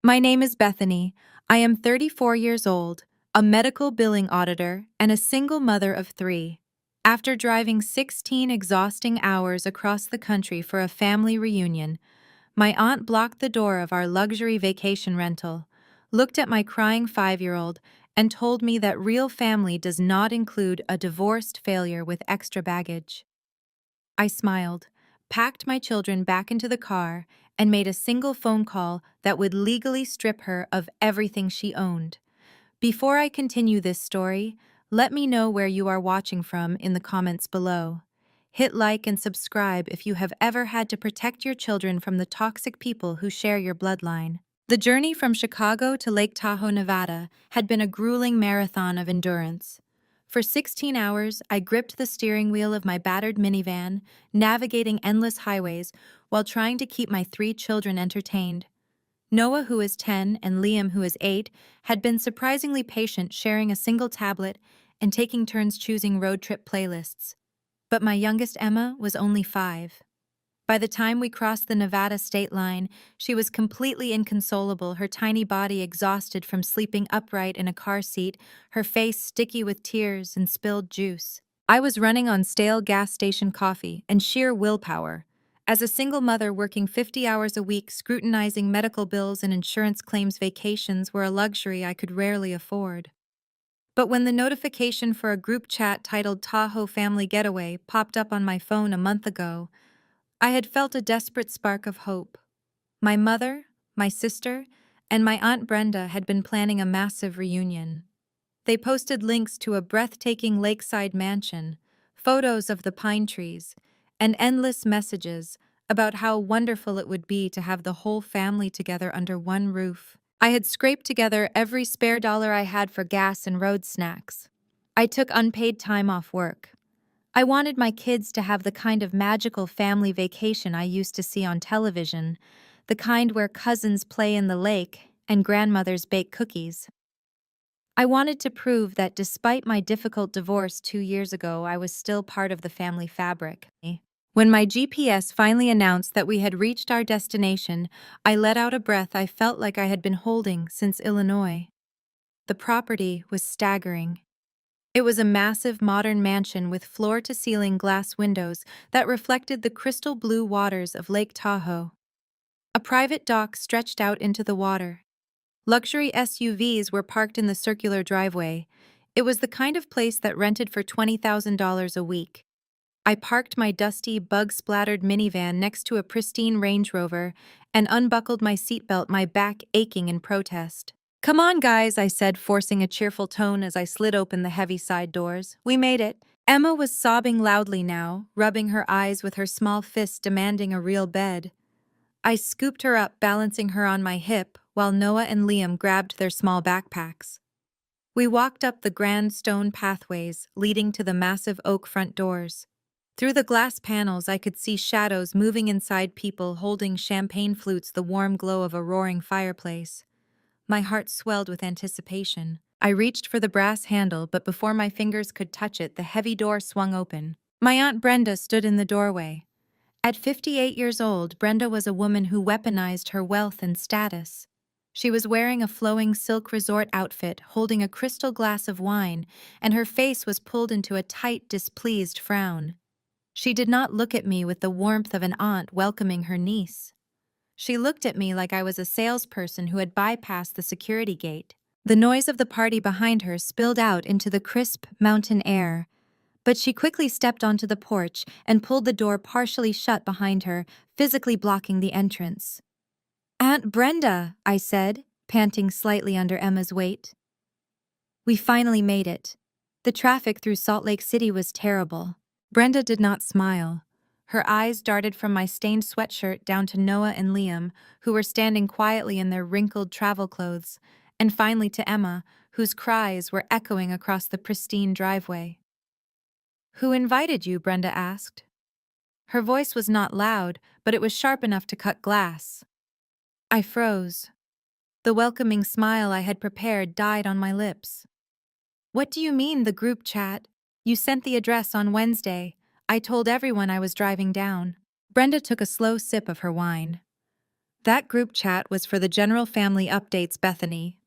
My name is Bethany. I am 34 years old, a medical billing auditor, and a single mother of three. After driving 16 exhausting hours across the country for a family reunion, my aunt blocked the door of our luxury vacation rental, looked at my crying 5-year-old, and told me that real family does not include a divorced failure with extra baggage. I smiled, packed my children back into the car, and made a single phone call that would legally strip her of everything she owned. Before I continue this story, let me know where you are watching from in the comments below. Hit like and subscribe if you have ever had to protect your children from the toxic people who share your bloodline. The journey from Chicago to Lake Tahoe, Nevada, had been a grueling marathon of endurance. For 16 hours, I gripped the steering wheel of my battered minivan, navigating endless highways while trying to keep my three children entertained. Noah, who is 10, and Liam, who is 8, had been surprisingly patient, sharing a single tablet and taking turns choosing road trip playlists. But my youngest Emma was only 5. By the time we crossed the Nevada state line, she was completely inconsolable, her tiny body exhausted from sleeping upright in a car seat, her face sticky with tears and spilled juice. I was running on stale gas station coffee and sheer willpower. As a single mother working 50 hours a week, scrutinizing medical bills and insurance claims, vacations were a luxury I could rarely afford. But when the notification for a group chat titled Tahoe Family Getaway popped up on my phone a month ago, I had felt a desperate spark of hope. My mother, my sister, and my Aunt Brenda had been planning a massive reunion. They posted links to a breathtaking lakeside mansion, photos of the pine trees, and endless messages about how wonderful it would be to have the whole family together under one roof. I had scraped together every spare dollar I had for gas and road snacks. I took unpaid time off work. I wanted my kids to have the kind of magical family vacation I used to see on television, the kind where cousins play in the lake and grandmothers bake cookies. I wanted to prove that despite my difficult divorce 2 years ago, I was still part of the family fabric. When my GPS finally announced that we had reached our destination, I let out a breath I felt like I had been holding since Illinois. The property was staggering. It was a massive modern mansion with floor-to-ceiling glass windows that reflected the crystal blue waters of Lake Tahoe. A private dock stretched out into the water. Luxury SUVs were parked in the circular driveway. It was the kind of place that rented for $20,000 a week. I parked my dusty, bug-splattered minivan next to a pristine Range Rover and unbuckled my seatbelt, my back aching in protest. "Come on, guys," I said, forcing a cheerful tone as I slid open the heavy side doors. "We made it." Emma was sobbing loudly now, rubbing her eyes with her small fist, demanding a real bed. I scooped her up, balancing her on my hip, while Noah and Liam grabbed their small backpacks. We walked up the grand stone pathways leading to the massive oak front doors. Through the glass panels, I could see shadows moving inside, people holding champagne flutes, the warm glow of a roaring fireplace. My heart swelled with anticipation. I reached for the brass handle, but before my fingers could touch it, the heavy door swung open. My Aunt Brenda stood in the doorway. At 58 years old, Brenda was a woman who weaponized her wealth and status. She was wearing a flowing silk resort outfit, holding a crystal glass of wine, and her face was pulled into a tight, displeased frown. She did not look at me with the warmth of an aunt welcoming her niece. She looked at me like I was a salesperson who had bypassed the security gate. The noise of the party behind her spilled out into the crisp mountain air, but she quickly stepped onto the porch and pulled the door partially shut behind her, physically blocking the entrance. "Aunt Brenda," I said, panting slightly under Emma's weight. We finally made it. The traffic through Salt Lake City was terrible. Brenda did not smile. Her eyes darted from my stained sweatshirt down to Noah and Liam, who were standing quietly in their wrinkled travel clothes, and finally to Emma, whose cries were echoing across the pristine driveway. "Who invited you?" Brenda asked. Her voice was not loud, but it was sharp enough to cut glass. I froze. The welcoming smile I had prepared died on my lips. "What do you mean, the group chat? You sent the address on Wednesday. I told everyone I was driving down." Brenda took a slow sip of her wine. That group chat was for the general family updates, Bethany.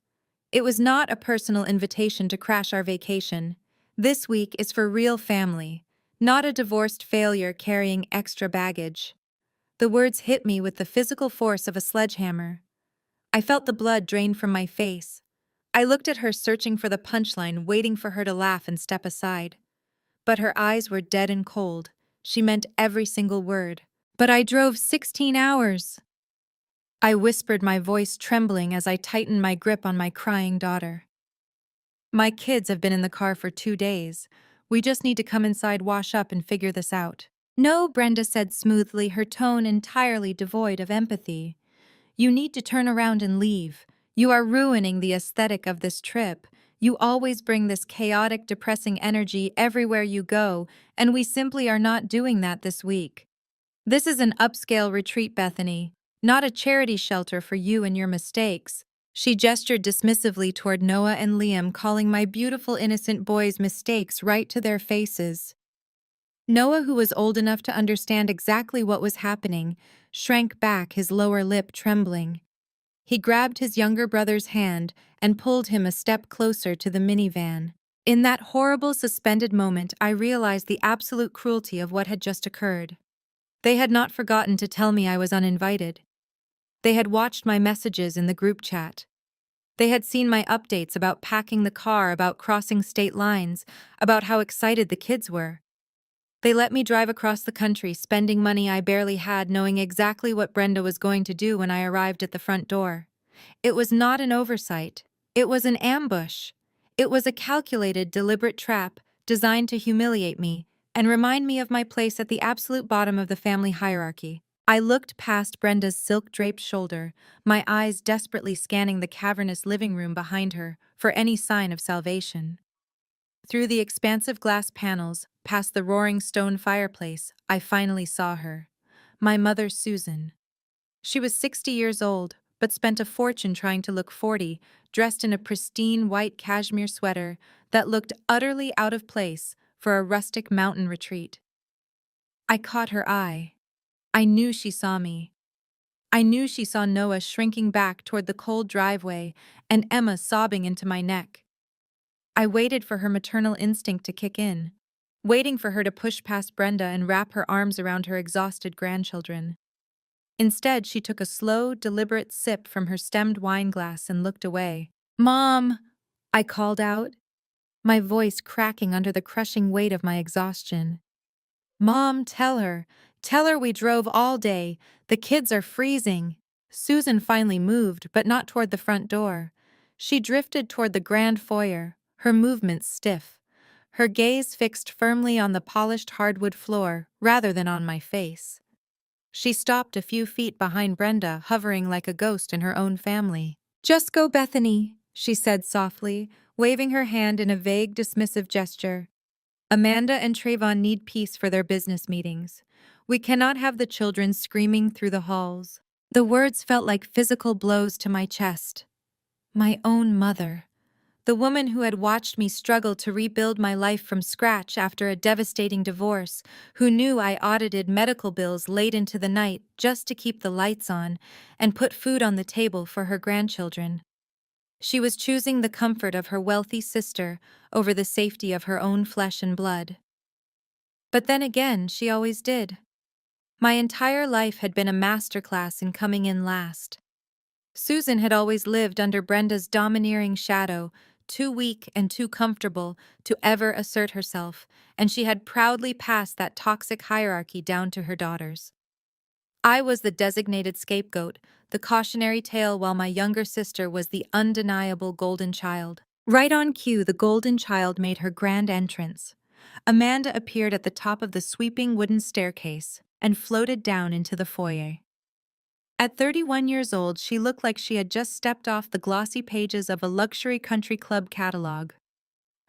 It was not a personal invitation to crash our vacation. This week is for real family, not a divorced failure carrying extra baggage. The words hit me with the physical force of a sledgehammer. I felt the blood drain from my face. I looked at her, searching for the punchline, waiting for her to laugh and step aside. But her eyes were dead and cold. She meant every single word. But I drove 16 hours. I whispered, my voice trembling as I tightened my grip on my crying daughter. My kids have been in the car for 2 days. We just need to come inside, wash up, and figure this out. No, Brenda said smoothly, her tone entirely devoid of empathy. You need to turn around and leave. You are ruining the aesthetic of this trip. You always bring this chaotic, depressing energy everywhere you go, and we simply are not doing that this week. This is an upscale retreat, Bethany, not a charity shelter for you and your mistakes. She gestured dismissively toward Noah and Liam, calling my beautiful innocent boys mistakes right to their faces. Noah, who was old enough to understand exactly what was happening, shrank back, his lower lip trembling. He grabbed his younger brother's hand and pulled him a step closer to the minivan. In that horrible, suspended moment, I realized the absolute cruelty of what had just occurred. They had not forgotten to tell me I was uninvited. They had watched my messages in the group chat. They had seen my updates about packing the car, about crossing state lines, about how excited the kids were. They let me drive across the country, spending money I barely had, knowing exactly what Brenda was going to do when I arrived at the front door. It was not an oversight. It was an ambush. It was a calculated, deliberate trap designed to humiliate me and remind me of my place at the absolute bottom of the family hierarchy. I looked past Brenda's silk-draped shoulder, my eyes desperately scanning the cavernous living room behind her for any sign of salvation. Through the expansive glass panels, past the roaring stone fireplace, I finally saw her. My mother, Susan. She was 60 years old, but spent a fortune trying to look 40, dressed in a pristine white cashmere sweater that looked utterly out of place for a rustic mountain retreat. I caught her eye. I knew she saw me. I knew she saw Noah shrinking back toward the cold driveway and Emma sobbing into my neck. I waited for her maternal instinct to kick in, waiting for her to push past Brenda and wrap her arms around her exhausted grandchildren. Instead, she took a slow, deliberate sip from her stemmed wine glass and looked away. "Mom!" I called out, my voice cracking under the crushing weight of my exhaustion. "Mom, tell her we drove all day. The kids are freezing." Susan finally moved, but not toward the front door. She drifted toward the grand foyer, her movements stiff, her gaze fixed firmly on the polished hardwood floor rather than on my face. She stopped a few feet behind Brenda, hovering like a ghost in her own family. "Just go, Bethany," she said softly, waving her hand in a vague, dismissive gesture. "Amanda and Trayvon need peace for their business meetings. We cannot have the children screaming through the halls." The words felt like physical blows to my chest. My own mother. The woman who had watched me struggle to rebuild my life from scratch after a devastating divorce, who knew I audited medical bills late into the night just to keep the lights on and put food on the table for her grandchildren. She was choosing the comfort of her wealthy sister over the safety of her own flesh and blood. But then again, she always did. My entire life had been a masterclass in coming in last. Susan had always lived under Brenda's domineering shadow, too weak and too comfortable to ever assert herself, and she had proudly passed that toxic hierarchy down to her daughters. I was the designated scapegoat, the cautionary tale, while my younger sister was the undeniable golden child. Right on cue, the golden child made her grand entrance. Amanda appeared at the top of the sweeping wooden staircase and floated down into the foyer. At 31 years old, she looked like she had just stepped off the glossy pages of a luxury country club catalog.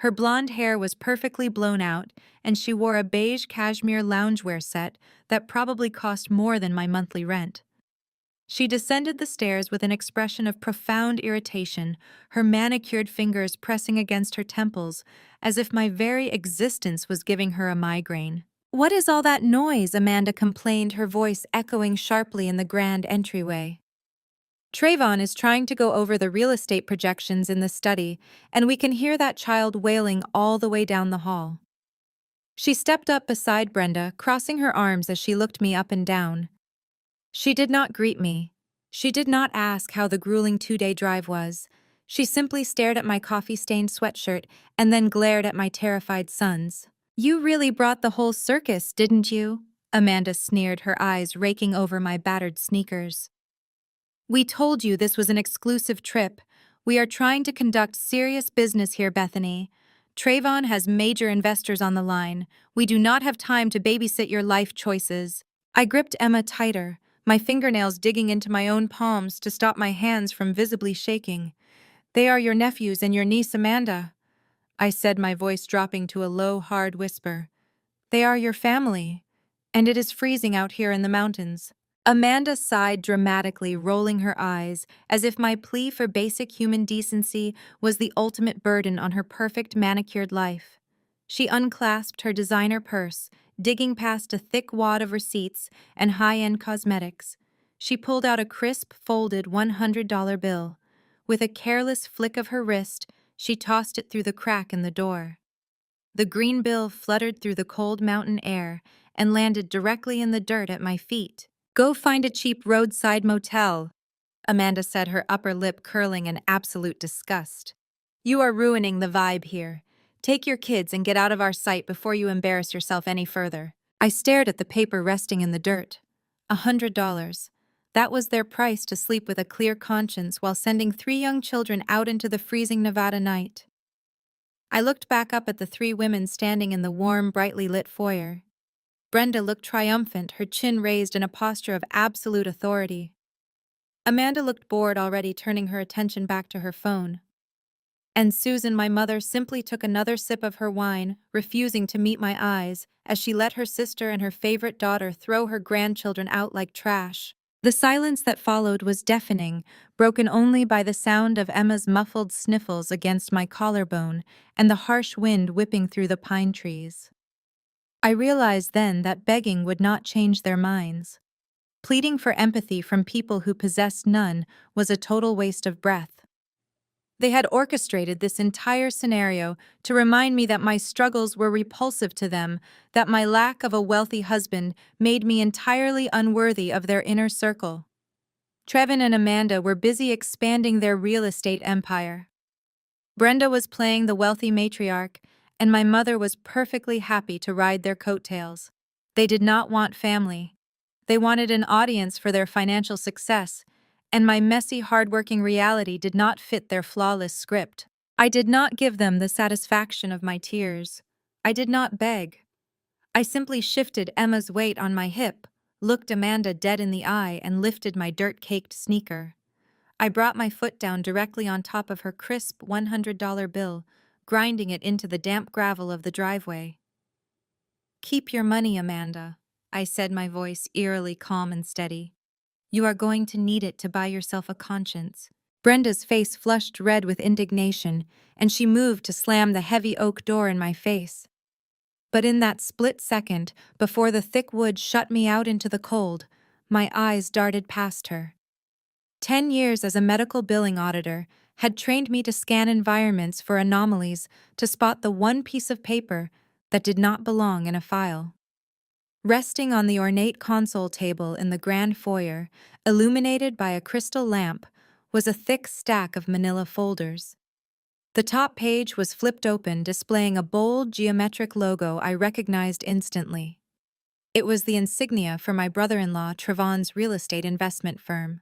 Her blonde hair was perfectly blown out, and she wore a beige cashmere loungewear set that probably cost more than my monthly rent. She descended the stairs with an expression of profound irritation, her manicured fingers pressing against her temples, as if my very existence was giving her a migraine. "What is all that noise?" Amanda complained, her voice echoing sharply in the grand entryway. Trayvon is trying to go over the real estate projections in the study, and we can hear that child wailing all the way down the hall. She stepped up beside Brenda, crossing her arms as she looked me up and down. She did not greet me. She did not ask how the grueling 2-day drive was. She simply stared at my coffee-stained sweatshirt and then glared at my terrified sons. "You really brought the whole circus, didn't you?" Amanda sneered, her eyes raking over my battered sneakers. "We told you this was an exclusive trip. We are trying to conduct serious business here, Bethany. Trayvon has major investors on the line. We do not have time to babysit your life choices." I gripped Emma tighter, my fingernails digging into my own palms to stop my hands from visibly shaking. "They are your nephews and your niece Amanda," I said, my voice dropping to a low, hard whisper. "They are your family, and it is freezing out here in the mountains." Amanda sighed dramatically, rolling her eyes, as if my plea for basic human decency was the ultimate burden on her perfect manicured life. She unclasped her designer purse, digging past a thick wad of receipts and high-end cosmetics. She pulled out a crisp, folded $100 bill. With a careless flick of her wrist, she tossed it through the crack in the door. The green bill fluttered through the cold mountain air and landed directly in the dirt at my feet. "Go find a cheap roadside motel," Amanda said, her upper lip curling in absolute disgust. "You are ruining the vibe here. Take your kids and get out of our sight before you embarrass yourself any further." I stared at the paper resting in the dirt. $100. That was their price to sleep with a clear conscience while sending 3 young children out into the freezing Nevada night. I looked back up at the 3 women standing in the warm, brightly lit foyer. Brenda looked triumphant, her chin raised in a posture of absolute authority. Amanda looked bored, already turning her attention back to her phone. And Susan, my mother, simply took another sip of her wine, refusing to meet my eyes, as she let her sister and her favorite daughter throw her grandchildren out like trash. The silence that followed was deafening, broken only by the sound of Emma's muffled sniffles against my collarbone and the harsh wind whipping through the pine trees. I realized then that begging would not change their minds. Pleading for empathy from people who possessed none was a total waste of breath. They had orchestrated this entire scenario to remind me that my struggles were repulsive to them, that my lack of a wealthy husband made me entirely unworthy of their inner circle. Trevin and Amanda were busy expanding their real estate empire. Brenda was playing the wealthy matriarch, and my mother was perfectly happy to ride their coattails. They did not want family. They wanted an audience for their financial success, and my messy, hardworking reality did not fit their flawless script. I did not give them the satisfaction of my tears. I did not beg. I simply shifted Emma's weight on my hip, looked Amanda dead in the eye, and lifted my dirt-caked sneaker. I brought my foot down directly on top of her crisp $100 bill, grinding it into the damp gravel of the driveway. "Keep your money, Amanda," I said, my voice eerily calm and steady. "You are going to need it to buy yourself a conscience." Brenda's face flushed red with indignation, and she moved to slam the heavy oak door in my face. But in that split second, before the thick wood shut me out into the cold, my eyes darted past her. 10 years as a medical billing auditor had trained me to scan environments for anomalies, to spot the one piece of paper that did not belong in a file. Resting on the ornate console table in the grand foyer, illuminated by a crystal lamp, was a thick stack of manila folders. The top page was flipped open, displaying a bold, geometric logo I recognized instantly. It was the insignia for my brother-in-law Trevon's real estate investment firm.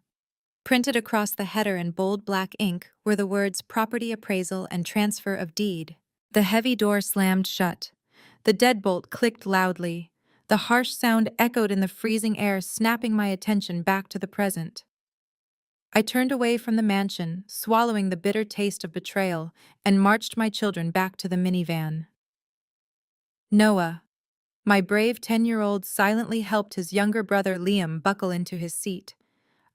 Printed across the header in bold black ink were the words "Property Appraisal and Transfer of Deed." The heavy door slammed shut. The deadbolt clicked loudly. The harsh sound echoed in the freezing air, snapping my attention back to the present. I turned away from the mansion, swallowing the bitter taste of betrayal, and marched my children back to the minivan. Noah, my brave 10-year-old, silently helped his younger brother Liam buckle into his seat.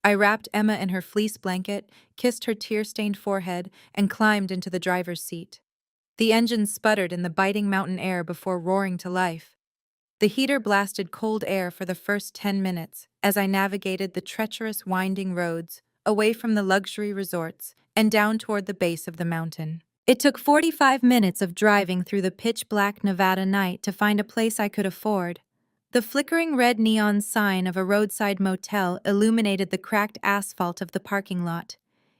I wrapped Emma in her fleece blanket, kissed her tear-stained forehead, and climbed into the driver's seat. The engine sputtered in the biting mountain air before roaring to life. The heater blasted cold air for the first 10 minutes as I navigated the treacherous, winding roads, away from the luxury resorts, and down toward the base of the mountain. It took 45 minutes of driving through the pitch-black Nevada night to find a place I could afford. The flickering red neon sign of a roadside motel illuminated the cracked asphalt of the parking lot.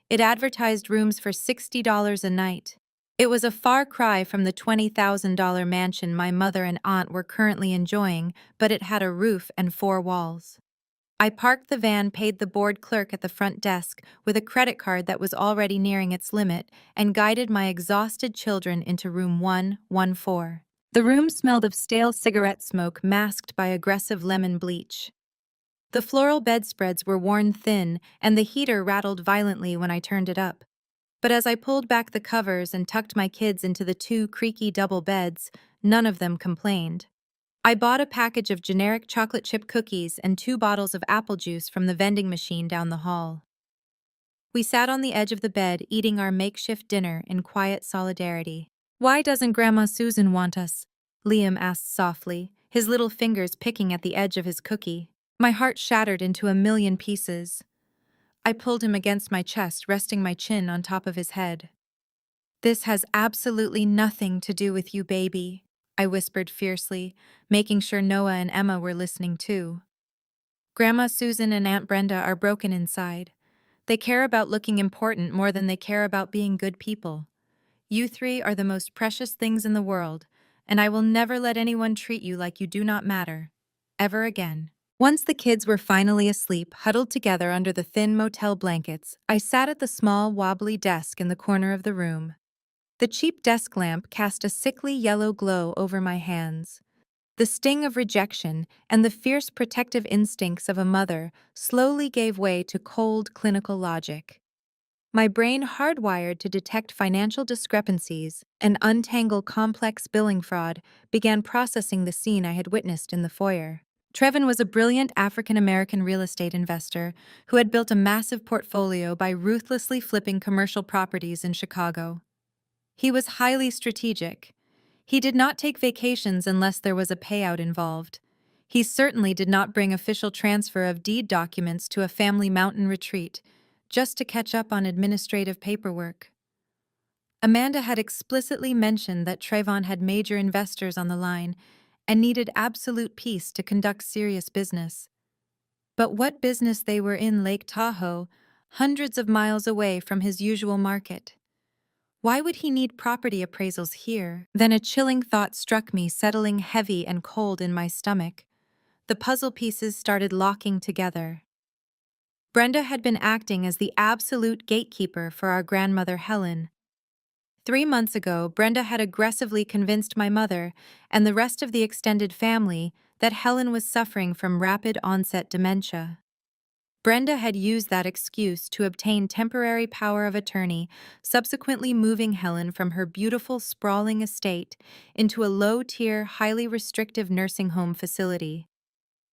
It advertised rooms for $60 a night. It was a far cry from the $20,000 mansion my mother and aunt were currently enjoying, but it had a roof and 4 walls. I parked the van, paid the bored clerk at the front desk with a credit card that was already nearing its limit, and guided my exhausted children into room 114. The room smelled of stale cigarette smoke masked by aggressive lemon bleach. The floral bedspreads were worn thin, and the heater rattled violently when I turned it up. But as I pulled back the covers and tucked my kids into the 2 creaky double beds, none of them complained. I bought a package of generic chocolate chip cookies and 2 bottles of apple juice from the vending machine down the hall. We sat on the edge of the bed eating our makeshift dinner in quiet solidarity. "Why doesn't Grandma Susan want us?" Liam asked softly, his little fingers picking at the edge of his cookie. My heart shattered into a million pieces. I pulled him against my chest, resting my chin on top of his head. "This has absolutely nothing to do with you, baby," I whispered fiercely, making sure Noah and Emma were listening too. "Grandma Susan and Aunt Brenda are broken inside. They care about looking important more than they care about being good people. You 3 are the most precious things in the world, and I will never let anyone treat you like you do not matter. Ever again." Once the kids were finally asleep, huddled together under the thin motel blankets, I sat at the small, wobbly desk in the corner of the room. The cheap desk lamp cast a sickly yellow glow over my hands. The sting of rejection and the fierce protective instincts of a mother slowly gave way to cold, clinical logic. My brain, hardwired to detect financial discrepancies and untangle complex billing fraud, began processing the scene I had witnessed in the foyer. Trevin was a brilliant African-American real estate investor who had built a massive portfolio by ruthlessly flipping commercial properties in Chicago. He was highly strategic. He did not take vacations unless there was a payout involved. He certainly did not bring official transfer of deed documents to a family mountain retreat just to catch up on administrative paperwork. Amanda had explicitly mentioned that Trayvon had major investors on the line and needed absolute peace to conduct serious business. But what business they were in Lake Tahoe, hundreds of miles away from his usual market? Why would he need property appraisals here? Then a chilling thought struck me, settling heavy and cold in my stomach. The puzzle pieces started locking together. Brenda had been acting as the absolute gatekeeper for our grandmother Helen. 3 months ago, Brenda had aggressively convinced my mother and the rest of the extended family that Helen was suffering from rapid onset dementia. Brenda had used that excuse to obtain temporary power of attorney, subsequently moving Helen from her beautiful, sprawling estate into a low-tier, highly restrictive nursing home facility.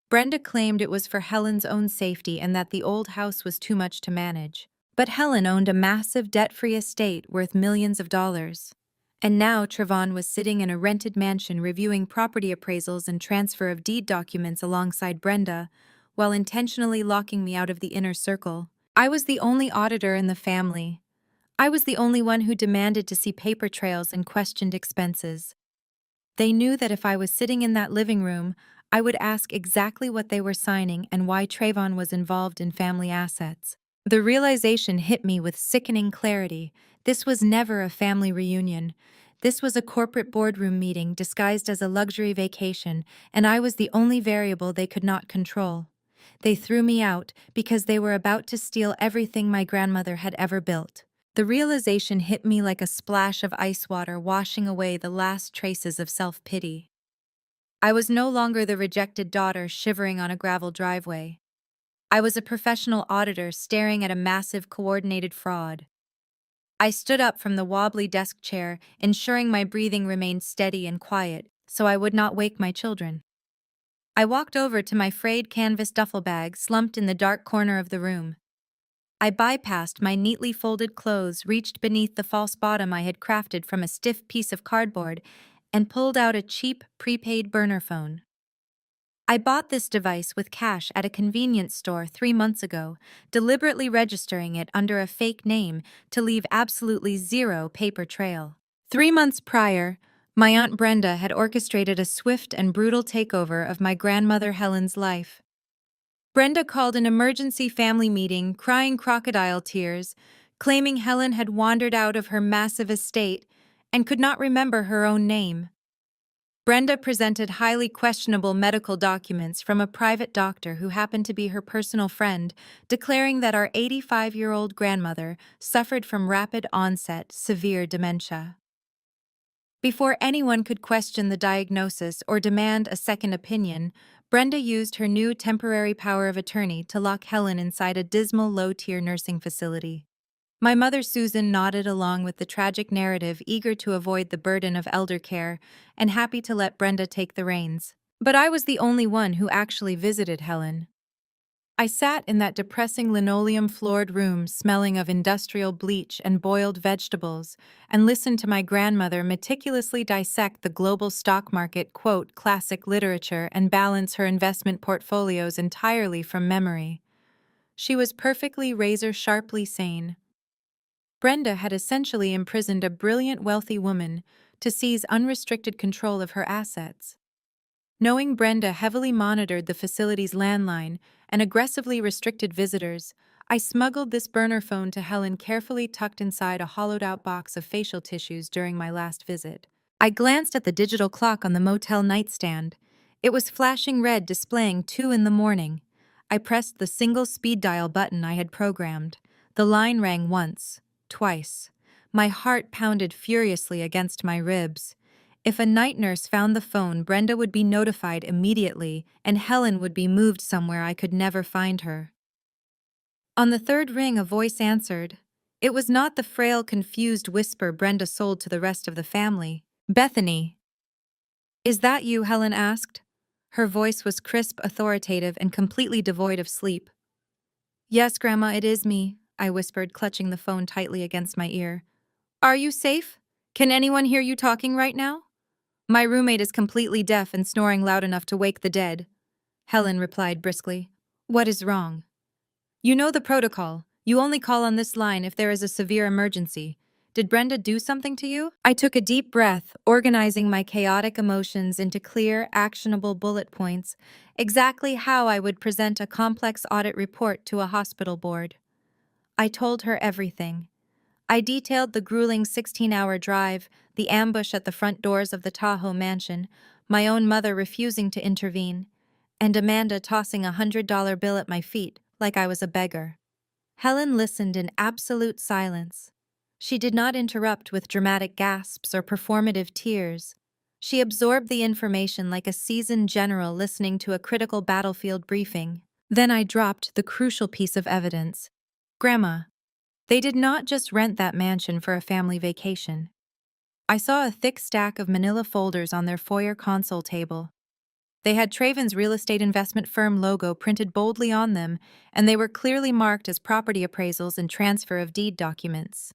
Brenda claimed it was for Helen's own safety and that the old house was too much to manage. But Helen owned a massive debt-free estate worth millions of dollars. And now Trayvon was sitting in a rented mansion reviewing property appraisals and transfer of deed documents alongside Brenda, while intentionally locking me out of the inner circle. I was the only auditor in the family. I was the only one who demanded to see paper trails and questioned expenses. They knew that if I was sitting in that living room, I would ask exactly what they were signing and why Trayvon was involved in family assets. The realization hit me with sickening clarity. This was never a family reunion. This was a corporate boardroom meeting disguised as a luxury vacation, and I was the only variable they could not control. They threw me out because they were about to steal everything my grandmother had ever built. The realization hit me like a splash of ice water washing away the last traces of self-pity. I was no longer the rejected daughter shivering on a gravel driveway. I was a professional auditor staring at a massive coordinated fraud. I stood up from the wobbly desk chair, ensuring my breathing remained steady and quiet so I would not wake my children. I walked over to my frayed canvas duffel bag slumped in the dark corner of the room. I bypassed my neatly folded clothes, reached beneath the false bottom I had crafted from a stiff piece of cardboard, and pulled out a cheap, prepaid burner phone. I bought this device with cash at a convenience store 3 months ago, deliberately registering it under a fake name to leave absolutely zero paper trail. 3 months prior, my Aunt Brenda had orchestrated a swift and brutal takeover of my grandmother Helen's life. Brenda called an emergency family meeting, crying crocodile tears, claiming Helen had wandered out of her massive estate and could not remember her own name. Brenda presented highly questionable medical documents from a private doctor who happened to be her personal friend, declaring that our 85-year-old grandmother suffered from rapid onset, severe dementia. Before anyone could question the diagnosis or demand a second opinion, Brenda used her new temporary power of attorney to lock Helen inside a dismal low-tier nursing facility. My mother Susan nodded along with the tragic narrative, eager to avoid the burden of elder care and happy to let Brenda take the reins. But I was the only one who actually visited Helen. I sat in that depressing linoleum-floored room smelling of industrial bleach and boiled vegetables and listened to my grandmother meticulously dissect the global stock market, quote classic literature, and balance her investment portfolios entirely from memory. She was perfectly razor-sharply sane. Brenda had essentially imprisoned a brilliant wealthy woman to seize unrestricted control of her assets. Knowing Brenda heavily monitored the facility's landline and aggressively restricted visitors, I smuggled this burner phone to Helen, carefully tucked inside a hollowed-out box of facial tissues during my last visit. I glanced at the digital clock on the motel nightstand. It was flashing red, displaying 2 in the morning. I pressed the single speed dial button I had programmed. The line rang once, twice. My heart pounded furiously against my ribs. If a night nurse found the phone, Brenda would be notified immediately, and Helen would be moved somewhere I could never find her. On the third ring, a voice answered. It was not the frail, confused whisper Brenda sold to the rest of the family. Bethany. Is that you? Helen asked. Her voice was crisp, authoritative, and completely devoid of sleep. Yes, Grandma, it is me, I whispered, clutching the phone tightly against my ear. Are you safe? Can anyone hear you talking right now? My roommate is completely deaf and snoring loud enough to wake the dead. Helen replied briskly. What is wrong? You know the protocol. You only call on this line if there is a severe emergency. Did Brenda do something to you? I took a deep breath, organizing my chaotic emotions into clear, actionable bullet points, exactly how I would present a complex audit report to a hospital board. I told her everything. I detailed the grueling 16-hour drive, the ambush at the front doors of the Tahoe mansion, my own mother refusing to intervene, and Amanda tossing $100 bill at my feet like I was a beggar. Helen listened in absolute silence. She did not interrupt with dramatic gasps or performative tears. She absorbed the information like a seasoned general listening to a critical battlefield briefing. Then I dropped the crucial piece of evidence. Grandma, they did not just rent that mansion for a family vacation. I saw a thick stack of manila folders on their foyer console table. They had Traven's real estate investment firm logo printed boldly on them, and they were clearly marked as property appraisals and transfer of deed documents.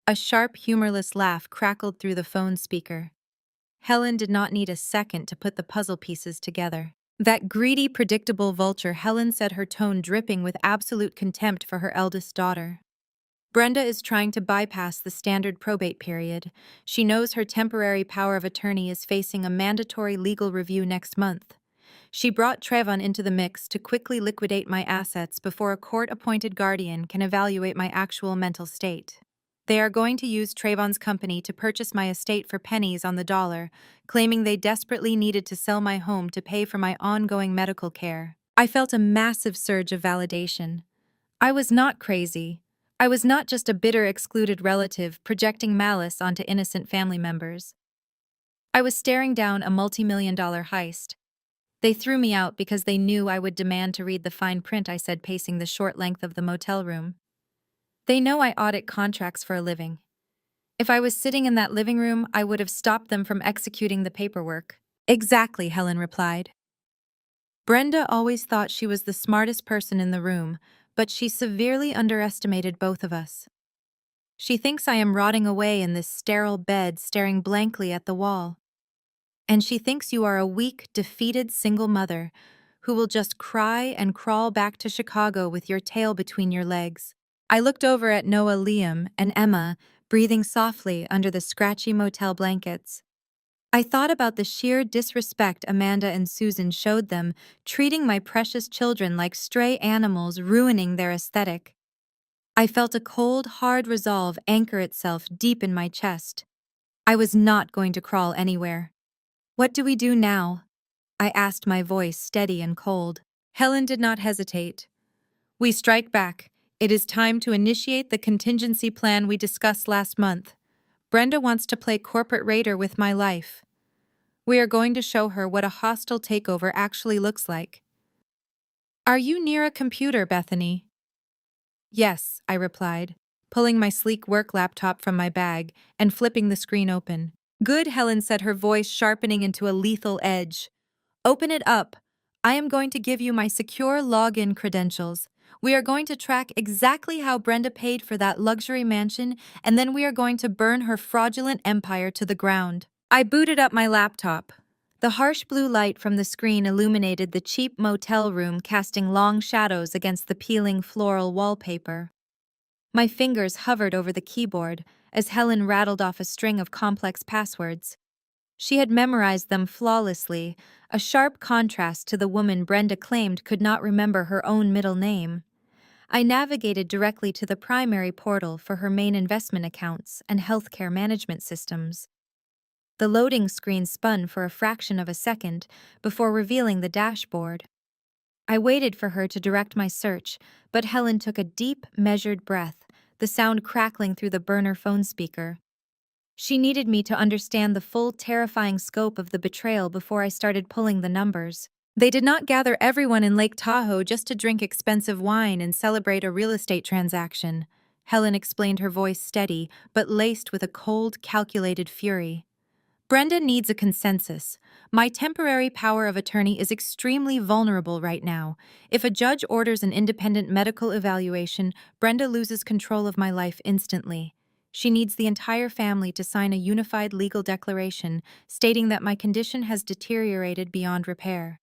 A sharp, humorless laugh crackled through the phone speaker. Helen did not need a second to put the puzzle pieces together. That greedy, predictable vulture, Helen said, her tone dripping with absolute contempt for her eldest daughter. Brenda is trying to bypass the standard probate period. She knows her temporary power of attorney is facing a mandatory legal review next month. She brought Trevon into the mix to quickly liquidate my assets before a court-appointed guardian can evaluate my actual mental state. They are going to use Trayvon's company to purchase my estate for pennies on the dollar, claiming they desperately needed to sell my home to pay for my ongoing medical care. I felt a massive surge of validation. I was not crazy. I was not just a bitter, excluded relative projecting malice onto innocent family members. I was staring down a multi-million-dollar heist. They threw me out because they knew I would demand to read the fine print, I said, pacing the short length of the motel room. They know I audit contracts for a living. If I was sitting in that living room, I would have stopped them from executing the paperwork. Exactly, Helen replied. Brenda always thought she was the smartest person in the room, but she severely underestimated both of us. She thinks I am rotting away in this sterile bed, staring blankly at the wall. and she thinks you are a weak, defeated single mother who will just cry and crawl back to Chicago with your tail between your legs. I looked over at Noah, Liam, and Emma, breathing softly under the scratchy motel blankets. I thought about the sheer disrespect Amanda and Susan showed them, treating my precious children like stray animals, ruining their aesthetic. I felt a cold, hard resolve anchor itself deep in my chest. I was not going to crawl anywhere. What do we do now? I asked, my voice steady and cold. Helen did not hesitate. We strike back. It is time to initiate the contingency plan we discussed last month. Brenda wants to play corporate raider with my life. We are going to show her what a hostile takeover actually looks like. Are you near a computer, Bethany? Yes, I replied, pulling my sleek work laptop from my bag and flipping the screen open. Good, Helen said, her voice sharpening into a lethal edge. Open it up. I am going to give you my secure login credentials. We are going to track exactly how Brenda paid for that luxury mansion, and then we are going to burn her fraudulent empire to the ground. I booted up my laptop. The harsh blue light from the screen illuminated the cheap motel room, casting long shadows against the peeling floral wallpaper. My fingers hovered over the keyboard as Helen rattled off a string of complex passwords. She had memorized them flawlessly, a sharp contrast to the woman Brenda claimed could not remember her own middle name. I navigated directly to the primary portal for her main investment accounts and healthcare management systems. The loading screen spun for a fraction of a second before revealing the dashboard. I waited for her to direct my search, but Helen took a deep, measured breath, the sound crackling through the burner phone speaker. She needed me to understand the full, terrifying scope of the betrayal before I started pulling the numbers. They did not gather everyone in Lake Tahoe just to drink expensive wine and celebrate a real estate transaction. Helen explained, her voice steady, but laced with a cold, calculated fury. Brenda needs a consensus. My temporary power of attorney is extremely vulnerable right now. If a judge orders an independent medical evaluation, Brenda loses control of my life instantly. She needs the entire family to sign a unified legal declaration stating that my condition has deteriorated beyond repair.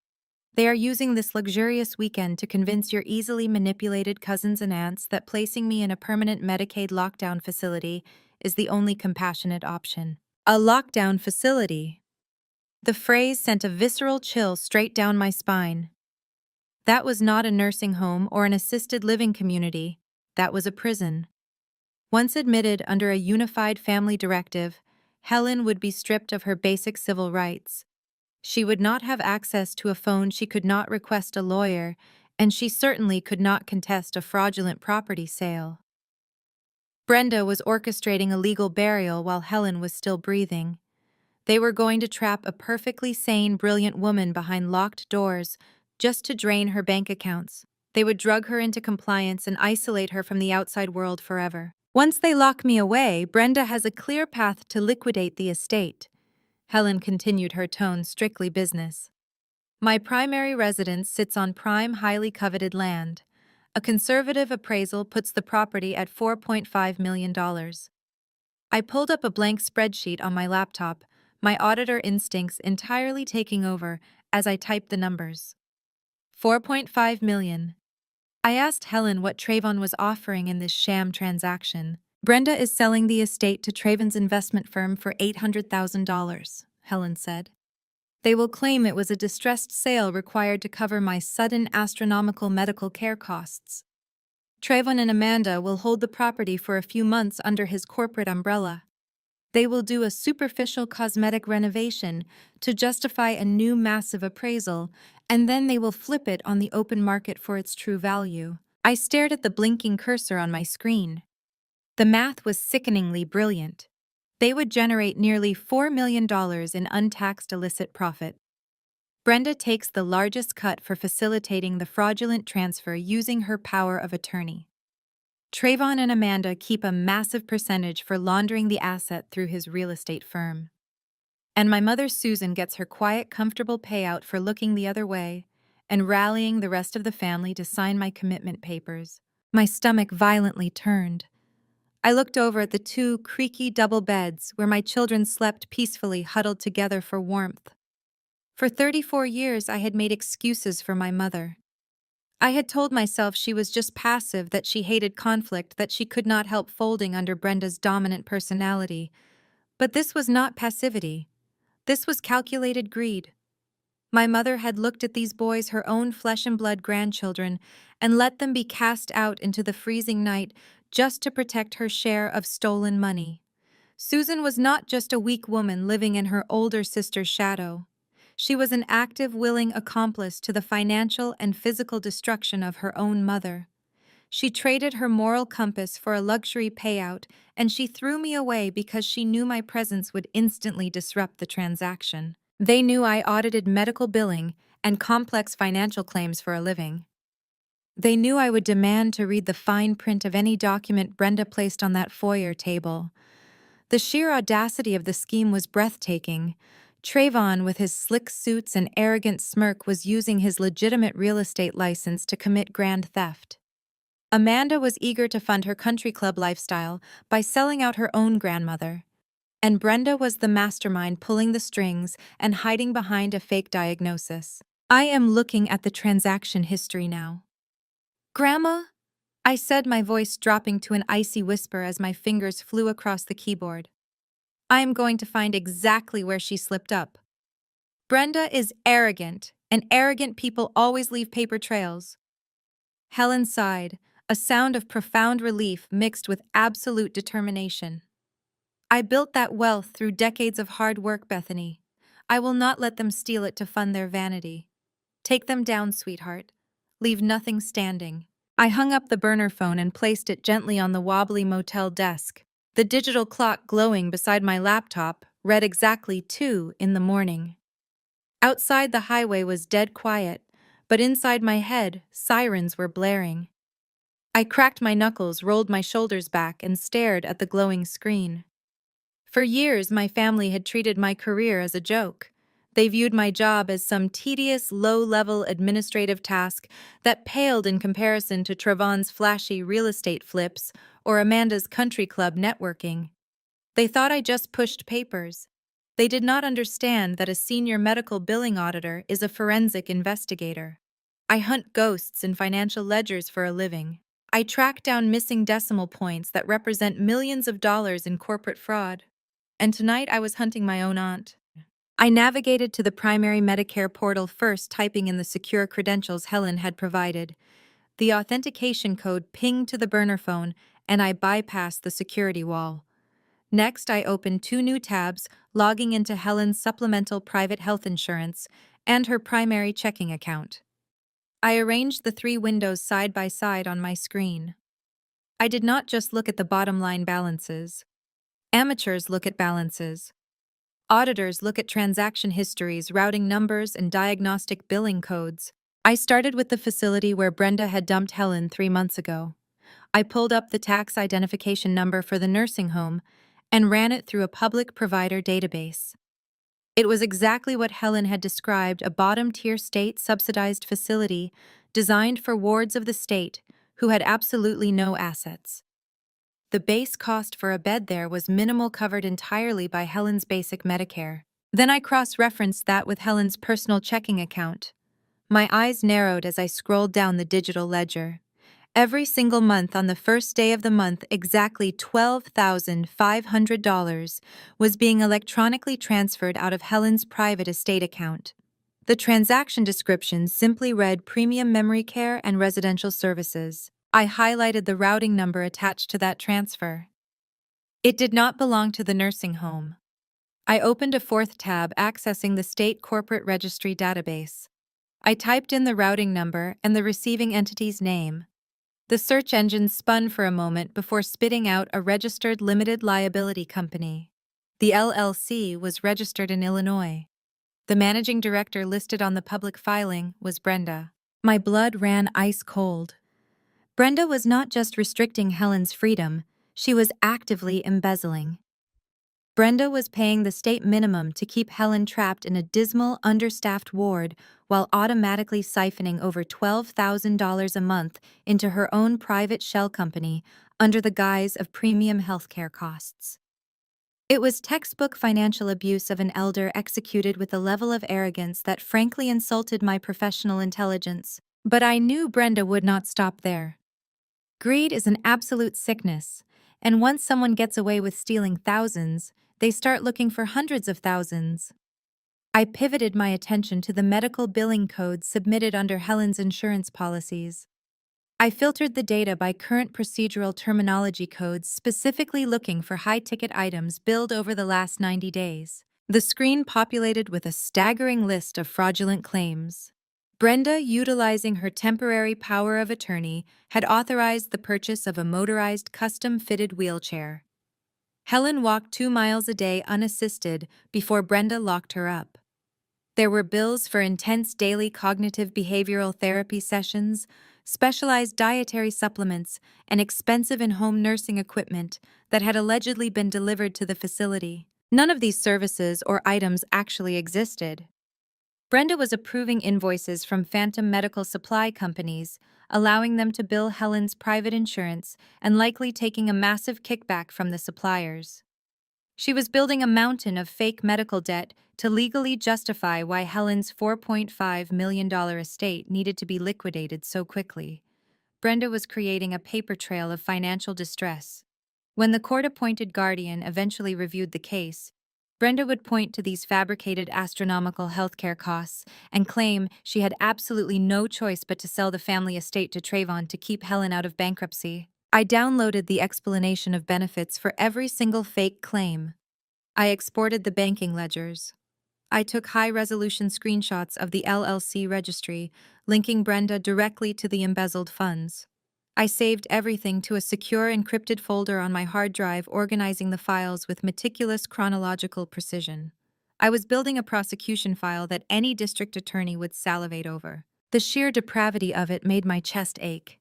They are using this luxurious weekend to convince your easily manipulated cousins and aunts that placing me in a permanent Medicaid lockdown facility is the only compassionate option. A lockdown facility. The phrase sent a visceral chill straight down my spine. That was not a nursing home or an assisted living community. That was a prison. Once admitted under a unified family directive, Helen would be stripped of her basic civil rights. She would not have access to a phone, she could not request a lawyer, and she certainly could not contest a fraudulent property sale. Brenda was orchestrating a legal burial while Helen was still breathing. They were going to trap a perfectly sane, brilliant woman behind locked doors just to drain her bank accounts. They would drug her into compliance and isolate her from the outside world forever. Once they lock me away, Brenda has a clear path to liquidate the estate. Helen continued, her tone strictly business. My primary residence sits on prime, highly coveted land. A conservative appraisal puts the property at $4.5 million. I pulled up a blank spreadsheet on my laptop, my auditor instincts entirely taking over as I typed the numbers. 4.5 million. I asked Helen what Trayvon was offering in this sham transaction. Brenda is selling the estate to Trayvon's investment firm for $800,000, Helen said. They will claim it was a distressed sale required to cover my sudden astronomical medical care costs. Trayvon and Amanda will hold the property for a few months under his corporate umbrella. They will do a superficial cosmetic renovation to justify a new massive appraisal, and then they will flip it on the open market for its true value. I stared at the blinking cursor on my screen. The math was sickeningly brilliant. They would generate nearly $4 million in untaxed illicit profit. Brenda takes the largest cut for facilitating the fraudulent transfer using her power of attorney. Trayvon and Amanda keep a massive percentage for laundering the asset through his real estate firm. And my mother Susan gets her quiet, comfortable payout for looking the other way and rallying the rest of the family to sign my commitment papers. My stomach violently turned. I looked over at the two creaky double beds where my children slept peacefully huddled together for warmth. For 34 years, I had made excuses for my mother. I had told myself she was just passive, that she hated conflict, that she could not help folding under Brenda's dominant personality. But this was not passivity. This was calculated greed. My mother had looked at these boys, her own flesh and blood grandchildren, and let them be cast out into the freezing night just to protect her share of stolen money. Susan was not just a weak woman living in her older sister's shadow. She was an active, willing accomplice to the financial and physical destruction of her own mother. She traded her moral compass for a luxury payout, and she threw me away because she knew my presence would instantly disrupt the transaction. They knew I audited medical billing and complex financial claims for a living. They knew I would demand to read the fine print of any document Brenda placed on that foyer table. The sheer audacity of the scheme was breathtaking. Trayvon, with his slick suits and arrogant smirk, was using his legitimate real estate license to commit grand theft. Amanda was eager to fund her country club lifestyle by selling out her own grandmother. And Brenda was the mastermind pulling the strings and hiding behind a fake diagnosis. I am looking at the transaction history now. Grandma? I said, my voice dropping to an icy whisper as my fingers flew across the keyboard. I am going to find exactly where she slipped up. Brenda is arrogant, and arrogant people always leave paper trails. Helen sighed, a sound of profound relief mixed with absolute determination. I built that wealth through decades of hard work, Bethany. I will not let them steal it to fund their vanity. Take them down, sweetheart. Leave nothing standing. I hung up the burner phone and placed it gently on the wobbly motel desk. The digital clock glowing beside my laptop read exactly 2 in the morning. Outside, the highway was dead quiet, but inside my head, sirens were blaring. I cracked my knuckles, rolled my shoulders back, and stared at the glowing screen. For years, my family had treated my career as a joke. They viewed my job as some tedious, low-level administrative task that paled in comparison to Trayvon's flashy real estate flips or Amanda's country club networking. They thought I just pushed papers. They did not understand that a senior medical billing auditor is a forensic investigator. I hunt ghosts in financial ledgers for a living. I track down missing decimal points that represent millions of dollars in corporate fraud. And tonight I was hunting my own aunt. I navigated to the primary Medicare portal first, typing in the secure credentials Helen had provided. The authentication code pinged to the burner phone, and I bypassed the security wall. Next, I opened 2 new tabs, logging into Helen's supplemental private health insurance and her primary checking account. I arranged the 3 windows side by side on my screen. I did not just look at the bottom line balances. Amateurs look at balances. Auditors look at transaction histories, routing numbers, and diagnostic billing codes. I started with the facility where Brenda had dumped Helen 3 months ago. I pulled up the tax identification number for the nursing home and ran it through a public provider database. It was exactly what Helen had described, a bottom-tier state-subsidized facility designed for wards of the state who had absolutely no assets. The base cost for a bed there was minimal, covered entirely by Helen's basic Medicare. Then I cross-referenced that with Helen's personal checking account. My eyes narrowed as I scrolled down the digital ledger. Every single month on the first day of the month, exactly $12,500 was being electronically transferred out of Helen's private estate account. The transaction description simply read premium memory care and residential services. I highlighted the routing number attached to that transfer. It did not belong to the nursing home. I opened a 4th tab, accessing the state corporate registry database. I typed in the routing number and the receiving entity's name. The search engine spun for a moment before spitting out a registered limited liability company. The LLC was registered in Illinois. The managing director listed on the public filing was Brenda. My blood ran ice cold. Brenda was not just restricting Helen's freedom, she was actively embezzling. Brenda was paying the state minimum to keep Helen trapped in a dismal, understaffed ward while automatically siphoning over $12,000 a month into her own private shell company, under the guise of premium healthcare costs. It was textbook financial abuse of an elder executed with a level of arrogance that frankly insulted my professional intelligence. But I knew Brenda would not stop there. Greed is an absolute sickness, and once someone gets away with stealing thousands, they start looking for hundreds of thousands. I pivoted my attention to the medical billing codes submitted under Helen's insurance policies. I filtered the data by current procedural terminology codes, specifically looking for high-ticket items billed over the last 90 days. The screen populated with a staggering list of fraudulent claims. Brenda, utilizing her temporary power of attorney, had authorized the purchase of a motorized custom-fitted wheelchair. Helen walked 2 miles a day unassisted before Brenda locked her up. There were bills for intense daily cognitive behavioral therapy sessions, specialized dietary supplements, and expensive in-home nursing equipment that had allegedly been delivered to the facility. None of these services or items actually existed. Brenda was approving invoices from phantom medical supply companies, allowing them to bill Helen's private insurance and likely taking a massive kickback from the suppliers. She was building a mountain of fake medical debt to legally justify why Helen's $4.5 million estate needed to be liquidated so quickly. Brenda was creating a paper trail of financial distress. When the court-appointed guardian eventually reviewed the case, Brenda would point to these fabricated astronomical healthcare costs and claim she had absolutely no choice but to sell the family estate to Trayvon to keep Helen out of bankruptcy. I downloaded the explanation of benefits for every single fake claim. I exported the banking ledgers. I took high-resolution screenshots of the LLC registry, linking Brenda directly to the embezzled funds. I saved everything to a secure encrypted folder on my hard drive, organizing the files with meticulous chronological precision. I was building a prosecution file that any district attorney would salivate over. The sheer depravity of it made my chest ache.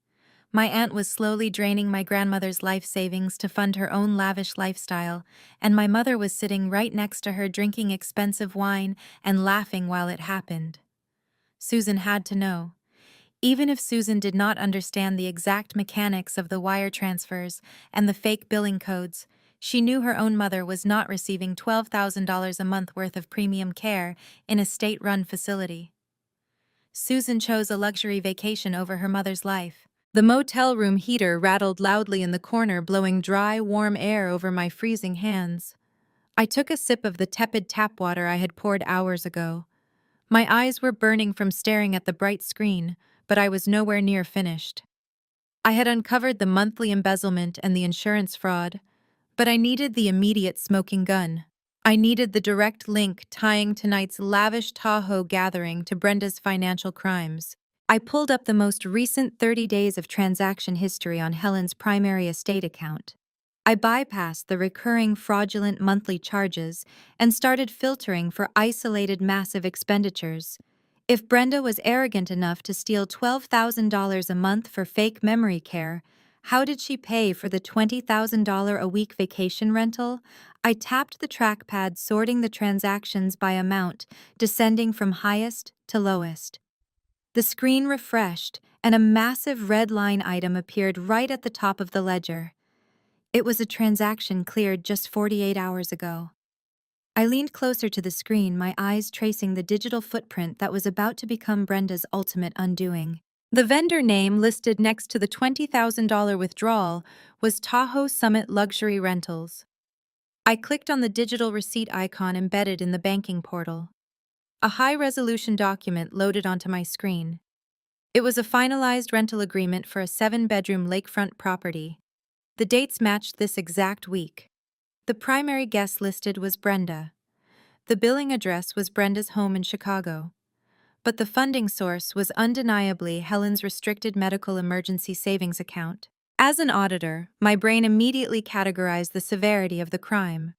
My aunt was slowly draining my grandmother's life savings to fund her own lavish lifestyle, and my mother was sitting right next to her drinking expensive wine and laughing while it happened. Susan had to know. Even if Susan did not understand the exact mechanics of the wire transfers and the fake billing codes, she knew her own mother was not receiving $12,000 a month worth of premium care in a state-run facility. Susan chose a luxury vacation over her mother's life. The motel room heater rattled loudly in the corner, blowing dry, warm air over my freezing hands. I took a sip of the tepid tap water I had poured hours ago. My eyes were burning from staring at the bright screen, but I was nowhere near finished. I had uncovered the monthly embezzlement and the insurance fraud, but I needed the immediate smoking gun. I needed the direct link tying tonight's lavish Tahoe gathering to Brenda's financial crimes. I pulled up the most recent 30 days of transaction history on Helen's primary estate account. I bypassed the recurring fraudulent monthly charges and started filtering for isolated massive expenditures. If Brenda was arrogant enough to steal $12,000 a month for fake memory care, how did she pay for the $20,000 a week vacation rental? I tapped the trackpad, sorting the transactions by amount, descending from highest to lowest. The screen refreshed, and a massive red line item appeared right at the top of the ledger. It was a transaction cleared just 48 hours ago. I leaned closer to the screen, my eyes tracing the digital footprint that was about to become Brenda's ultimate undoing. The vendor name listed next to the $20,000 withdrawal was Tahoe Summit Luxury Rentals. I clicked on the digital receipt icon embedded in the banking portal. A high-resolution document loaded onto my screen. It was a finalized rental agreement for a 7-bedroom lakefront property. The dates matched this exact week. The primary guest listed was Brenda. The billing address was Brenda's home in Chicago. But the funding source was undeniably Helen's restricted medical emergency savings account. As an auditor, my brain immediately categorized the severity of the crime.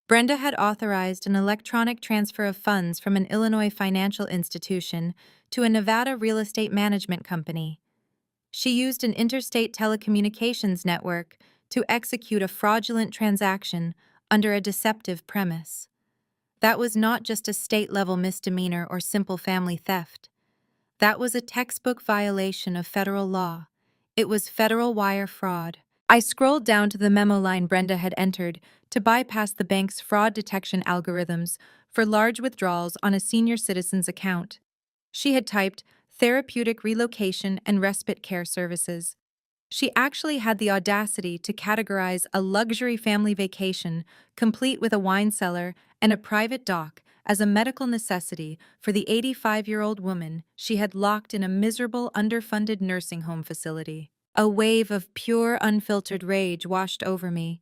Brenda had authorized an electronic transfer of funds from an Illinois financial institution to a Nevada real estate management company. She used an interstate telecommunications network to execute a fraudulent transaction under a deceptive premise. That was not just a state-level misdemeanor or simple family theft. That was a textbook violation of federal law. It was federal wire fraud, I scrolled down to the memo line Brenda had entered to bypass the bank's fraud detection algorithms for large withdrawals on a senior citizen's account. She had typed therapeutic relocation and respite care services. She actually had the audacity to categorize a luxury family vacation, complete with a wine cellar and a private dock, as a medical necessity for the 85-year-old woman she had locked in a miserable, underfunded nursing home facility. A wave of pure, unfiltered rage washed over me.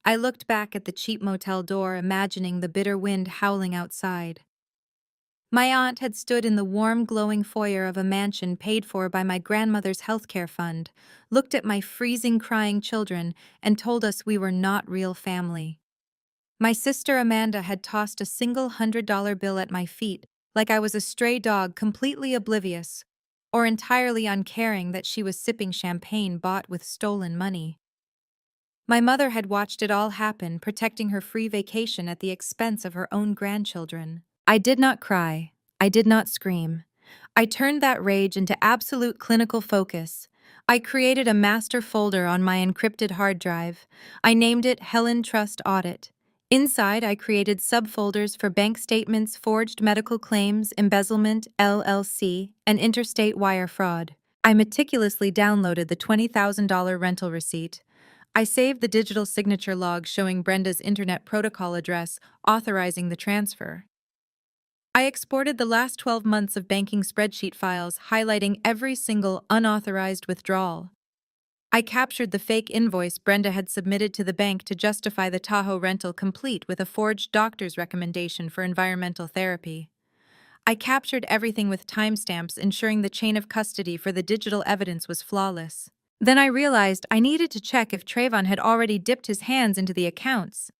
I looked back at the cheap motel door, imagining the bitter wind howling outside. My aunt had stood in the warm, glowing foyer of a mansion paid for by my grandmother's healthcare fund, looked at my freezing, crying children, and told us we were not real family. My sister Amanda had tossed a single $100 bill at my feet, like I was a stray dog completely oblivious, or entirely uncaring that she was sipping champagne bought with stolen money. My mother had watched it all happen, protecting her free vacation at the expense of her own grandchildren. I did not cry. I did not scream. I turned that rage into absolute clinical focus. I created a master folder on my encrypted hard drive. I named it Helen Trust Audit. Inside, I created subfolders for bank statements, forged medical claims, embezzlement, LLC, and interstate wire fraud. I meticulously downloaded the $20,000 rental receipt. I saved the digital signature log showing Brenda's internet protocol address authorizing the transfer. I exported the last 12 months of banking spreadsheet files highlighting every single unauthorized withdrawal. I captured the fake invoice Brenda had submitted to the bank to justify the Tahoe rental, complete with a forged doctor's recommendation for environmental therapy. I captured everything with timestamps, ensuring the chain of custody for the digital evidence was flawless. Then I realized I needed to check if Trayvon had already dipped his hands into the accounts.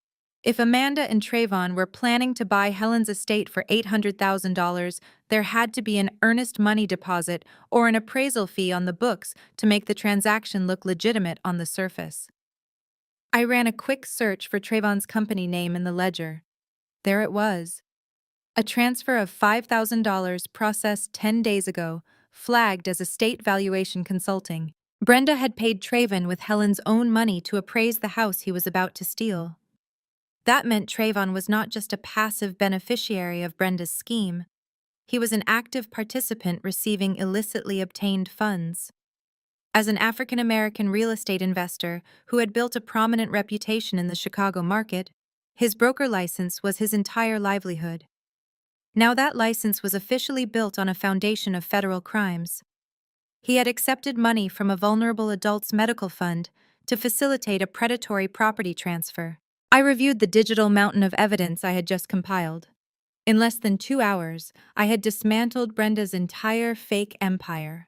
If Amanda and Trayvon were planning to buy Helen's estate for $800,000, there had to be an earnest money deposit or an appraisal fee on the books to make the transaction look legitimate on the surface. I ran a quick search for Trayvon's company name in the ledger. There it was. A transfer of $5,000 processed 10 days ago, flagged as estate valuation consulting. Brenda had paid Trayvon with Helen's own money to appraise the house he was about to steal. That meant Trayvon was not just a passive beneficiary of Brenda's scheme. He was an active participant receiving illicitly obtained funds. As an African-American real estate investor who had built a prominent reputation in the Chicago market, his broker license was his entire livelihood. Now that license was officially built on a foundation of federal crimes. He had accepted money from a vulnerable adults medical fund to facilitate a predatory property transfer. I reviewed the digital mountain of evidence I had just compiled. In less than 2 hours, I had dismantled Brenda's entire fake empire.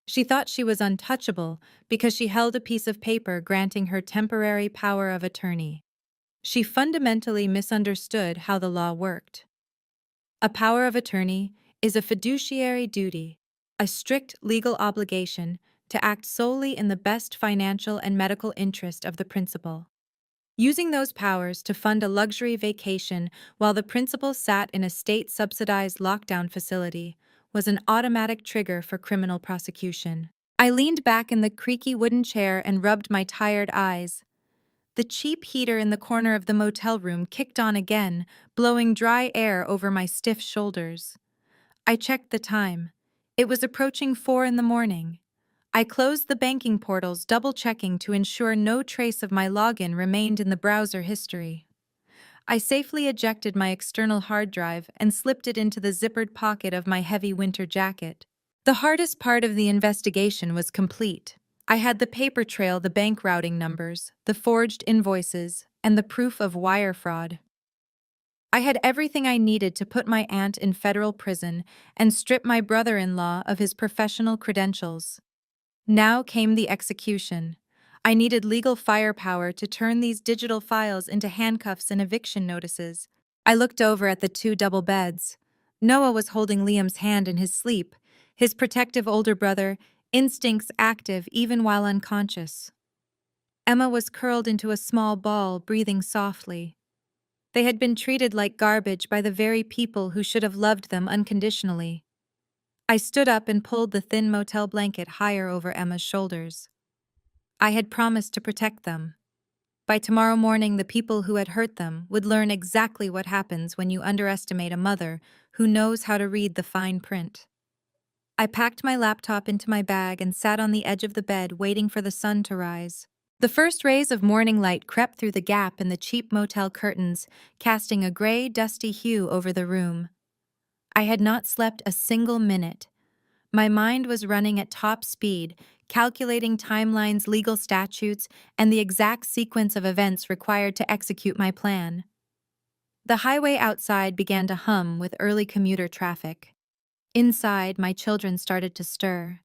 She thought she was untouchable because she held a piece of paper granting her temporary power of attorney. She fundamentally misunderstood how the law worked. A power of attorney is a fiduciary duty, a strict legal obligation to act solely in the best financial and medical interest of the principal. Using those powers to fund a luxury vacation while the principal sat in a state-subsidized lockdown facility was an automatic trigger for criminal prosecution. I leaned back in the creaky wooden chair and rubbed my tired eyes. The cheap heater in the corner of the motel room kicked on again, blowing dry air over my stiff shoulders. I checked the time. It was approaching 4 in the morning. I closed the banking portals, double-checking to ensure no trace of my login remained in the browser history. I safely ejected my external hard drive and slipped it into the zippered pocket of my heavy winter jacket. The hardest part of the investigation was complete. I had the paper trail, the bank routing numbers, the forged invoices, and the proof of wire fraud. I had everything I needed to put my aunt in federal prison and strip my brother-in-law of his professional credentials. Now came the execution. I needed legal firepower to turn these digital files into handcuffs and eviction notices. I looked over at the 2 double beds. Noah was holding Liam's hand in his sleep, his protective older brother, instincts active even while unconscious. Emma was curled into a small ball, breathing softly. They had been treated like garbage by the very people who should have loved them unconditionally. I stood up and pulled the thin motel blanket higher over Emma's shoulders. I had promised to protect them. By tomorrow morning, the people who had hurt them would learn exactly what happens when you underestimate a mother who knows how to read the fine print. I packed my laptop into my bag and sat on the edge of the bed waiting for the sun to rise. The first rays of morning light crept through the gap in the cheap motel curtains, casting a gray, dusty hue over the room. I had not slept a single minute. My mind was running at top speed, calculating timelines, legal statutes, and the exact sequence of events required to execute my plan. The highway outside began to hum with early commuter traffic. Inside, my children started to stir.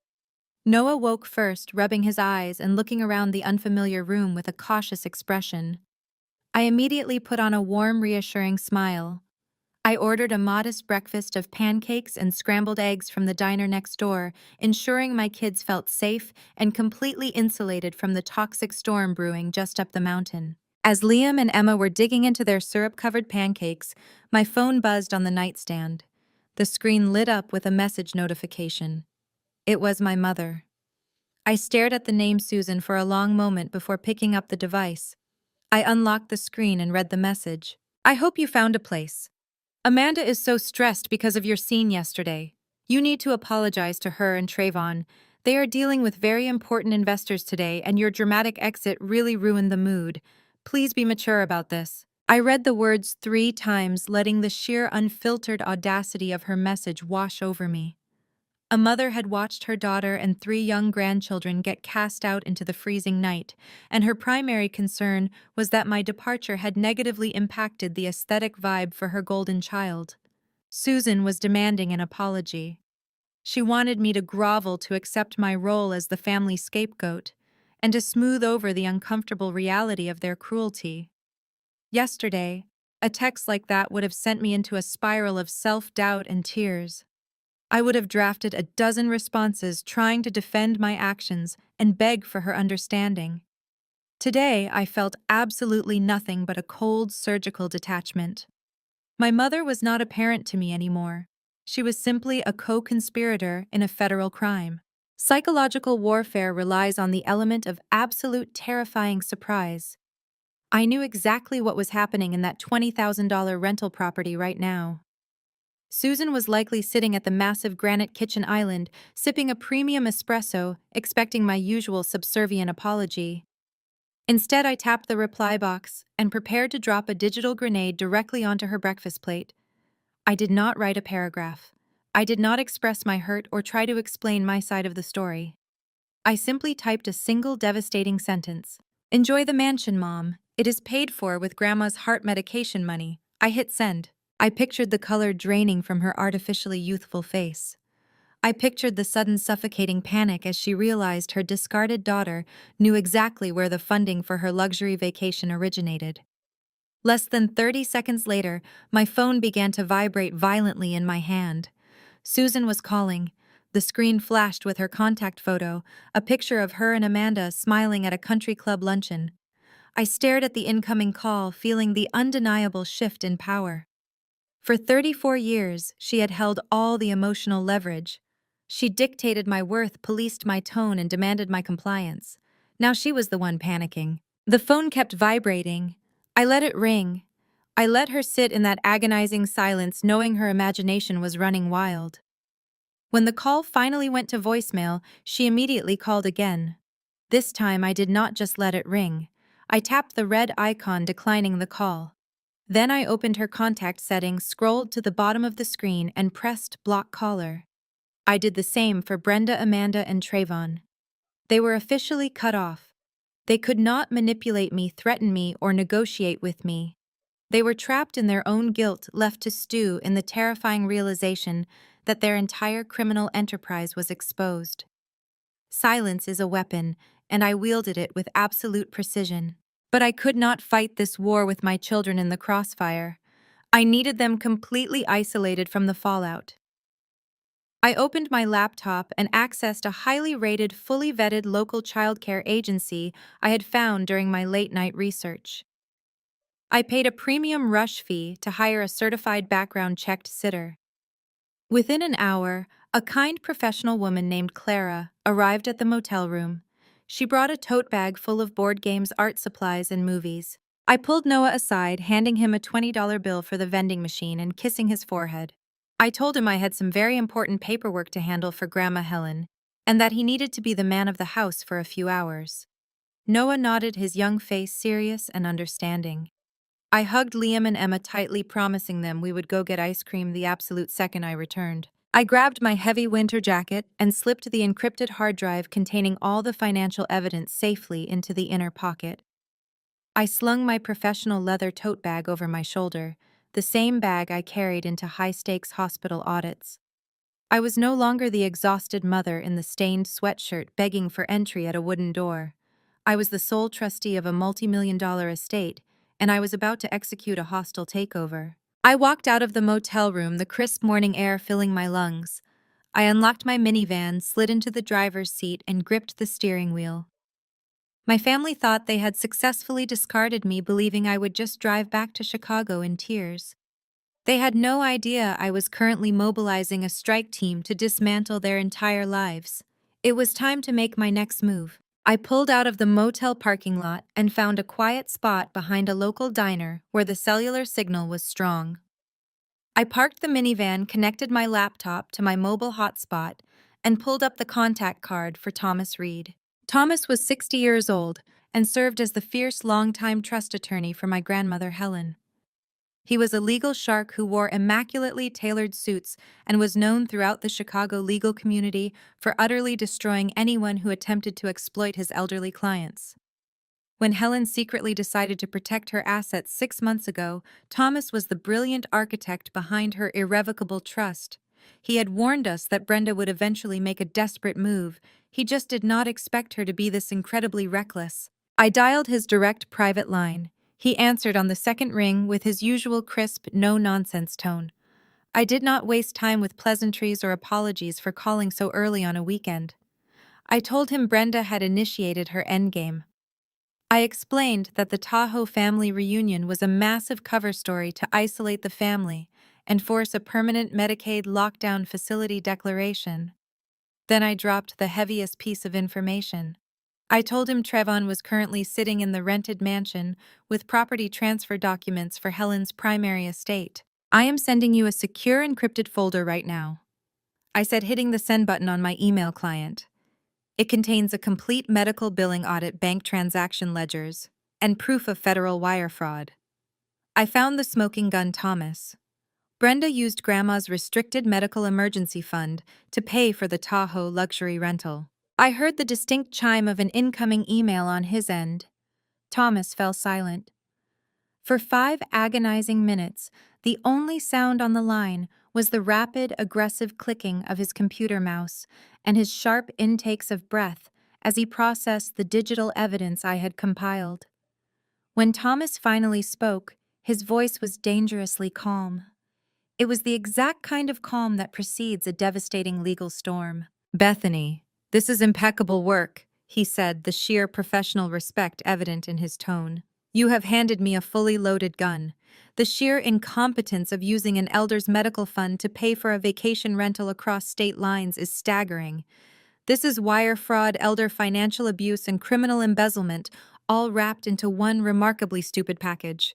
Noah woke first, rubbing his eyes and looking around the unfamiliar room with a cautious expression. I immediately put on a warm, reassuring smile. I ordered a modest breakfast of pancakes and scrambled eggs from the diner next door, ensuring my kids felt safe and completely insulated from the toxic storm brewing just up the mountain. As Liam and Emma were digging into their syrup-covered pancakes, my phone buzzed on the nightstand. The screen lit up with a message notification. It was my mother. I stared at the name Susan for a long moment before picking up the device. I unlocked the screen and read the message. I hope you found a place. Amanda is so stressed because of your scene yesterday. You need to apologize to her and Trayvon. They are dealing with very important investors today, and your dramatic exit really ruined the mood. Please be mature about this. I read the words 3 times, letting the sheer unfiltered audacity of her message wash over me. A mother had watched her daughter and 3 young grandchildren get cast out into the freezing night, and her primary concern was that my departure had negatively impacted the aesthetic vibe for her golden child. Susan was demanding an apology. She wanted me to grovel to accept my role as the family scapegoat, and to smooth over the uncomfortable reality of their cruelty. Yesterday, a text like that would have sent me into a spiral of self-doubt and tears. I would have drafted a dozen responses trying to defend my actions and beg for her understanding. Today, I felt absolutely nothing but a cold, surgical detachment. My mother was not a parent to me anymore. She was simply a co-conspirator in a federal crime. Psychological warfare relies on the element of absolute terrifying surprise. I knew exactly what was happening in that $20,000 rental property right now. Susan was likely sitting at the massive granite kitchen island, sipping a premium espresso, expecting my usual subservient apology. Instead, I tapped the reply box and prepared to drop a digital grenade directly onto her breakfast plate. I did not write a paragraph. I did not express my hurt or try to explain my side of the story. I simply typed a single devastating sentence. "Enjoy the mansion, Mom. It is paid for with Grandma's heart medication money." I hit send. I pictured the color draining from her artificially youthful face. I pictured the sudden suffocating panic as she realized her discarded daughter knew exactly where the funding for her luxury vacation originated. Less than 30 seconds later, my phone began to vibrate violently in my hand. Susan was calling. The screen flashed with her contact photo, a picture of her and Amanda smiling at a country club luncheon. I stared at the incoming call, feeling the undeniable shift in power. For 34 years, she had held all the emotional leverage. She dictated my worth, policed my tone, and demanded my compliance. Now she was the one panicking. The phone kept vibrating. I let it ring. I let her sit in that agonizing silence, knowing her imagination was running wild. When the call finally went to voicemail, she immediately called again. This time I did not just let it ring. I tapped the red icon declining the call. Then I opened her contact settings, scrolled to the bottom of the screen, and pressed block caller. I did the same for Brenda, Amanda, and Trayvon. They were officially cut off. They could not manipulate me, threaten me, or negotiate with me. They were trapped in their own guilt, left to stew in the terrifying realization that their entire criminal enterprise was exposed. Silence is a weapon, and I wielded it with absolute precision. But I could not fight this war with my children in the crossfire. I needed them completely isolated from the fallout. I opened my laptop and accessed a highly rated, fully vetted local childcare agency I had found during my late-night research. I paid a premium rush fee to hire a certified background-checked sitter. Within an hour, a kind professional woman named Clara arrived at the motel room. She brought a tote bag full of board games, art supplies, and movies. I pulled Noah aside, handing him a $20 bill for the vending machine and kissing his forehead. I told him I had some very important paperwork to handle for Grandma Helen, and that he needed to be the man of the house for a few hours. Noah nodded, his young face serious and understanding. I hugged Liam and Emma tightly, promising them we would go get ice cream the absolute second I returned. I grabbed my heavy winter jacket and slipped the encrypted hard drive containing all the financial evidence safely into the inner pocket. I slung my professional leather tote bag over my shoulder, the same bag I carried into high-stakes hospital audits. I was no longer the exhausted mother in the stained sweatshirt begging for entry at a wooden door. I was the sole trustee of a multi-million-dollar estate, and I was about to execute a hostile takeover. I walked out of the motel room, the crisp morning air filling my lungs. I unlocked my minivan, slid into the driver's seat, and gripped the steering wheel. My family thought they had successfully discarded me, believing I would just drive back to Chicago in tears. They had no idea I was currently mobilizing a strike team to dismantle their entire lives. It was time to make my next move. I pulled out of the motel parking lot and found a quiet spot behind a local diner where the cellular signal was strong. I parked the minivan, connected my laptop to my mobile hotspot, and pulled up the contact card for Thomas Reed. Thomas was 60 years old and served as the fierce longtime trust attorney for my grandmother Helen. He was a legal shark who wore immaculately tailored suits and was known throughout the Chicago legal community for utterly destroying anyone who attempted to exploit his elderly clients. When Helen secretly decided to protect her assets 6 months ago, Thomas was the brilliant architect behind her irrevocable trust. He had warned us that Brenda would eventually make a desperate move. He just did not expect her to be this incredibly reckless. I dialed his direct private line. He answered on the second ring with his usual crisp, no-nonsense tone. I did not waste time with pleasantries or apologies for calling so early on a weekend. I told him Brenda had initiated her endgame. I explained that the Tahoe family reunion was a massive cover story to isolate the family and force a permanent Medicaid lockdown facility declaration. Then I dropped the heaviest piece of information. I told him Trevon was currently sitting in the rented mansion with property transfer documents for Helen's primary estate. I am sending you a secure encrypted folder right now, I said, hitting the send button on my email client. It contains a complete medical billing audit, bank transaction ledgers, and proof of federal wire fraud. I found the smoking gun, Thomas. Brenda used Grandma's restricted medical emergency fund to pay for the Tahoe luxury rental. I heard the distinct chime of an incoming email on his end. Thomas fell silent. For 5 agonizing minutes, the only sound on the line was the rapid, aggressive clicking of his computer mouse and his sharp intakes of breath as he processed the digital evidence I had compiled. When Thomas finally spoke, his voice was dangerously calm. It was the exact kind of calm that precedes a devastating legal storm. "Bethany, this is impeccable work," he said, the sheer professional respect evident in his tone. "You have handed me a fully loaded gun. The sheer incompetence of using an elder's medical fund to pay for a vacation rental across state lines is staggering. This is wire fraud, elder financial abuse, and criminal embezzlement, all wrapped into one remarkably stupid package.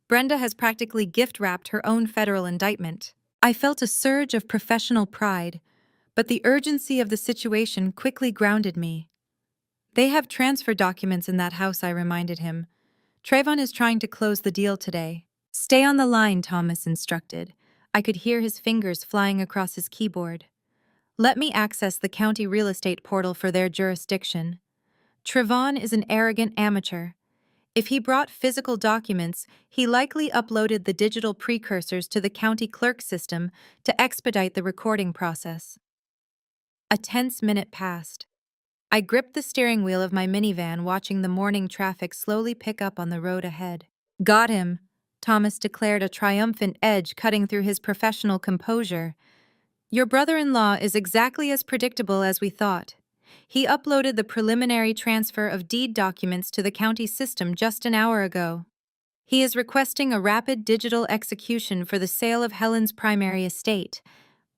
Brenda has practically gift-wrapped her own federal indictment." I felt a surge of professional pride, but the urgency of the situation quickly grounded me. "They have transfer documents in that house," I reminded him. "Trayvon is trying to close the deal today." "Stay on the line," Thomas instructed. I could hear his fingers flying across his keyboard. "Let me access the county real estate portal for their jurisdiction. Trayvon is an arrogant amateur. If he brought physical documents, he likely uploaded the digital precursors to the county clerk system to expedite the recording process." A tense minute passed. I gripped the steering wheel of my minivan, watching the morning traffic slowly pick up on the road ahead. "Got him," Thomas declared, a triumphant edge cutting through his professional composure. "Your brother-in-law is exactly as predictable as we thought. He uploaded the preliminary transfer of deed documents to the county system just an hour ago. He is requesting a rapid digital execution for the sale of Helen's primary estate.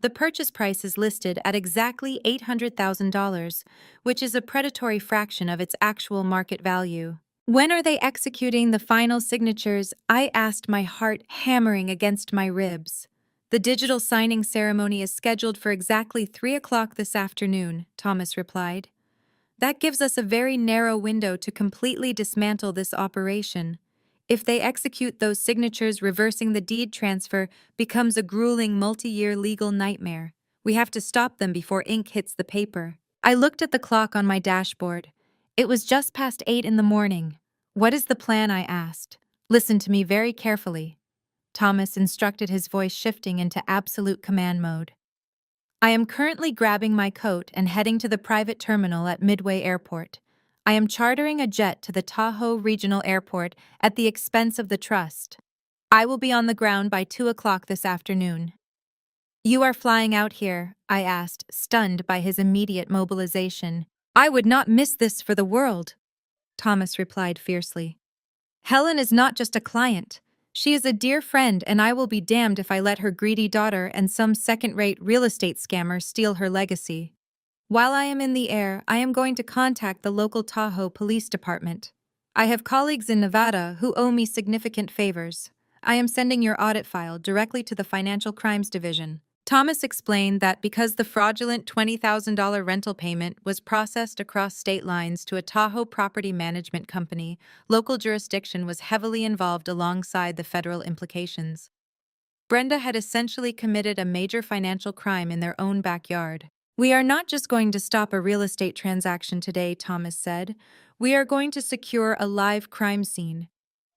The purchase price is listed at exactly $800,000, which is a predatory fraction of its actual market value. When are they executing the final signatures? I asked, my heart hammering against my ribs. The digital signing ceremony is scheduled for exactly 3 o'clock this afternoon, Thomas replied. That gives us a very narrow window to completely dismantle this operation. If they execute those signatures, reversing the deed transfer becomes a grueling multi-year legal nightmare. We have to stop them before ink hits the paper. I looked at the clock on my dashboard. It was just past 8 in the morning. What is the plan? I asked. Listen to me very carefully. Thomas instructed, his voice shifting into absolute command mode. I am currently grabbing my coat and heading to the private terminal at Midway Airport. I am chartering a jet to the Tahoe Regional Airport at the expense of the trust. I will be on the ground by 2 o'clock this afternoon. You are flying out here? I asked, stunned by his immediate mobilization. I would not miss this for the world, Thomas replied fiercely. Helen is not just a client. She is a dear friend, and I will be damned if I let her greedy daughter and some second-rate real estate scammer steal her legacy. While I am in the air, I am going to contact the local Tahoe Police Department. I have colleagues in Nevada who owe me significant favors. I am sending your audit file directly to the Financial Crimes Division. Thomas explained that because the fraudulent $20,000 rental payment was processed across state lines to a Tahoe property management company, local jurisdiction was heavily involved alongside the federal implications. Brenda had essentially committed a major financial crime in their own backyard. We are not just going to stop a real estate transaction today, Thomas said. We are going to secure a live crime scene.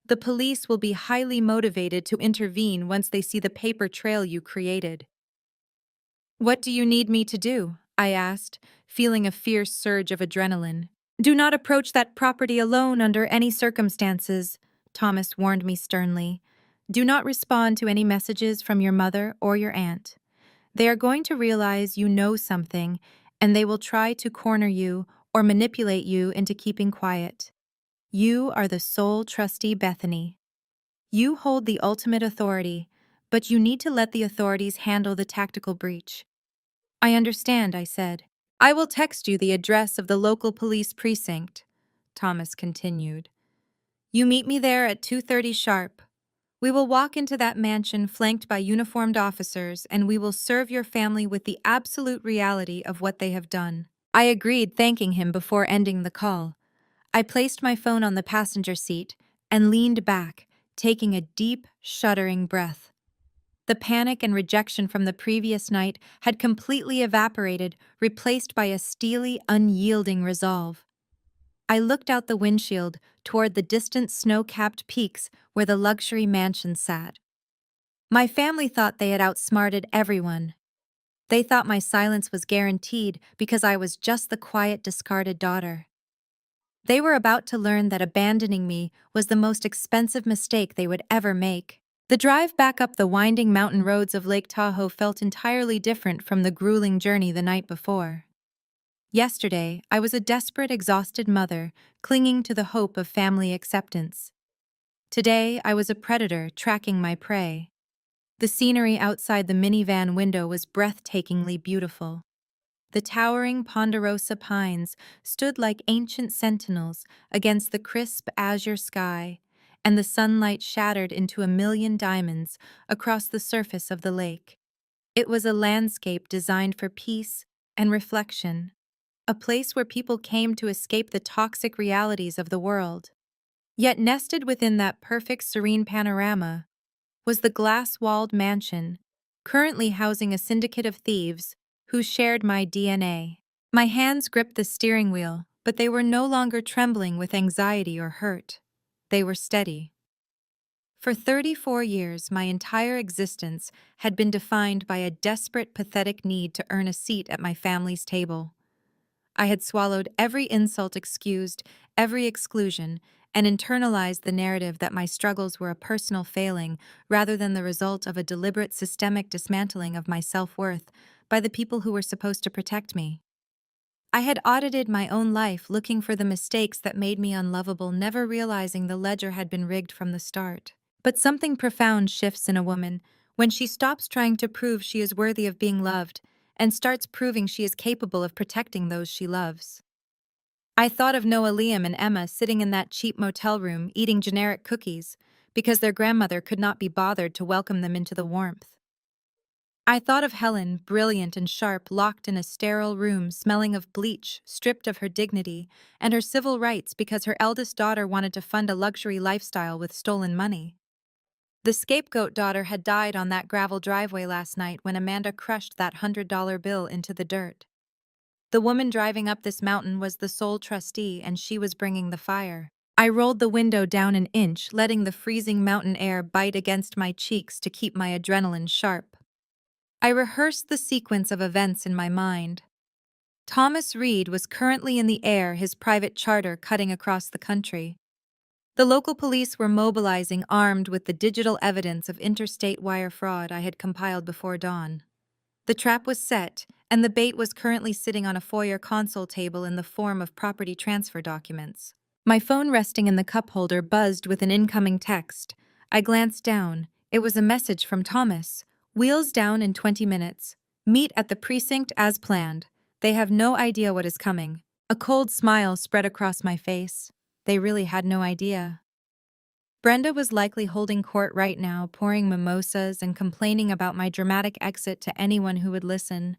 The police will be highly motivated to intervene once they see the paper trail you created. What do you need me to do? I asked, feeling a fierce surge of adrenaline. Do not approach that property alone under any circumstances, Thomas warned me sternly. Do not respond to any messages from your mother or your aunt. They are going to realize you know something, and they will try to corner you or manipulate you into keeping quiet. You are the sole trustee, Bethany. You hold the ultimate authority, but you need to let the authorities handle the tactical breach. I understand, I said. I will text you the address of the local police precinct, Thomas continued. You meet me there at 2:30 sharp. We will walk into that mansion flanked by uniformed officers, and we will serve your family with the absolute reality of what they have done. I agreed, thanking him before ending the call. I placed my phone on the passenger seat and leaned back, taking a deep, shuddering breath. The panic and rejection from the previous night had completely evaporated, replaced by a steely, unyielding resolve. I looked out the windshield toward the distant snow-capped peaks where the luxury mansion sat. My family thought they had outsmarted everyone. They thought my silence was guaranteed because I was just the quiet, discarded daughter. They were about to learn that abandoning me was the most expensive mistake they would ever make. The drive back up the winding mountain roads of Lake Tahoe felt entirely different from the grueling journey the night before. Yesterday, I was a desperate, exhausted mother, clinging to the hope of family acceptance. Today, I was a predator, tracking my prey. The scenery outside the minivan window was breathtakingly beautiful. The towering ponderosa pines stood like ancient sentinels against the crisp azure sky, and the sunlight shattered into a million diamonds across the surface of the lake. It was a landscape designed for peace and reflection, a place where people came to escape the toxic realities of the world. Yet nested within that perfect, serene panorama was the glass-walled mansion, currently housing a syndicate of thieves who shared my DNA. My hands gripped the steering wheel, but they were no longer trembling with anxiety or hurt. They were steady. For 34 years, my entire existence had been defined by a desperate, pathetic need to earn a seat at my family's table. I had swallowed every insult excused, every exclusion, and internalized the narrative that my struggles were a personal failing rather than the result of a deliberate systemic dismantling of my self-worth by the people who were supposed to protect me. I had audited my own life, looking for the mistakes that made me unlovable, never realizing the ledger had been rigged from the start. But something profound shifts in a woman When she stops trying to prove she is worthy of being loved and starts proving she is capable of protecting those she loves. I thought of Noah, Liam, and Emma sitting in that cheap motel room eating generic cookies because their grandmother could not be bothered to welcome them into the warmth. I thought of Helen, brilliant and sharp, locked in a sterile room smelling of bleach, stripped of her dignity and her civil rights because her eldest daughter wanted to fund a luxury lifestyle with stolen money. The scapegoat daughter had died on that gravel driveway last night when Amanda crushed that $100 bill into the dirt. The woman driving up this mountain was the sole trustee, and she was bringing the fire. I rolled the window down an inch, letting the freezing mountain air bite against my cheeks to keep my adrenaline sharp. I rehearsed the sequence of events in my mind. Thomas Reed was currently in the air, his private charter cutting across the country. The local police were mobilizing, armed with the digital evidence of interstate wire fraud I had compiled before dawn. The trap was set, and the bait was currently sitting on a foyer console table in the form of property transfer documents. My phone resting in the cup holder buzzed with an incoming text. I glanced down. It was a message from Thomas. Wheels down in 20 minutes. Meet at the precinct as planned. They have no idea what is coming. A cold smile spread across my face. They really had no idea. Brenda was likely holding court right now, pouring mimosas and complaining about my dramatic exit to anyone who would listen.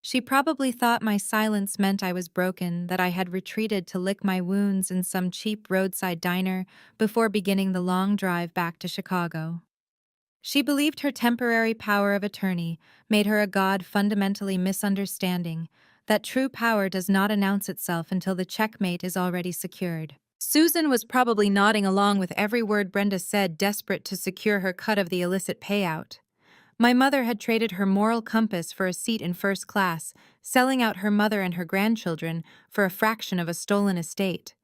She probably thought my silence meant I was broken, that I had retreated to lick my wounds in some cheap roadside diner before beginning the long drive back to Chicago. She believed her temporary power of attorney made her a god, fundamentally misunderstanding that true power does not announce itself until the checkmate is already secured. Susan was probably nodding along with every word Brenda said, desperate to secure her cut of the illicit payout. My mother had traded her moral compass for a seat in first class, selling out her mother and her grandchildren for a fraction of a stolen estate.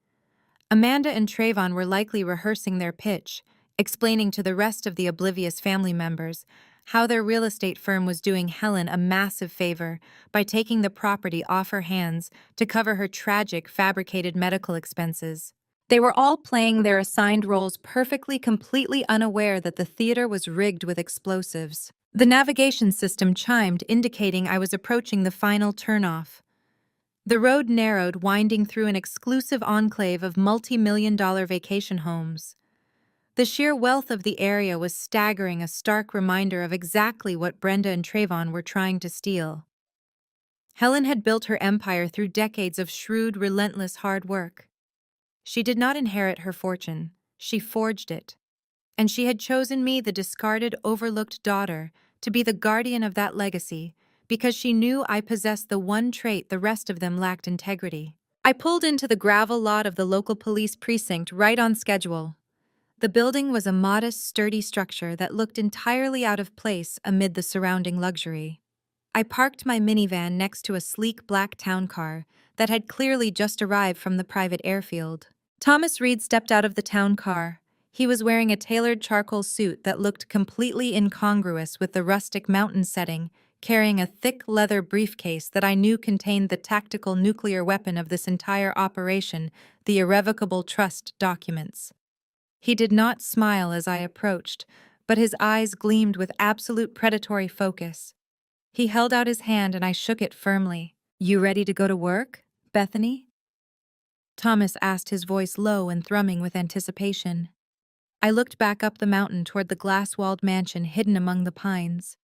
Amanda and Trayvon were likely rehearsing their pitch, explaining to the rest of the oblivious family members how their real estate firm was doing Helen a massive favor by taking the property off her hands to cover her tragic, fabricated medical expenses. They were all playing their assigned roles perfectly, completely unaware that the theater was rigged with explosives. The navigation system chimed, indicating I was approaching the final turnoff. The road narrowed, winding through an exclusive enclave of multi-million-dollar vacation homes. The sheer wealth of the area was staggering, a stark reminder of exactly what Brenda and Trayvon were trying to steal. Helen had built her empire through decades of shrewd, relentless hard work. She did not inherit her fortune, she forged it. And she had chosen me, the discarded, overlooked daughter, to be the guardian of that legacy, because she knew I possessed the one trait the rest of them lacked: integrity. I pulled into the gravel lot of the local police precinct right on schedule. The building was a modest, sturdy structure that looked entirely out of place amid the surrounding luxury. I parked my minivan next to a sleek black town car that had clearly just arrived from the private airfield. Thomas Reed stepped out of the town car. He was wearing a tailored charcoal suit that looked completely incongruous with the rustic mountain setting, carrying a thick leather briefcase that I knew contained the tactical nuclear weapon of this entire operation, the irrevocable trust documents. He did not smile as I approached, but his eyes gleamed with absolute predatory focus. He held out his hand and I shook it firmly. "You ready to go to work, Bethany?" Thomas asked, his voice low and thrumming with anticipation. I looked back up the mountain toward the glass-walled mansion hidden among the pines.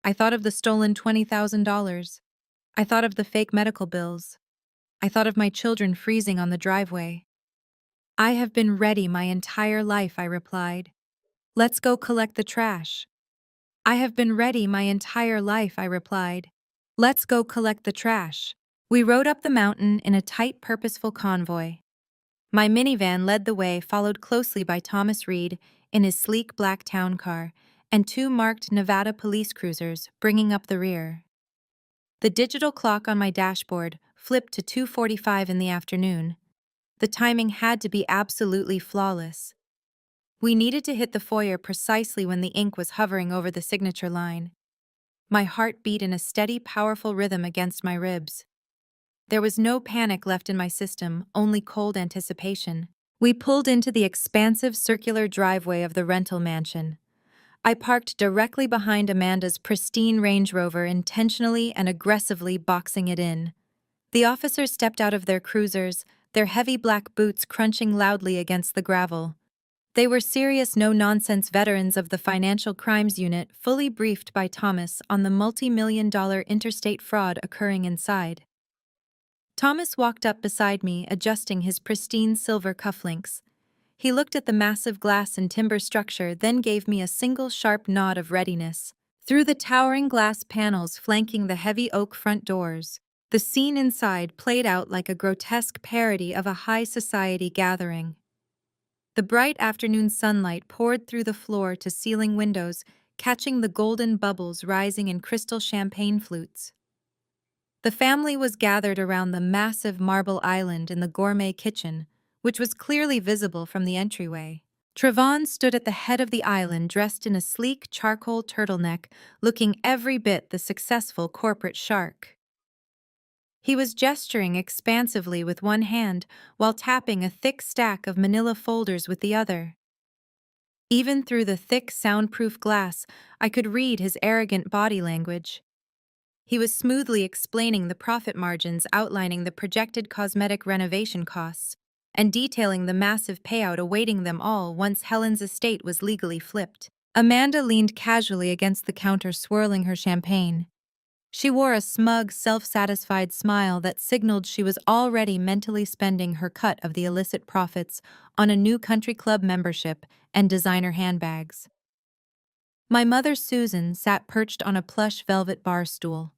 I thought of the stolen $20,000. I thought of the fake medical bills. I thought of my children freezing on the driveway. "I have been ready my entire life," I replied. "Let's go collect the trash." "I have been ready my entire life," I replied. "Let's go collect the trash." We rode up the mountain in a tight, purposeful convoy. My minivan led the way, followed closely by Thomas Reed in his sleek black town car, and two marked Nevada police cruisers bringing up the rear. The digital clock on my dashboard flipped to 2:45 in the afternoon. The timing had to be absolutely flawless. We needed to hit the foyer precisely when the ink was hovering over the signature line. My heart beat in a steady, powerful rhythm against my ribs. There was no panic left in my system, only cold anticipation. We pulled into the expansive circular driveway of the rental mansion. I parked directly behind Amanda's pristine Range Rover, intentionally and aggressively boxing it in. The officers stepped out of their cruisers, their heavy black boots crunching loudly against the gravel. They were serious, no-nonsense veterans of the Financial Crimes Unit, fully briefed by Thomas on the multi-million-dollar interstate fraud occurring inside. Thomas walked up beside me, adjusting his pristine silver cufflinks. He looked at the massive glass and timber structure, then gave me a single sharp nod of readiness. Through the towering glass panels flanking the heavy oak front doors, the scene inside played out like a grotesque parody of a high society gathering. The bright afternoon sunlight poured through the floor-to-ceiling windows, catching the golden bubbles rising in crystal champagne flutes. The family was gathered around the massive marble island in the gourmet kitchen, which was clearly visible from the entryway. Trevon stood at the head of the island, dressed in a sleek charcoal turtleneck, looking every bit the successful corporate shark. He was gesturing expansively with one hand while tapping a thick stack of manila folders with the other. Even through the thick, soundproof glass, I could read his arrogant body language. He was smoothly explaining the profit margins, outlining the projected cosmetic renovation costs, and detailing the massive payout awaiting them all once Helen's estate was legally flipped. Amanda leaned casually against the counter, swirling her champagne. She wore a smug, self-satisfied smile that signaled she was already mentally spending her cut of the illicit profits on a new country club membership and designer handbags. My mother, Susan, sat perched on a plush velvet bar stool.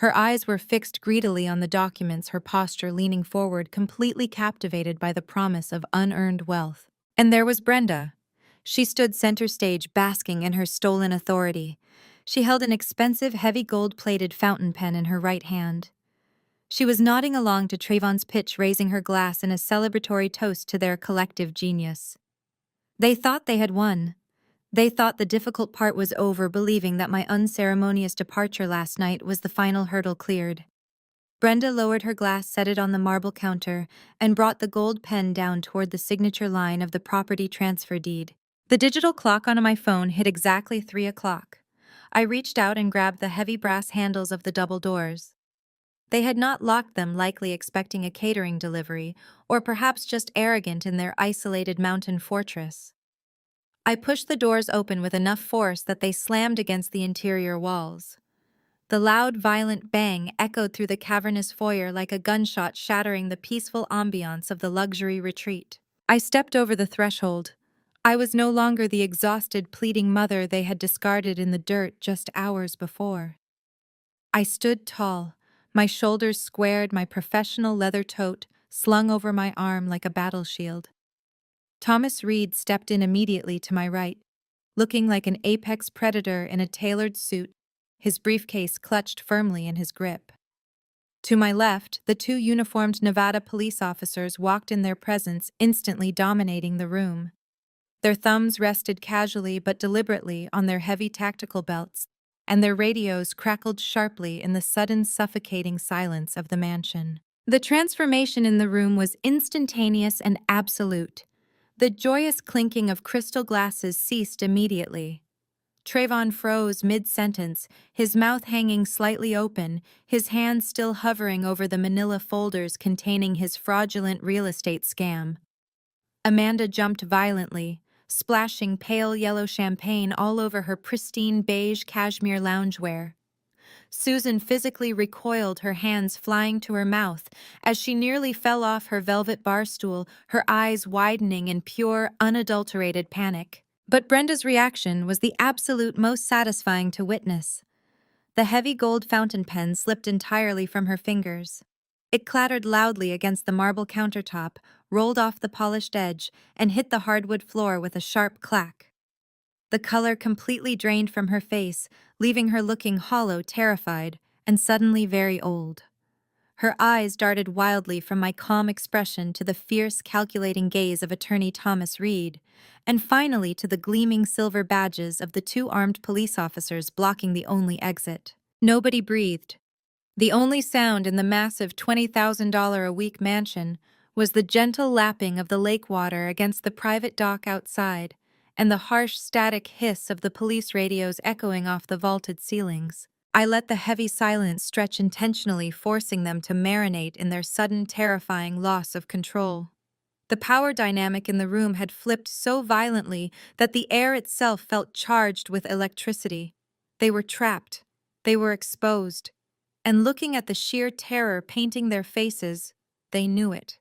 Her eyes were fixed greedily on the documents, her posture leaning forward, completely captivated by the promise of unearned wealth. And there was Brenda. She stood center stage, basking in her stolen authority. She held an expensive, heavy gold-plated fountain pen in her right hand. She was nodding along to Trayvon's pitch, raising her glass in a celebratory toast to their collective genius. They thought they had won. They thought the difficult part was over, believing that my unceremonious departure last night was the final hurdle cleared. Brenda lowered her glass, set it on the marble counter, and brought the gold pen down toward the signature line of the property transfer deed. The digital clock on my phone hit exactly 3 o'clock. I reached out and grabbed the heavy brass handles of the double doors. They had not locked them, likely expecting a catering delivery, or perhaps just arrogant in their isolated mountain fortress. I pushed the doors open with enough force that they slammed against the interior walls. The loud, violent bang echoed through the cavernous foyer like a gunshot, shattering the peaceful ambiance of the luxury retreat. I stepped over the threshold. I was no longer the exhausted, pleading mother they had discarded in the dirt just hours before. I stood tall, my shoulders squared, my professional leather tote slung over my arm like a battle shield. Thomas Reed stepped in immediately to my right, looking like an apex predator in a tailored suit, his briefcase clutched firmly in his grip. To my left, the two uniformed Nevada police officers walked in, their presence instantly dominating the room. Their thumbs rested casually but deliberately on their heavy tactical belts, and their radios crackled sharply in the sudden, suffocating silence of the mansion. The transformation in the room was instantaneous and absolute. The joyous clinking of crystal glasses ceased immediately. Trayvon froze mid-sentence, his mouth hanging slightly open, his hand still hovering over the manila folders containing his fraudulent real estate scam. Amanda jumped violently, splashing pale yellow champagne all over her pristine beige cashmere loungewear. Susan physically recoiled, her hands flying to her mouth as she nearly fell off her velvet bar stool, her eyes widening in pure, unadulterated panic. But Brenda's reaction was the absolute most satisfying to witness. The heavy gold fountain pen slipped entirely from her fingers. It clattered loudly against the marble countertop, rolled off the polished edge, and hit the hardwood floor with a sharp clack. The color completely drained from her face, leaving her looking hollow, terrified, and suddenly very old. Her eyes darted wildly from my calm expression to the fierce, calculating gaze of attorney Thomas Reed, and finally to the gleaming silver badges of the two armed police officers blocking the only exit. Nobody breathed. The only sound in the massive $20,000-a-week mansion was the gentle lapping of the lake water against the private dock outside, and the harsh static hiss of the police radios echoing off the vaulted ceilings. I let the heavy silence stretch intentionally, forcing them to marinate in their sudden, terrifying loss of control. The power dynamic in the room had flipped so violently that the air itself felt charged with electricity. They were trapped. They were exposed. And looking at the sheer terror painting their faces, they knew it.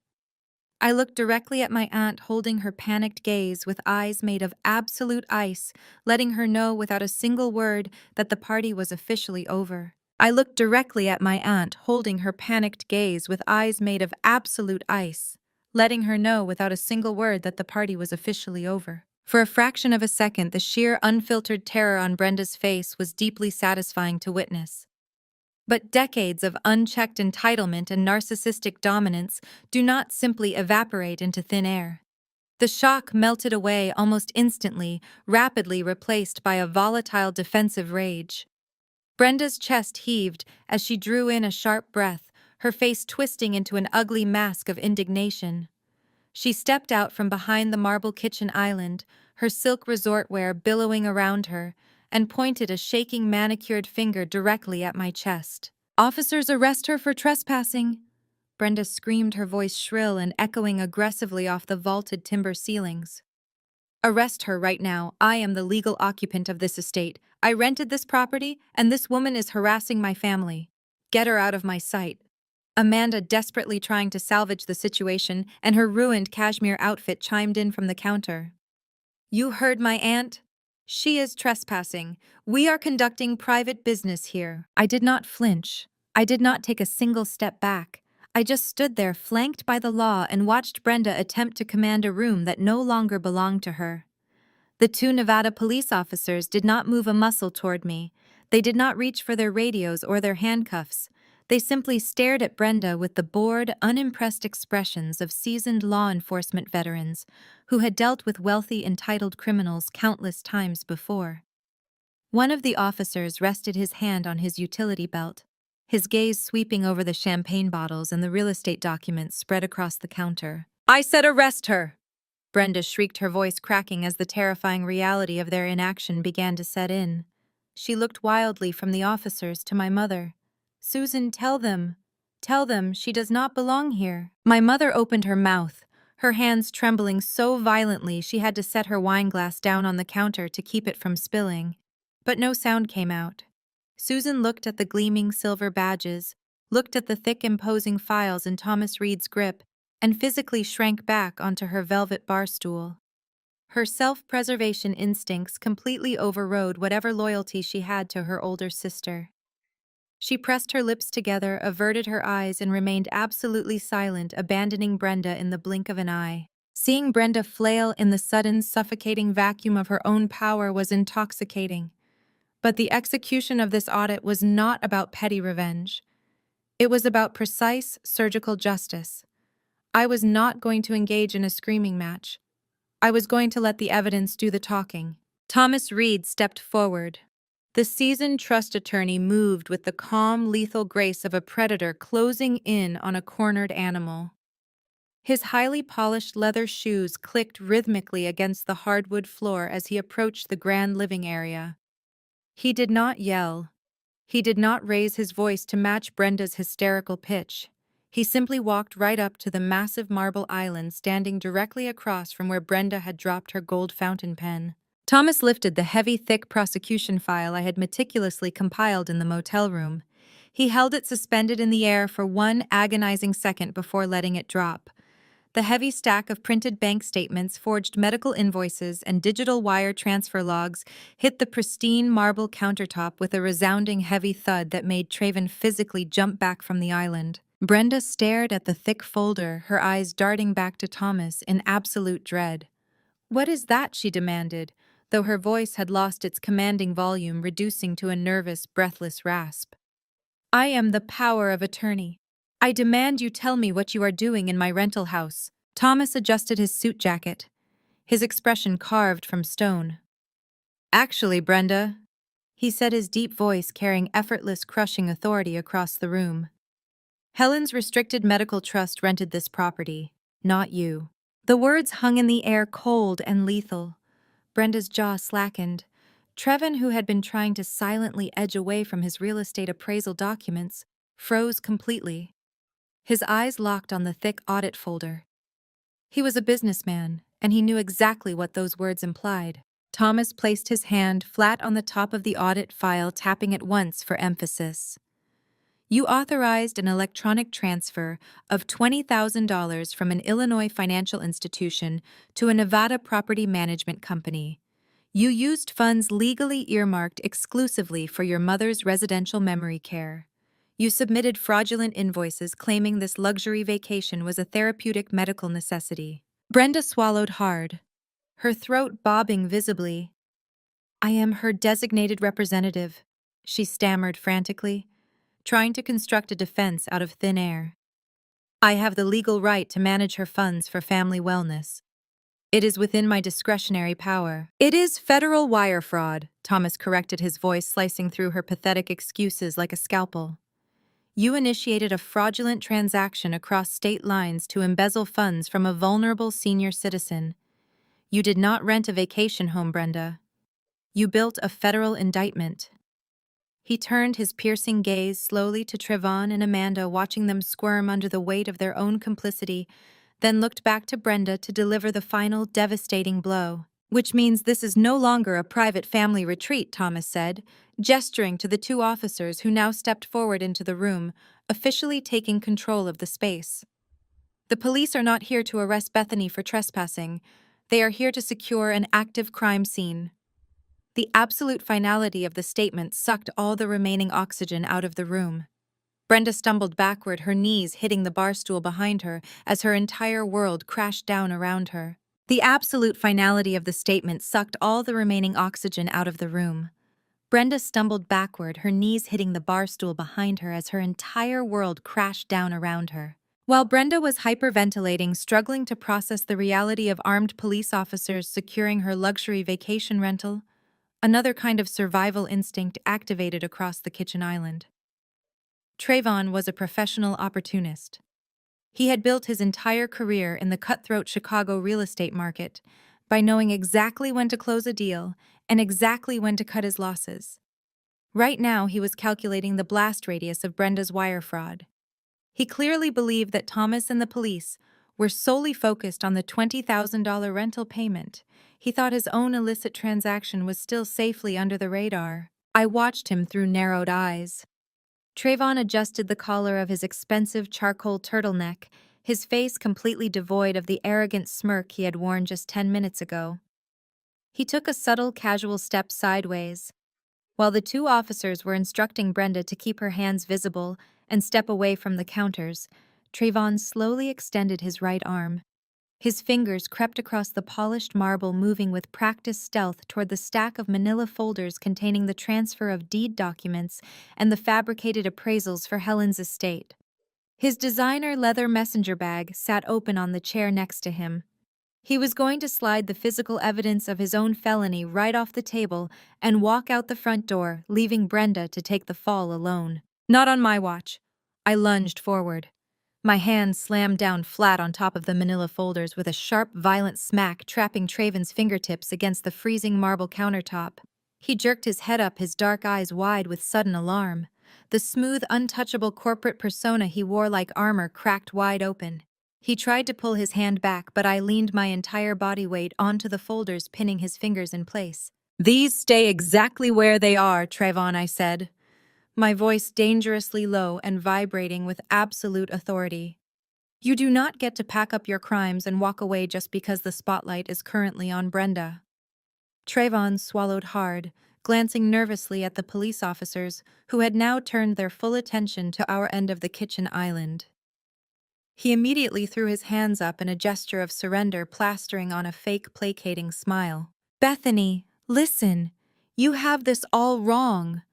I looked directly at my aunt, holding her panicked gaze with eyes made of absolute ice, letting her know without a single word that the party was officially over. I looked directly at my aunt, holding her panicked gaze with eyes made of absolute ice, letting her know without a single word that the party was officially over. For a fraction of a second, the sheer, unfiltered terror on Brenda's face was deeply satisfying to witness. But decades of unchecked entitlement and narcissistic dominance do not simply evaporate into thin air. The shock melted away almost instantly, rapidly replaced by a volatile defensive rage. Brenda's chest heaved as she drew in a sharp breath, her face twisting into an ugly mask of indignation. She stepped out from behind the marble kitchen island, her silk resort wear billowing around her, and pointed a shaking manicured finger directly at my chest. "Officers, arrest her for trespassing!" Brenda screamed, her voice shrill and echoing aggressively off the vaulted timber ceilings. "Arrest her right now. I am the legal occupant of this estate. I rented this property, and this woman is harassing my family. Get her out of my sight." Amanda, desperately trying to salvage the situation, and her ruined cashmere outfit, chimed in from the counter. "You heard my aunt? She is trespassing. We are conducting private business here." I did not flinch. I did not take a single step back. I just stood there, flanked by the law, and watched Brenda attempt to command a room that no longer belonged to her. The two Nevada police officers did not move a muscle toward me. They did not reach for their radios or their handcuffs. They simply stared at Brenda with the bored, unimpressed expressions of seasoned law enforcement veterans who had dealt with wealthy, entitled criminals countless times before. One of the officers rested his hand on his utility belt, his gaze sweeping over the champagne bottles and the real estate documents spread across the counter. "I said arrest her!" Brenda shrieked, her voice cracking as the terrifying reality of their inaction began to set in. She looked wildly from the officers to my mother. "Susan, tell them. Tell them she does not belong here." My mother opened her mouth, her hands trembling so violently she had to set her wineglass down on the counter to keep it from spilling. But no sound came out. Susan looked at the gleaming silver badges, looked at the thick, imposing files in Thomas Reed's grip, and physically shrank back onto her velvet bar stool. Her self-preservation instincts completely overrode whatever loyalty she had to her older sister. She pressed her lips together, averted her eyes, and remained absolutely silent, abandoning Brenda in the blink of an eye. Seeing Brenda flail in the sudden, suffocating vacuum of her own power was intoxicating. But the execution of this audit was not about petty revenge. It was about precise, surgical justice. I was not going to engage in a screaming match. I was going to let the evidence do the talking. Thomas Reed stepped forward. The seasoned trust attorney moved with the calm, lethal grace of a predator closing in on a cornered animal. His highly polished leather shoes clicked rhythmically against the hardwood floor as he approached the grand living area. He did not yell. He did not raise his voice to match Brenda's hysterical pitch. He simply walked right up to the massive marble island standing directly across from where Brenda had dropped her gold fountain pen. Thomas lifted the heavy, thick prosecution file I had meticulously compiled in the motel room. He held it suspended in the air for one agonizing second before letting it drop. The heavy stack of printed bank statements, forged medical invoices, and digital wire transfer logs hit the pristine marble countertop with a resounding heavy thud that made Traven physically jump back from the island. Brenda stared at the thick folder, her eyes darting back to Thomas in absolute dread. "What is that?" she demanded, though her voice had lost its commanding volume, reducing to a nervous, breathless rasp. "I am the power of attorney. I demand you tell me what you are doing in my rental house." Thomas adjusted his suit jacket, his expression carved from stone. "Actually, Brenda," he said, his deep voice carrying effortless, crushing authority across the room, "Helen's restricted medical trust rented this property, not you." The words hung in the air, cold and lethal. Brenda's jaw slackened. Trevin, who had been trying to silently edge away from his real estate appraisal documents, froze completely. His eyes locked on the thick audit folder. He was a businessman, and he knew exactly what those words implied. Thomas placed his hand flat on the top of the audit file, tapping it once for emphasis. You authorized an electronic transfer of $20,000 from an Illinois financial institution to a Nevada property management company. You used funds legally earmarked exclusively for your mother's residential memory care. You submitted fraudulent invoices claiming this luxury vacation was a therapeutic medical necessity. Brenda swallowed hard, her throat bobbing visibly. I am her designated representative, she stammered frantically, trying to construct a defense out of thin air. I have the legal right to manage her funds for family wellness. It is within my discretionary power. It is federal wire fraud, Thomas corrected, his voice slicing through her pathetic excuses like a scalpel. You initiated a fraudulent transaction across state lines to embezzle funds from a vulnerable senior citizen. You did not rent a vacation home, Brenda. You built a federal indictment. He turned his piercing gaze slowly to Trevon and Amanda, watching them squirm under the weight of their own complicity, then looked back to Brenda to deliver the final devastating blow. Which means this is no longer a private family retreat, Thomas said, gesturing to the two officers who now stepped forward into the room, officially taking control of the space. The police are not here to arrest Bethany for trespassing. They are here to secure an active crime scene. The absolute finality of the statement sucked all the remaining oxygen out of the room. Brenda stumbled backward, her knees hitting the bar stool behind her as her entire world crashed down around her. The absolute finality of the statement sucked all the remaining oxygen out of the room. Brenda stumbled backward, her knees hitting the bar stool behind her as her entire world crashed down around her. While Brenda was hyperventilating, struggling to process the reality of armed police officers securing her luxury vacation rental, another kind of survival instinct activated across the kitchen island. Trevon was a professional opportunist. He had built his entire career in the cutthroat Chicago real estate market by knowing exactly when to close a deal and exactly when to cut his losses. Right now, he was calculating the blast radius of Brenda's wire fraud. He clearly believed that Thomas and the police were solely focused on the $20,000 rental payment. He thought his own illicit transaction was still safely under the radar. I watched him through narrowed eyes. Trevon adjusted the collar of his expensive charcoal turtleneck, his face completely devoid of the arrogant smirk he had worn just 10 minutes ago. He took a subtle, casual step sideways. While the two officers were instructing Brenda to keep her hands visible and step away from the counters, Trevon slowly extended his right arm. His fingers crept across the polished marble, moving with practiced stealth toward the stack of manila folders containing the transfer of deed documents and the fabricated appraisals for Helen's estate. His designer leather messenger bag sat open on the chair next to him. He was going to slide the physical evidence of his own felony right off the table and walk out the front door, leaving Brenda to take the fall alone. Not on my watch. I lunged forward. My hand slammed down flat on top of the manila folders with a sharp, violent smack, trapping Trevon's fingertips against the freezing marble countertop. He jerked his head up, his dark eyes wide with sudden alarm. The smooth, untouchable corporate persona he wore like armor cracked wide open. He tried to pull his hand back, but I leaned my entire body weight onto the folders, pinning his fingers in place. "These stay exactly where they are, Trevon," I said, my voice dangerously low and vibrating with absolute authority. "You do not get to pack up your crimes and walk away just because the spotlight is currently on Brenda." Trevon swallowed hard, glancing nervously at the police officers who had now turned their full attention to our end of the kitchen island. He immediately threw his hands up in a gesture of surrender, plastering on a fake placating smile. "Bethany, listen. You have this all wrong."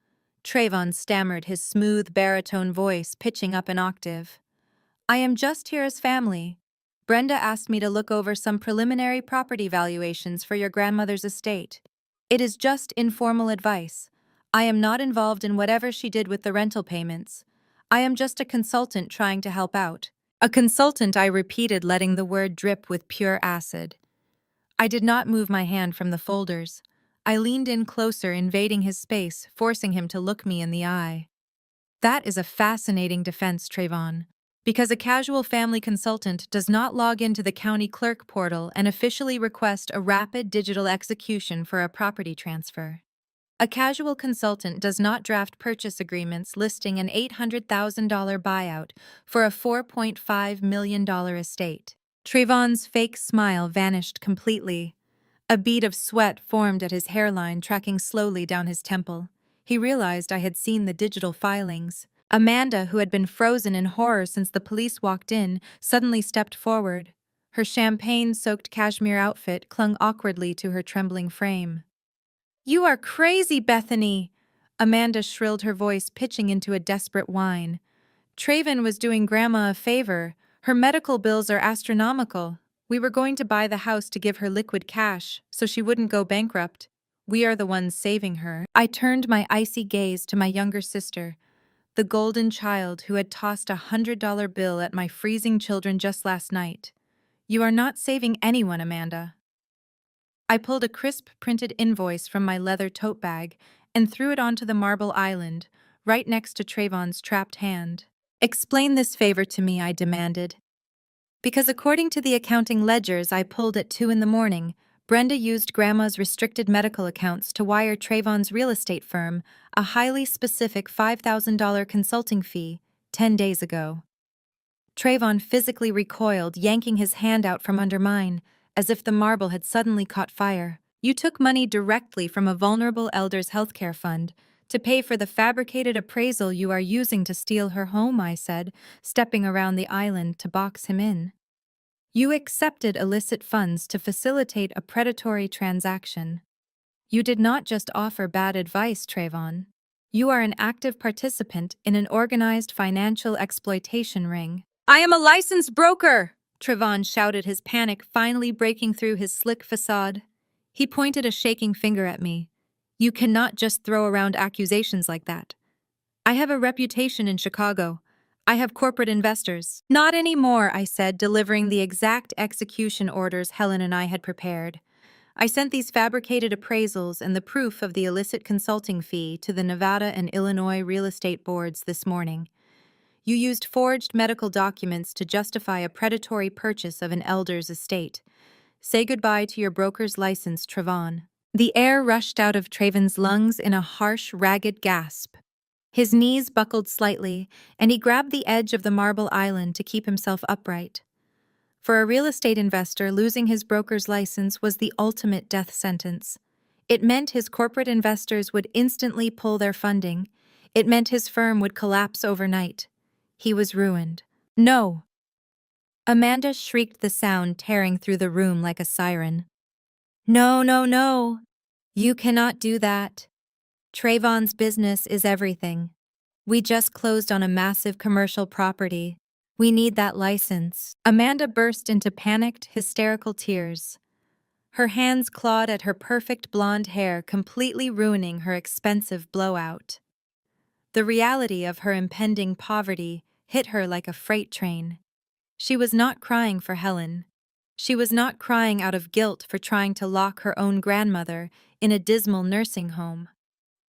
Trevon stammered, his smooth baritone voice pitching up an octave. "I am just here as family. Brenda asked me to look over some preliminary property valuations for your grandmother's estate. It is just informal advice. I am not involved in whatever she did with the rental payments. I am just a consultant trying to help out." "A consultant," I repeated, letting the word drip with pure acid. I did not move my hand from the folders. I leaned in closer, invading his space, forcing him to look me in the eye. That is a fascinating defense, Trayvon. Because a casual family consultant does not log into the county clerk portal and officially request a rapid digital execution for a property transfer. A casual consultant does not draft purchase agreements listing an $800,000 buyout for a $4.5 million estate. Trayvon's fake smile vanished completely. A bead of sweat formed at his hairline, tracking slowly down his temple. He realized I had seen the digital filings. Amanda, who had been frozen in horror since the police walked in, suddenly stepped forward. Her champagne-soaked cashmere outfit clung awkwardly to her trembling frame. "You are crazy, Bethany!" Amanda shrilled, her voice pitching into a desperate whine. "Trayvon was doing Grandma a favor. Her medical bills are astronomical. We were going to buy the house to give her liquid cash, so she wouldn't go bankrupt. We are the ones saving her." I turned my icy gaze to my younger sister, the golden child who had tossed $100 bill at my freezing children just last night. "You are not saving anyone, Amanda." I pulled a crisp printed invoice from my leather tote bag and threw it onto the marble island, right next to Trayvon's trapped hand. "Explain this favor to me," I demanded. Because according to the accounting ledgers I pulled at 2 in the morning, Brenda used Grandma's restricted medical accounts to wire Trayvon's real estate firm a highly specific $5,000 consulting fee 10 days ago. Trayvon physically recoiled, yanking his hand out from under mine, as if the marble had suddenly caught fire. "You took money directly from a vulnerable elder's healthcare fund to pay for the fabricated appraisal you are using to steal her home," I said, stepping around the island to box him in. "You accepted illicit funds to facilitate a predatory transaction. You did not just offer bad advice, Trayvon. You are an active participant in an organized financial exploitation ring." "I am a licensed broker!" Trayvon shouted, his panic finally breaking through his slick facade. He pointed a shaking finger at me. "You cannot just throw around accusations like that. I have a reputation in Chicago. I have corporate investors." "Not anymore," I said, delivering the exact execution orders Helen and I had prepared. "I sent these fabricated appraisals and the proof of the illicit consulting fee to the Nevada and Illinois real estate boards this morning. You used forged medical documents to justify a predatory purchase of an elder's estate. Say goodbye to your broker's license, Trayvon." The air rushed out of Trayvon's lungs in a harsh, ragged gasp. His knees buckled slightly, and he grabbed the edge of the marble island to keep himself upright. For a real estate investor, losing his broker's license was the ultimate death sentence. It meant his corporate investors would instantly pull their funding. It meant his firm would collapse overnight. He was ruined. "No!" Amanda shrieked, the sound tearing through the room like a siren. "No, no, no! You cannot do that. Trayvon's business is everything. We just closed on a massive commercial property. We need that license." Amanda burst into panicked, hysterical tears. Her hands clawed at her perfect blonde hair, completely ruining her expensive blowout. The reality of her impending poverty hit her like a freight train. She was not crying for Helen. She was not crying out of guilt for trying to lock her own grandmother in a dismal nursing home.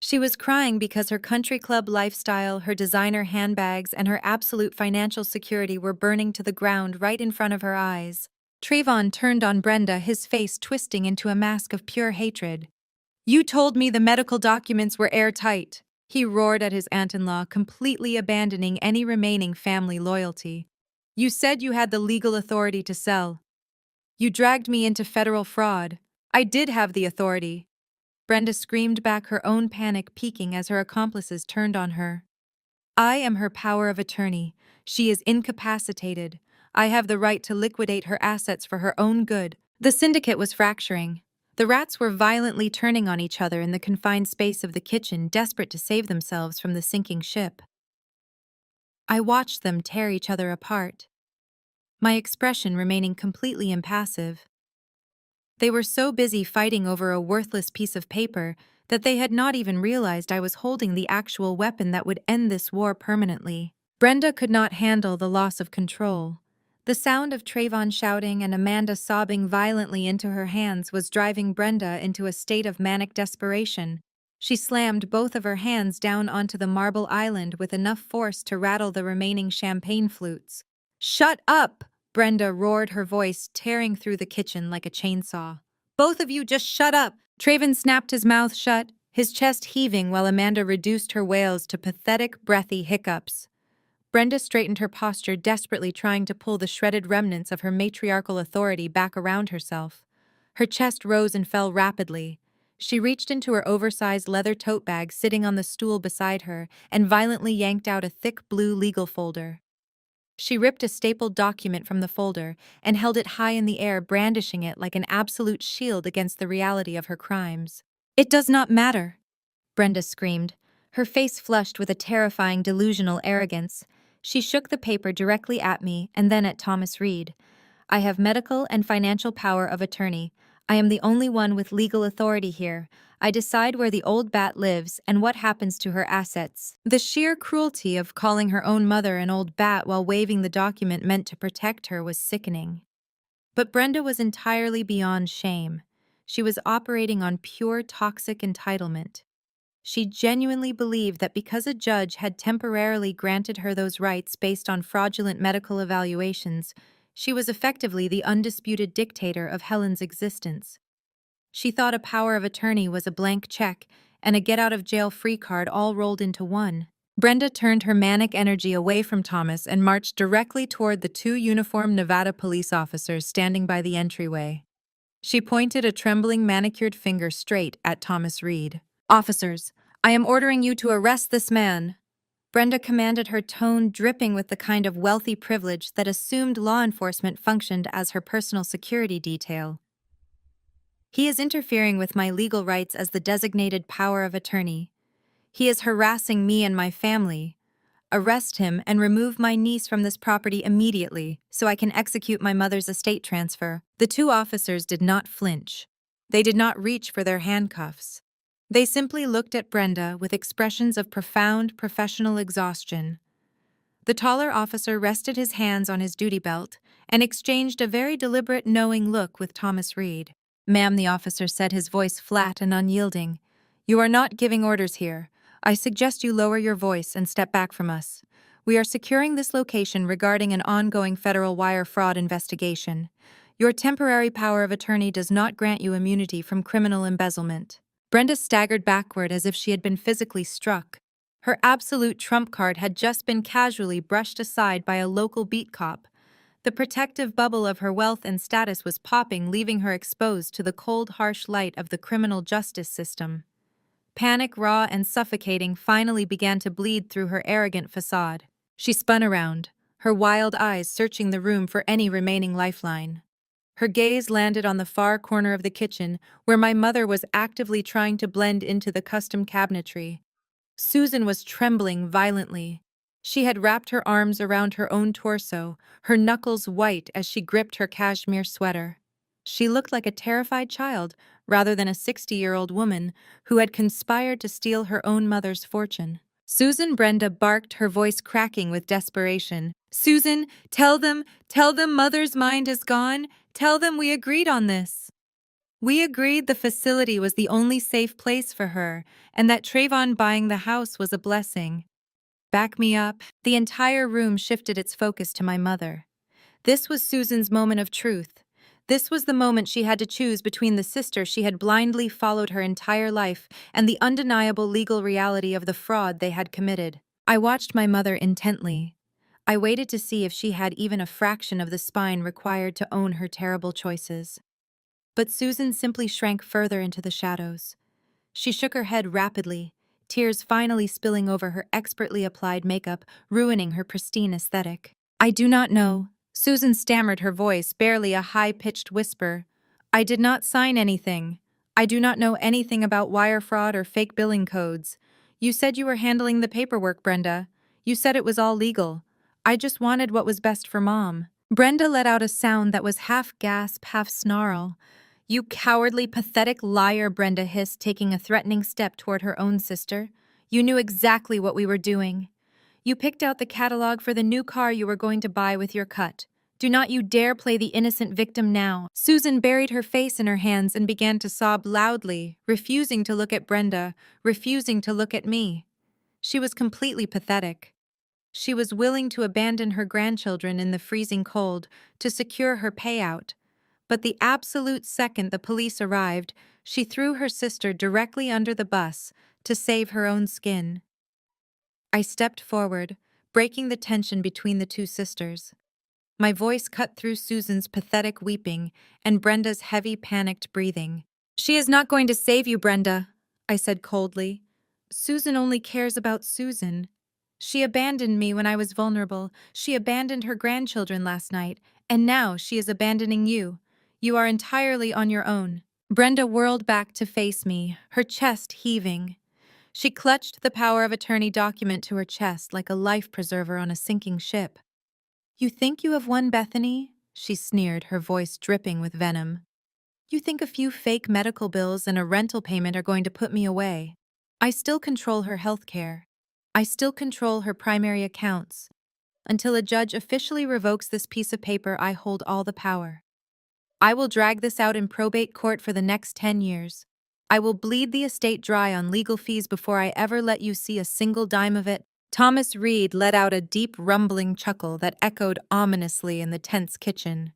She was crying because her country club lifestyle, her designer handbags, and her absolute financial security were burning to the ground right in front of her eyes. Trayvon turned on Brenda, his face twisting into a mask of pure hatred. "You told me the medical documents were airtight," he roared at his aunt-in-law, completely abandoning any remaining family loyalty. "You said you had the legal authority to sell. You dragged me into federal fraud. I did have the authority." Brenda screamed back, her own panic peaking as her accomplices turned on her. "I am her power of attorney. She is incapacitated. I have the right to liquidate her assets for her own good." The syndicate was fracturing. The rats were violently turning on each other in the confined space of the kitchen, desperate to save themselves from the sinking ship. I watched them tear each other apart, my expression remaining completely impassive. They were so busy fighting over a worthless piece of paper that they had not even realized I was holding the actual weapon that would end this war permanently. Brenda could not handle the loss of control. The sound of Trayvon shouting and Amanda sobbing violently into her hands was driving Brenda into a state of manic desperation. She slammed both of her hands down onto the marble island with enough force to rattle the remaining champagne flutes. "Shut up!" Brenda roared, her voice tearing through the kitchen like a chainsaw. "Both of you just shut up!" Trayvon snapped his mouth shut, his chest heaving while Amanda reduced her wails to pathetic, breathy hiccups. Brenda straightened her posture, desperately trying to pull the shredded remnants of her matriarchal authority back around herself. Her chest rose and fell rapidly. She reached into her oversized leather tote bag sitting on the stool beside her and violently yanked out a thick blue legal folder. She ripped a stapled document from the folder and held it high in the air, brandishing it like an absolute shield against the reality of her crimes. "It does not matter," Brenda screamed, her face flushed with a terrifying delusional arrogance. She shook the paper directly at me and then at Thomas Reed. "I have medical and financial power of attorney. I am the only one with legal authority here. I decide where the old bat lives and what happens to her assets." The sheer cruelty of calling her own mother an old bat while waving the document meant to protect her was sickening. But Brenda was entirely beyond shame. She was operating on pure toxic entitlement. She genuinely believed that because a judge had temporarily granted her those rights based on fraudulent medical evaluations, she was effectively the undisputed dictator of Helen's existence. She thought a power of attorney was a blank check and a get-out-of-jail-free card all rolled into one. Brenda turned her manic energy away from Thomas and marched directly toward the two uniformed Nevada police officers standing by the entryway. She pointed a trembling manicured finger straight at Thomas Reed. "Officers, I am ordering you to arrest this man," Brenda commanded, her tone dripping with the kind of wealthy privilege that assumed law enforcement functioned as her personal security detail. "He is interfering with my legal rights as the designated power of attorney. He is harassing me and my family. Arrest him and remove my niece from this property immediately so I can execute my mother's estate transfer." The two officers did not flinch. They did not reach for their handcuffs. They simply looked at Brenda with expressions of profound professional exhaustion. The taller officer rested his hands on his duty belt and exchanged a very deliberate, knowing look with Thomas Reed. "Ma'am," the officer said, his voice flat and unyielding, "you are not giving orders here. I suggest you lower your voice and step back from us. We are securing this location regarding an ongoing federal wire fraud investigation. Your temporary power of attorney does not grant you immunity from criminal embezzlement." Brenda staggered backward as if she had been physically struck. Her absolute trump card had just been casually brushed aside by a local beat cop. The protective bubble of her wealth and status was popping, leaving her exposed to the cold, harsh light of the criminal justice system. Panic, raw and suffocating, finally began to bleed through her arrogant facade. She spun around, her wild eyes searching the room for any remaining lifeline. Her gaze landed on the far corner of the kitchen, where my mother was actively trying to blend into the custom cabinetry. Susan was trembling violently. She had wrapped her arms around her own torso, her knuckles white as she gripped her cashmere sweater. She looked like a terrified child, rather than a 60-year-old woman who had conspired to steal her own mother's fortune. "Susan," Brenda barked, her voice cracking with desperation. "Susan, tell them Mother's mind is gone. Tell them we agreed on this. We agreed the facility was the only safe place for her, and that Trayvon buying the house was a blessing. Back me up." The entire room shifted its focus to my mother. This was Susan's moment of truth. This was the moment she had to choose between the sister she had blindly followed her entire life and the undeniable legal reality of the fraud they had committed. I watched my mother intently. I waited to see if she had even a fraction of the spine required to own her terrible choices. But Susan simply shrank further into the shadows. She shook her head rapidly, tears finally spilling over her expertly applied makeup, ruining her pristine aesthetic. "I do not know," Susan stammered, her voice barely a high-pitched whisper. "I did not sign anything. I do not know anything about wire fraud or fake billing codes. You said you were handling the paperwork, Brenda. You said it was all legal. I just wanted what was best for Mom." Brenda let out a sound that was half gasp, half snarl. "You cowardly, pathetic liar," Brenda hissed, taking a threatening step toward her own sister. "You knew exactly what we were doing. You picked out the catalog for the new car you were going to buy with your cut. Do not you dare play the innocent victim now. Susan buried her face in her hands and began to sob loudly, refusing to look at Brenda, refusing to look at me. She was completely pathetic. She was willing to abandon her grandchildren in the freezing cold to secure her payout. But the absolute second the police arrived, she threw her sister directly under the bus to save her own skin. I stepped forward, breaking the tension between the two sisters. My voice cut through Susan's pathetic weeping and Brenda's heavy, panicked breathing. "She is not going to save you, Brenda," I said coldly. "Susan only cares about Susan. She abandoned me when I was vulnerable. She abandoned her grandchildren last night, and now she is abandoning you. You are entirely on your own." Brenda whirled back to face me, her chest heaving. She clutched the power of attorney document to her chest like a life preserver on a sinking ship. "You think you have won, Bethany?" she sneered, her voice dripping with venom. "You think a few fake medical bills and a rental payment are going to put me away? I still control her health care. I still control her primary accounts. Until a judge officially revokes this piece of paper, I hold all the power. I will drag this out in probate court for the next 10 years. I will bleed the estate dry on legal fees before I ever let you see a single dime of it." Thomas Reed let out a deep, rumbling chuckle that echoed ominously in the tense kitchen.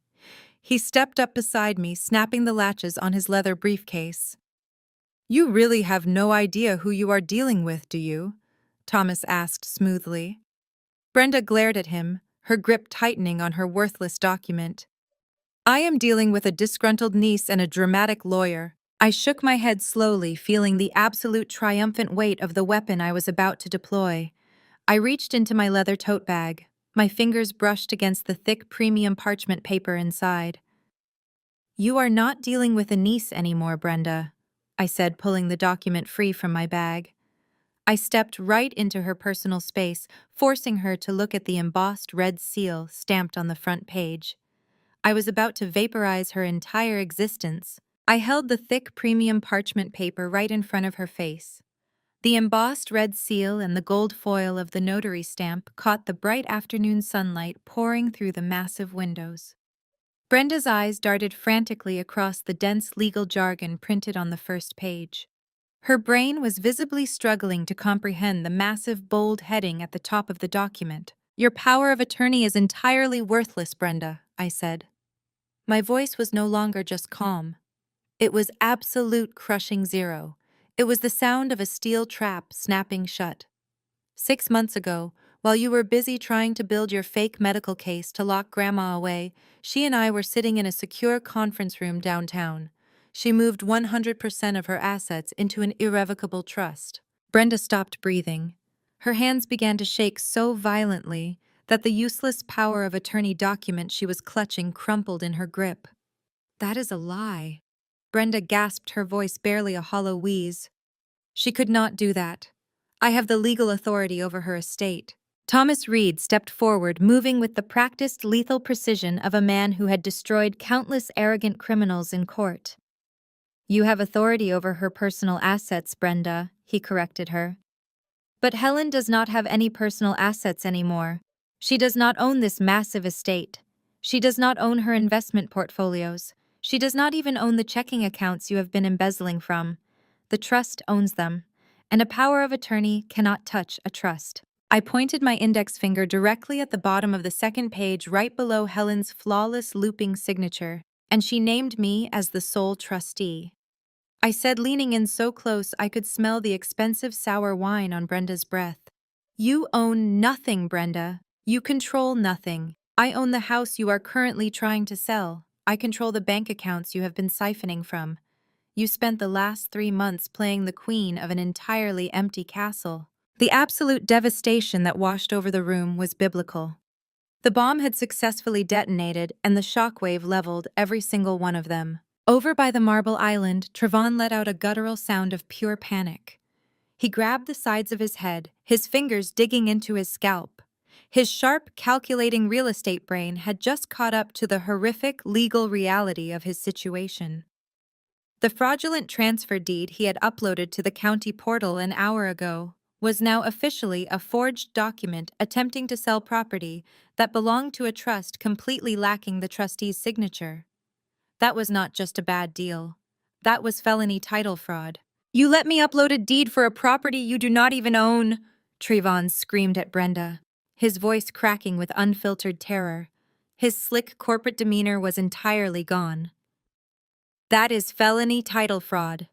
He stepped up beside me, snapping the latches on his leather briefcase. "You really have no idea who you are dealing with, do you?" Thomas asked smoothly. Brenda glared at him, her grip tightening on her worthless document. "I am dealing with a disgruntled niece and a dramatic lawyer." I shook my head slowly, feeling the absolute triumphant weight of the weapon I was about to deploy. I reached into my leather tote bag. My fingers brushed against the thick premium parchment paper inside. "You are not dealing with a niece anymore, Brenda," I said, pulling the document free from my bag. I stepped right into her personal space, forcing her to look at the embossed red seal stamped on the front page. I was about to vaporize her entire existence. I held the thick premium parchment paper right in front of her face. The embossed red seal and the gold foil of the notary stamp caught the bright afternoon sunlight pouring through the massive windows. Brenda's eyes darted frantically across the dense legal jargon printed on the first page. Her brain was visibly struggling to comprehend the massive bold heading at the top of the document. "Your power of attorney is entirely worthless, Brenda," I said. My voice was no longer just calm. It was absolute crushing zero. It was the sound of a steel trap snapping shut. 6 months ago, while you were busy trying to build your fake medical case to lock Grandma away, she and I were sitting in a secure conference room downtown. She moved 100% of her assets into an irrevocable trust. Brenda stopped breathing. Her hands began to shake so violently that the useless power of attorney document she was clutching crumpled in her grip. "That is a lie." Brenda gasped, her voice barely a hollow wheeze. "She could not do that. I have the legal authority over her estate." Thomas Reed stepped forward, moving with the practiced lethal precision of a man who had destroyed countless arrogant criminals in court. "You have authority over her personal assets, Brenda," he corrected her. "But Helen does not have any personal assets anymore. She does not own this massive estate. She does not own her investment portfolios. She does not even own the checking accounts you have been embezzling from. The trust owns them, and a power of attorney cannot touch a trust." I pointed my index finger directly at the bottom of the second page right below Helen's flawless looping signature, and she named me as the sole trustee. I said, leaning in so close I could smell the expensive sour wine on Brenda's breath. "You own nothing, Brenda. You control nothing. I own the house you are currently trying to sell. I control the bank accounts you have been siphoning from. You spent the last 3 months playing the queen of an entirely empty castle." The absolute devastation that washed over the room was biblical. The bomb had successfully detonated, and the shockwave leveled every single one of them. Over by the marble island, Trevon let out a guttural sound of pure panic. He grabbed the sides of his head, his fingers digging into his scalp. His sharp, calculating real estate brain had just caught up to the horrific legal reality of his situation. The fraudulent transfer deed he had uploaded to the county portal an hour ago was now officially a forged document attempting to sell property that belonged to a trust completely lacking the trustee's signature. That was not just a bad deal. That was felony title fraud. You let me upload a deed for a property you do not even own, Trevon screamed at Brenda, his voice cracking with unfiltered terror. His slick corporate demeanor was entirely gone. That is felony title fraud.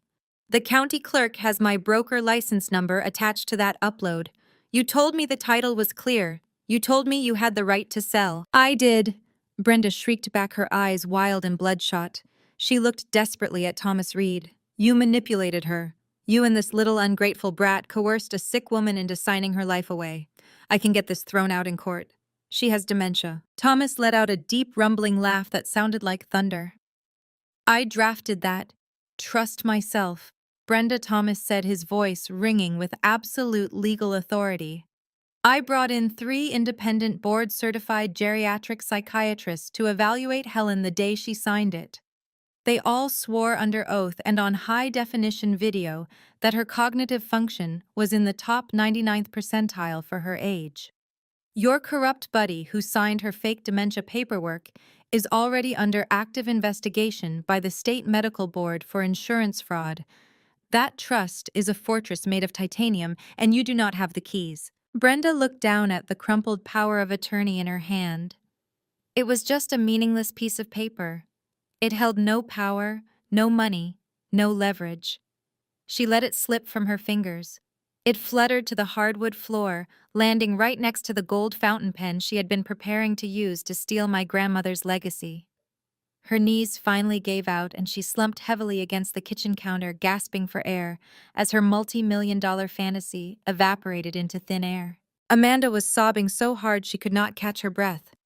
The county clerk has my broker license number attached to that upload. You told me the title was clear. You told me you had the right to sell. I did. Brenda shrieked back, her eyes wild and bloodshot. She looked desperately at Thomas Reed. You manipulated her. You and this little ungrateful brat coerced a sick woman into signing her life away. I can get this thrown out in court. She has dementia. Thomas let out a deep rumbling laugh that sounded like thunder. I drafted that. Trust myself. Brenda Thomas said, his voice ringing with absolute legal authority. I brought in 3 independent board-certified geriatric psychiatrists to evaluate Helen the day she signed it. They all swore under oath and on high-definition video that her cognitive function was in the top 99th percentile for her age. Your corrupt buddy who signed her fake dementia paperwork is already under active investigation by the State Medical Board for insurance fraud. That trust is a fortress made of titanium, and you do not have the keys. Brenda looked down at the crumpled power of attorney in her hand. It was just a meaningless piece of paper. It held no power, no money, no leverage. She let it slip from her fingers. It fluttered to the hardwood floor, landing right next to the gold fountain pen she had been preparing to use to steal my grandmother's legacy. Her knees finally gave out and she slumped heavily against the kitchen counter, gasping for air, as her multi-million-dollar fantasy evaporated into thin air. Amanda was sobbing so hard she could not catch her breath.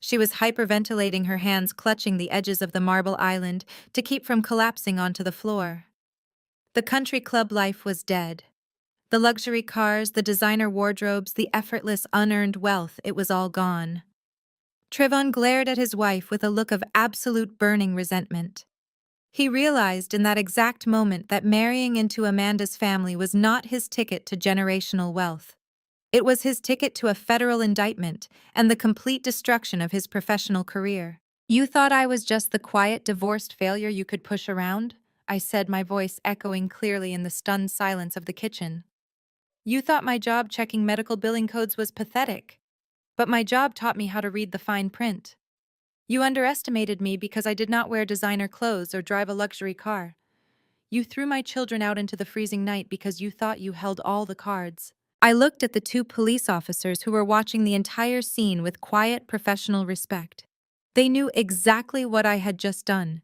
She was hyperventilating, her hands clutching the edges of the marble island to keep from collapsing onto the floor. The country club life was dead. The luxury cars, the designer wardrobes, the effortless, unearned wealth, it was all gone. Trevon glared at his wife with a look of absolute burning resentment. He realized in that exact moment that marrying into Amanda's family was not his ticket to generational wealth. It was his ticket to a federal indictment and the complete destruction of his professional career. You thought I was just the quiet, divorced failure you could push around? I said, my voice echoing clearly in the stunned silence of the kitchen. You thought my job checking medical billing codes was pathetic. But my job taught me how to read the fine print. You underestimated me because I did not wear designer clothes or drive a luxury car. You threw my children out into the freezing night because you thought you held all the cards. I looked at the 2 police officers who were watching the entire scene with quiet, professional respect. They knew exactly what I had just done.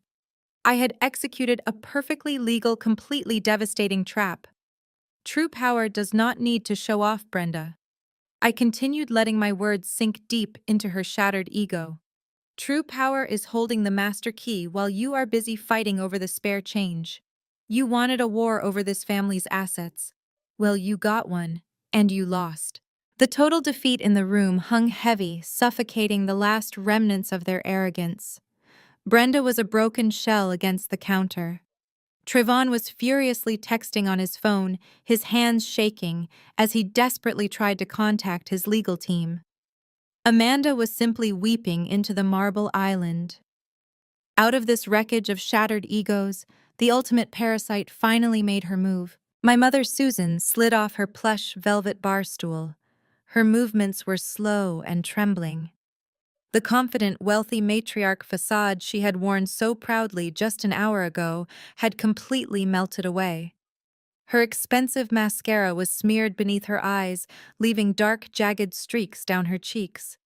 I had executed a perfectly legal, completely devastating trap. True power does not need to show off, Brenda. I continued, letting my words sink deep into her shattered ego. True power is holding the master key while you are busy fighting over the spare change. You wanted a war over this family's assets. Well, you got one, and you lost. The total defeat in the room hung heavy, suffocating the last remnants of their arrogance. Brenda was a broken shell against the counter. Trevon was furiously texting on his phone, his hands shaking, as he desperately tried to contact his legal team. Amanda was simply weeping into the marble island. Out of this wreckage of shattered egos, the ultimate parasite finally made her move. My mother Susan slid off her plush velvet bar stool. Her movements were slow and trembling. The confident, wealthy matriarch facade she had worn so proudly just an hour ago had completely melted away. Her expensive mascara was smeared beneath her eyes, leaving dark, jagged streaks down her cheeks.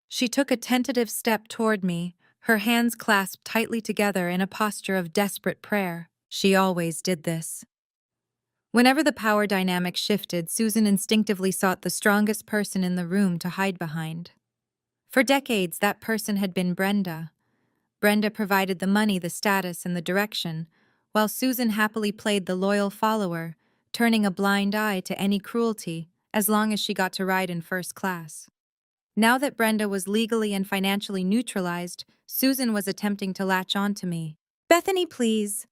She took a tentative step toward me, her hands clasped tightly together in a posture of desperate prayer. She always did this. Whenever the power dynamic shifted, Susan instinctively sought the strongest person in the room to hide behind. For decades, that person had been Brenda. Brenda provided the money, the status, and the direction, while Susan happily played the loyal follower, turning a blind eye to any cruelty as long as she got to ride in first class. Now that Brenda was legally and financially neutralized, Susan was attempting to latch on to me. Bethany, please.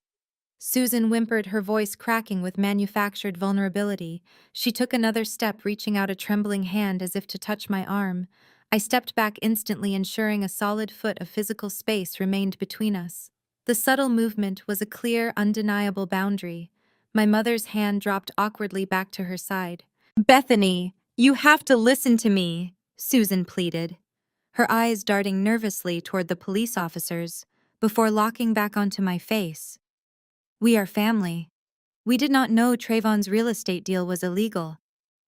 Susan whimpered, her voice cracking with manufactured vulnerability. She took another step, reaching out a trembling hand as if to touch my arm. I stepped back instantly, ensuring a solid foot of physical space remained between us. The subtle movement was a clear, undeniable boundary. My mother's hand dropped awkwardly back to her side. "Bethany, you have to listen to me," Susan pleaded, her eyes darting nervously toward the police officers, before locking back onto my face. "We are family. We did not know Trayvon's real estate deal was illegal.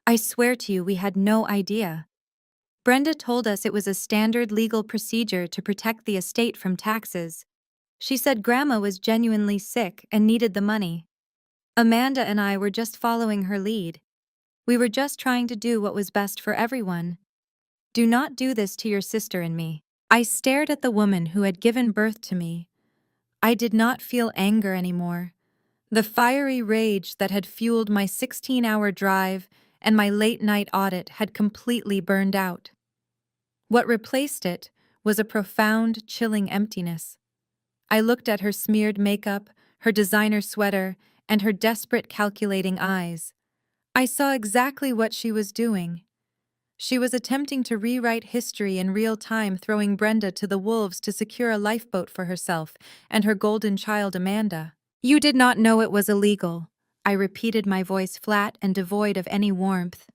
I swear to you, we had no idea. Brenda told us it was a standard legal procedure to protect the estate from taxes. She said Grandma was genuinely sick and needed the money. Amanda and I were just following her lead. We were just trying to do what was best for everyone. Do not do this to your sister and me." I stared at the woman who had given birth to me. I did not feel anger anymore. The fiery rage that had fueled my 16-hour drive and my late-night audit had completely burned out. What replaced it was a profound, chilling emptiness. I looked at her smeared makeup, her designer sweater, and her desperate, calculating eyes. I saw exactly what she was doing. She was attempting to rewrite history in real time, throwing Brenda to the wolves to secure a lifeboat for herself and her golden child Amanda. "You did not know it was illegal," I repeated, my voice flat and devoid of any warmth.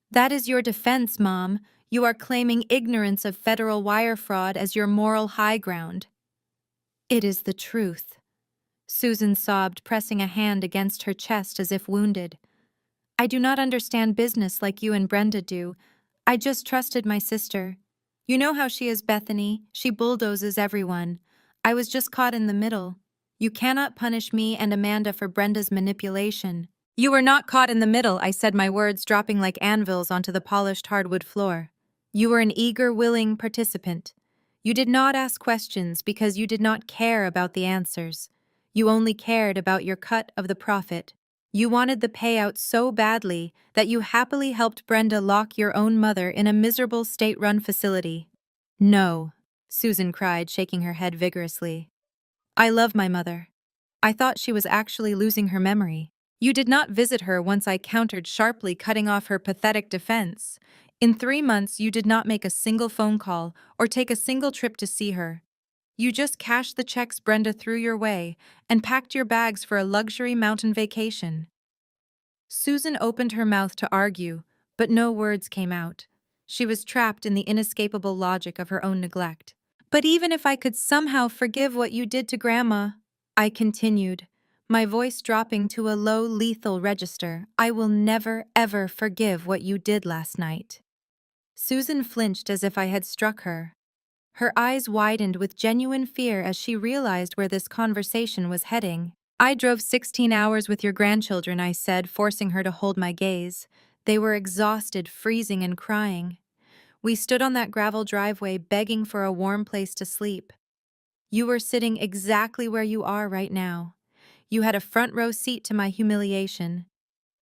"That is your defense, Mom. You are claiming ignorance of federal wire fraud as your moral high ground." "It is the truth," Susan sobbed, pressing a hand against her chest as if wounded. "I do not understand business like you and Brenda do. I just trusted my sister. You know how she is, Bethany. She bulldozes everyone. I was just caught in the middle. You cannot punish me and Amanda for Brenda's manipulation." "You were not caught in the middle," I said, my words dropping like anvils onto the polished hardwood floor. "You were an eager, willing participant. You did not ask questions because you did not care about the answers. You only cared about your cut of the profit. You wanted the payout so badly that you happily helped Brenda lock your own mother in a miserable state-run facility." "No," Susan cried, shaking her head vigorously. "I love my mother. I thought she was actually losing her memory. You did not visit her," once I countered sharply, cutting off her pathetic defense. "In 3 months, you did not make a single phone call or take a single trip to see her. You just cashed the checks Brenda threw your way and packed your bags for a luxury mountain vacation." Susan opened her mouth to argue, but no words came out. She was trapped in the inescapable logic of her own neglect. "But even if I could somehow forgive what you did to Grandma," I continued, my voice dropping to a low, lethal register, "I will never, ever forgive what you did last night." Susan flinched as if I had struck her. Her eyes widened with genuine fear as she realized where this conversation was heading. "I drove 16 hours with your grandchildren," I said, forcing her to hold my gaze. "They were exhausted, freezing, and crying. We stood on that gravel driveway begging for a warm place to sleep. You were sitting exactly where you are right now. You had a front row seat to my humiliation.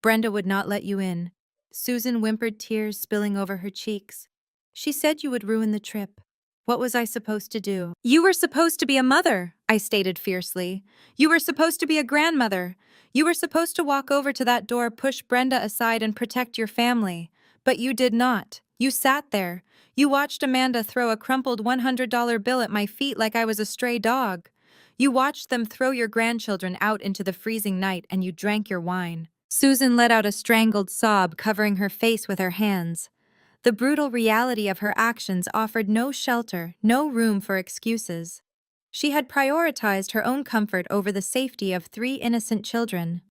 Brenda would not let you in." Susan whimpered, tears spilling over her cheeks. "She said you would ruin the trip. What was I supposed to do?" "You were supposed to be a mother," I stated fiercely. "You were supposed to be a grandmother. You were supposed to walk over to that door, push Brenda aside, and protect your family. But you did not. You sat there. You watched Amanda throw a crumpled $100 bill at my feet like I was a stray dog. You watched them throw your grandchildren out into the freezing night, and you drank your wine." Susan let out a strangled sob, covering her face with her hands. The brutal reality of her actions offered no shelter, no room for excuses. She had prioritized her own comfort over the safety of 3 innocent children.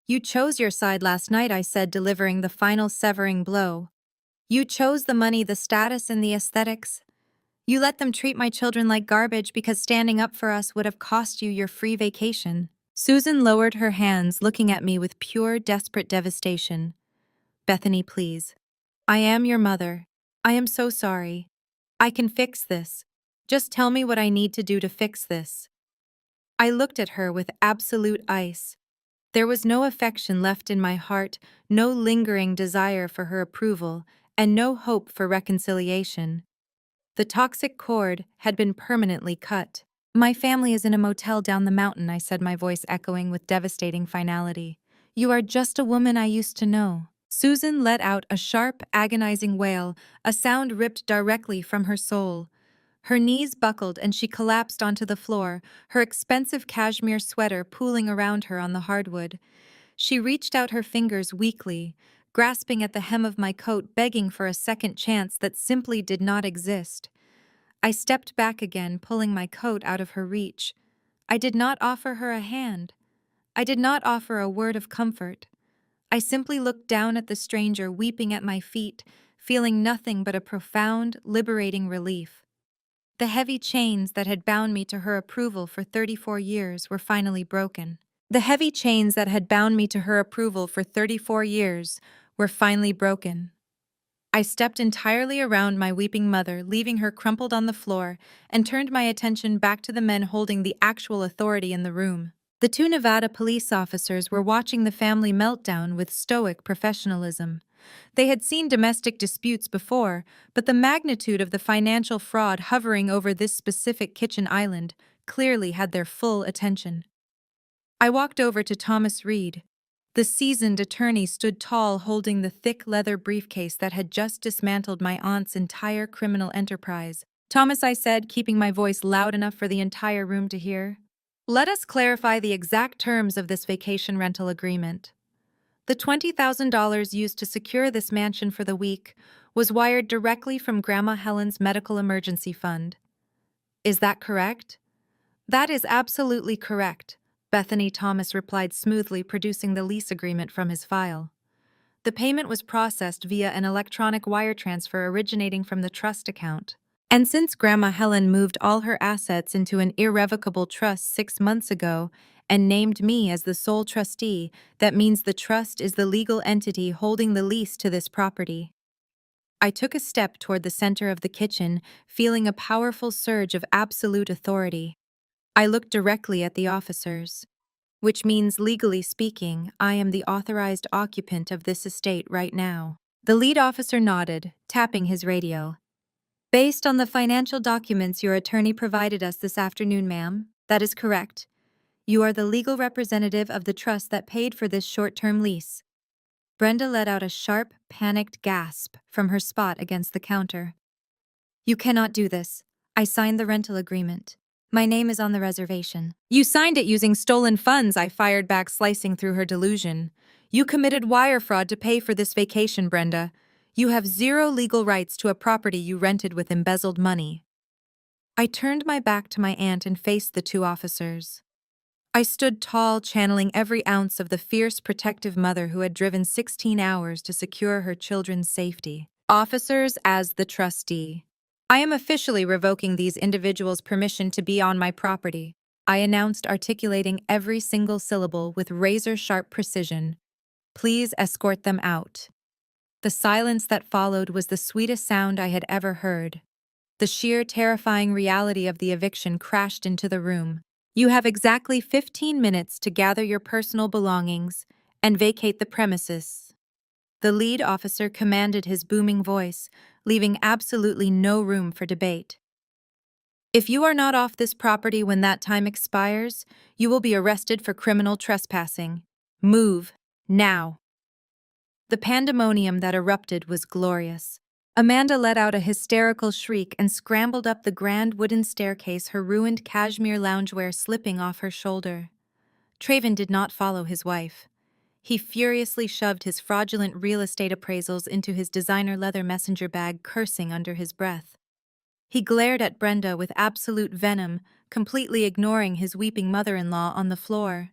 "You chose your side last night," I said, delivering the final severing blow. "You chose the money, the status, and the aesthetics. You let them treat my children like garbage because standing up for us would have cost you your free vacation." Susan lowered her hands, looking at me with pure, desperate devastation. "Bethany, please. I am your mother. I am so sorry. I can fix this. Just tell me what I need to do to fix this." I looked at her with absolute ice. There was no affection left in my heart, no lingering desire for her approval, and no hope for reconciliation. The toxic cord had been permanently cut. My family is in a motel down the mountain, I said, my voice echoing with devastating finality. You are just a woman I used to know. Susan let out a sharp, agonizing wail, a sound ripped directly from her soul. Her knees buckled and she collapsed onto the floor, her expensive cashmere sweater pooling around her on the hardwood. She reached out her fingers weakly, grasping at the hem of my coat, begging for a second chance that simply did not exist. I stepped back again, pulling my coat out of her reach. I did not offer her a hand. I did not offer a word of comfort. I simply looked down at the stranger weeping at my feet, feeling nothing but a profound, liberating relief. The heavy chains that had bound me to her approval for 34 years were finally broken. The heavy chains that had bound me to her approval for 34 years were finally broken. I stepped entirely around my weeping mother, leaving her crumpled on the floor, and turned my attention back to the men holding the actual authority in the room. The two Nevada police officers were watching the family meltdown with stoic professionalism. They had seen domestic disputes before, but the magnitude of the financial fraud hovering over this specific kitchen island clearly had their full attention. I walked over to Thomas Reed. The seasoned attorney stood tall, holding the thick leather briefcase that had just dismantled my aunt's entire criminal enterprise. Thomas, I said, keeping my voice loud enough for the entire room to hear. Let us clarify the exact terms of this vacation rental agreement. The $20,000 used to secure this mansion for the week was wired directly from Grandma Helen's medical emergency fund. Is that correct? That is absolutely correct, Bethany Thomas replied smoothly, producing the lease agreement from his file. The payment was processed via an electronic wire transfer originating from the trust account. And since Grandma Helen moved all her assets into an irrevocable trust 6 months ago and named me as the sole trustee, that means the trust is the legal entity holding the lease to this property. I took a step toward the center of the kitchen, feeling a powerful surge of absolute authority. I looked directly at the officers, which means, legally speaking, I am the authorized occupant of this estate right now. The lead officer nodded, tapping his radio. Based on the financial documents your attorney provided us this afternoon, ma'am, that is correct. You are the legal representative of the trust that paid for this short-term lease. Brenda let out a sharp, panicked gasp from her spot against the counter. You cannot do this. I signed the rental agreement. My name is on the reservation. You signed it using stolen funds, I fired back, slicing through her delusion. You committed wire fraud to pay for this vacation, Brenda. You have zero legal rights to a property you rented with embezzled money. I turned my back to my aunt and faced the two officers. I stood tall, channeling every ounce of the fierce, protective mother who had driven 16 hours to secure her children's safety. Officers, as the trustee, I am officially revoking these individuals' permission to be on my property, I announced, articulating every single syllable with razor-sharp precision. Please escort them out. The silence that followed was the sweetest sound I had ever heard. The sheer, terrifying reality of the eviction crashed into the room. You have exactly 15 minutes to gather your personal belongings and vacate the premises. The lead officer commanded his booming voice, leaving absolutely no room for debate. If you are not off this property when that time expires, you will be arrested for criminal trespassing. Move, now. The pandemonium that erupted was glorious. Amanda let out a hysterical shriek and scrambled up the grand wooden staircase, her ruined cashmere loungewear slipping off her shoulder. Traven did not follow his wife. He furiously shoved his fraudulent real estate appraisals into his designer leather messenger bag, cursing under his breath. He glared at Brenda with absolute venom, completely ignoring his weeping mother-in-law on the floor.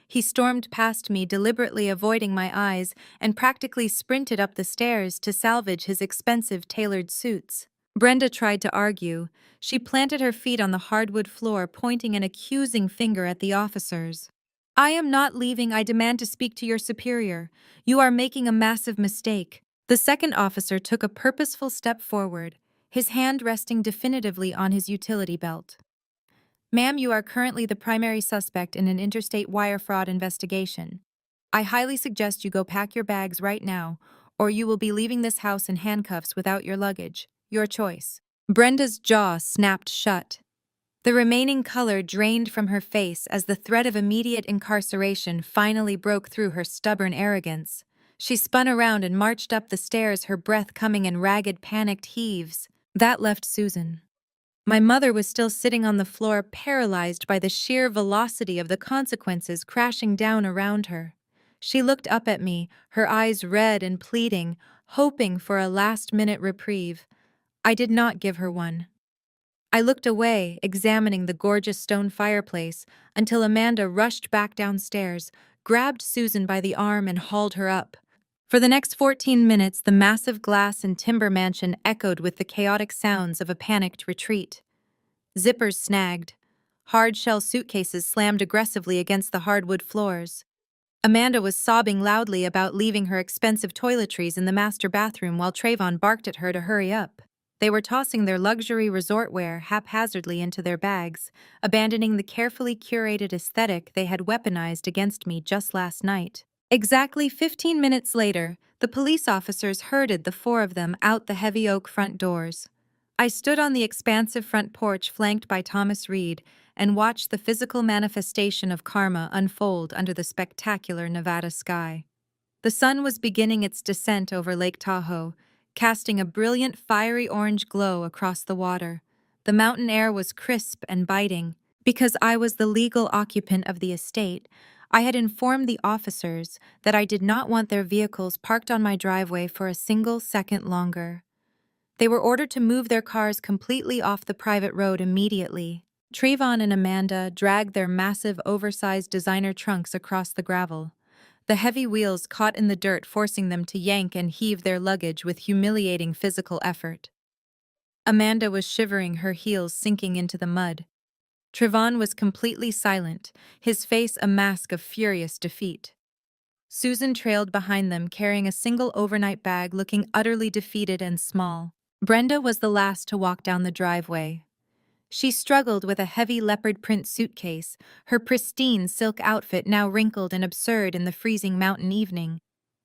He stormed past me, deliberately avoiding my eyes, and practically sprinted up the stairs to salvage his expensive tailored suits. Brenda tried to argue. She planted her feet on the hardwood floor, pointing an accusing finger at the officers. I am not leaving. I demand to speak to your superior. You are making a massive mistake. The second officer took a purposeful step forward, his hand resting definitively on his utility belt. Ma'am, you are currently the primary suspect in an interstate wire fraud investigation. I highly suggest you go pack your bags right now, or you will be leaving this house in handcuffs without your luggage. Your choice. Brenda's jaw snapped shut. The remaining color drained from her face as the threat of immediate incarceration finally broke through her stubborn arrogance. She spun around and marched up the stairs, her breath coming in ragged, panicked heaves. That left Susan. My mother was still sitting on the floor, paralyzed by the sheer velocity of the consequences crashing down around her. She looked up at me, her eyes red and pleading, hoping for a last-minute reprieve. I did not give her one. I looked away, examining the gorgeous stone fireplace, until Amanda rushed back downstairs, grabbed Susan by the arm and hauled her up. For the next 14 minutes, the massive glass and timber mansion echoed with the chaotic sounds of a panicked retreat. Zippers snagged. Hard-shell suitcases slammed aggressively against the hardwood floors. Amanda was sobbing loudly about leaving her expensive toiletries in the master bathroom while Trayvon barked at her to hurry up. They were tossing their luxury resort wear haphazardly into their bags, abandoning the carefully curated aesthetic they had weaponized against me just last night. Exactly 15 minutes later, the police officers herded the four of them out the heavy oak front doors. I stood on the expansive front porch flanked by Thomas Reed and watched the physical manifestation of karma unfold under the spectacular Nevada sky. The sun was beginning its descent over Lake Tahoe, casting a brilliant fiery orange glow across the water. The mountain air was crisp and biting. Because I was the legal occupant of the estate, I had informed the officers that I did not want their vehicles parked on my driveway for a single second longer. They were ordered to move their cars completely off the private road immediately. Trayvon and Amanda dragged their massive, oversized designer trunks across the gravel. The heavy wheels caught in the dirt, forcing them to yank and heave their luggage with humiliating physical effort. Amanda was shivering, her heels sinking into the mud. Trayvon was completely silent, his face a mask of furious defeat. Susan trailed behind them, carrying a single overnight bag, looking utterly defeated and small. Brenda was the last to walk down the driveway. She struggled with a heavy leopard print suitcase, her pristine silk outfit now wrinkled and absurd in the freezing mountain evening.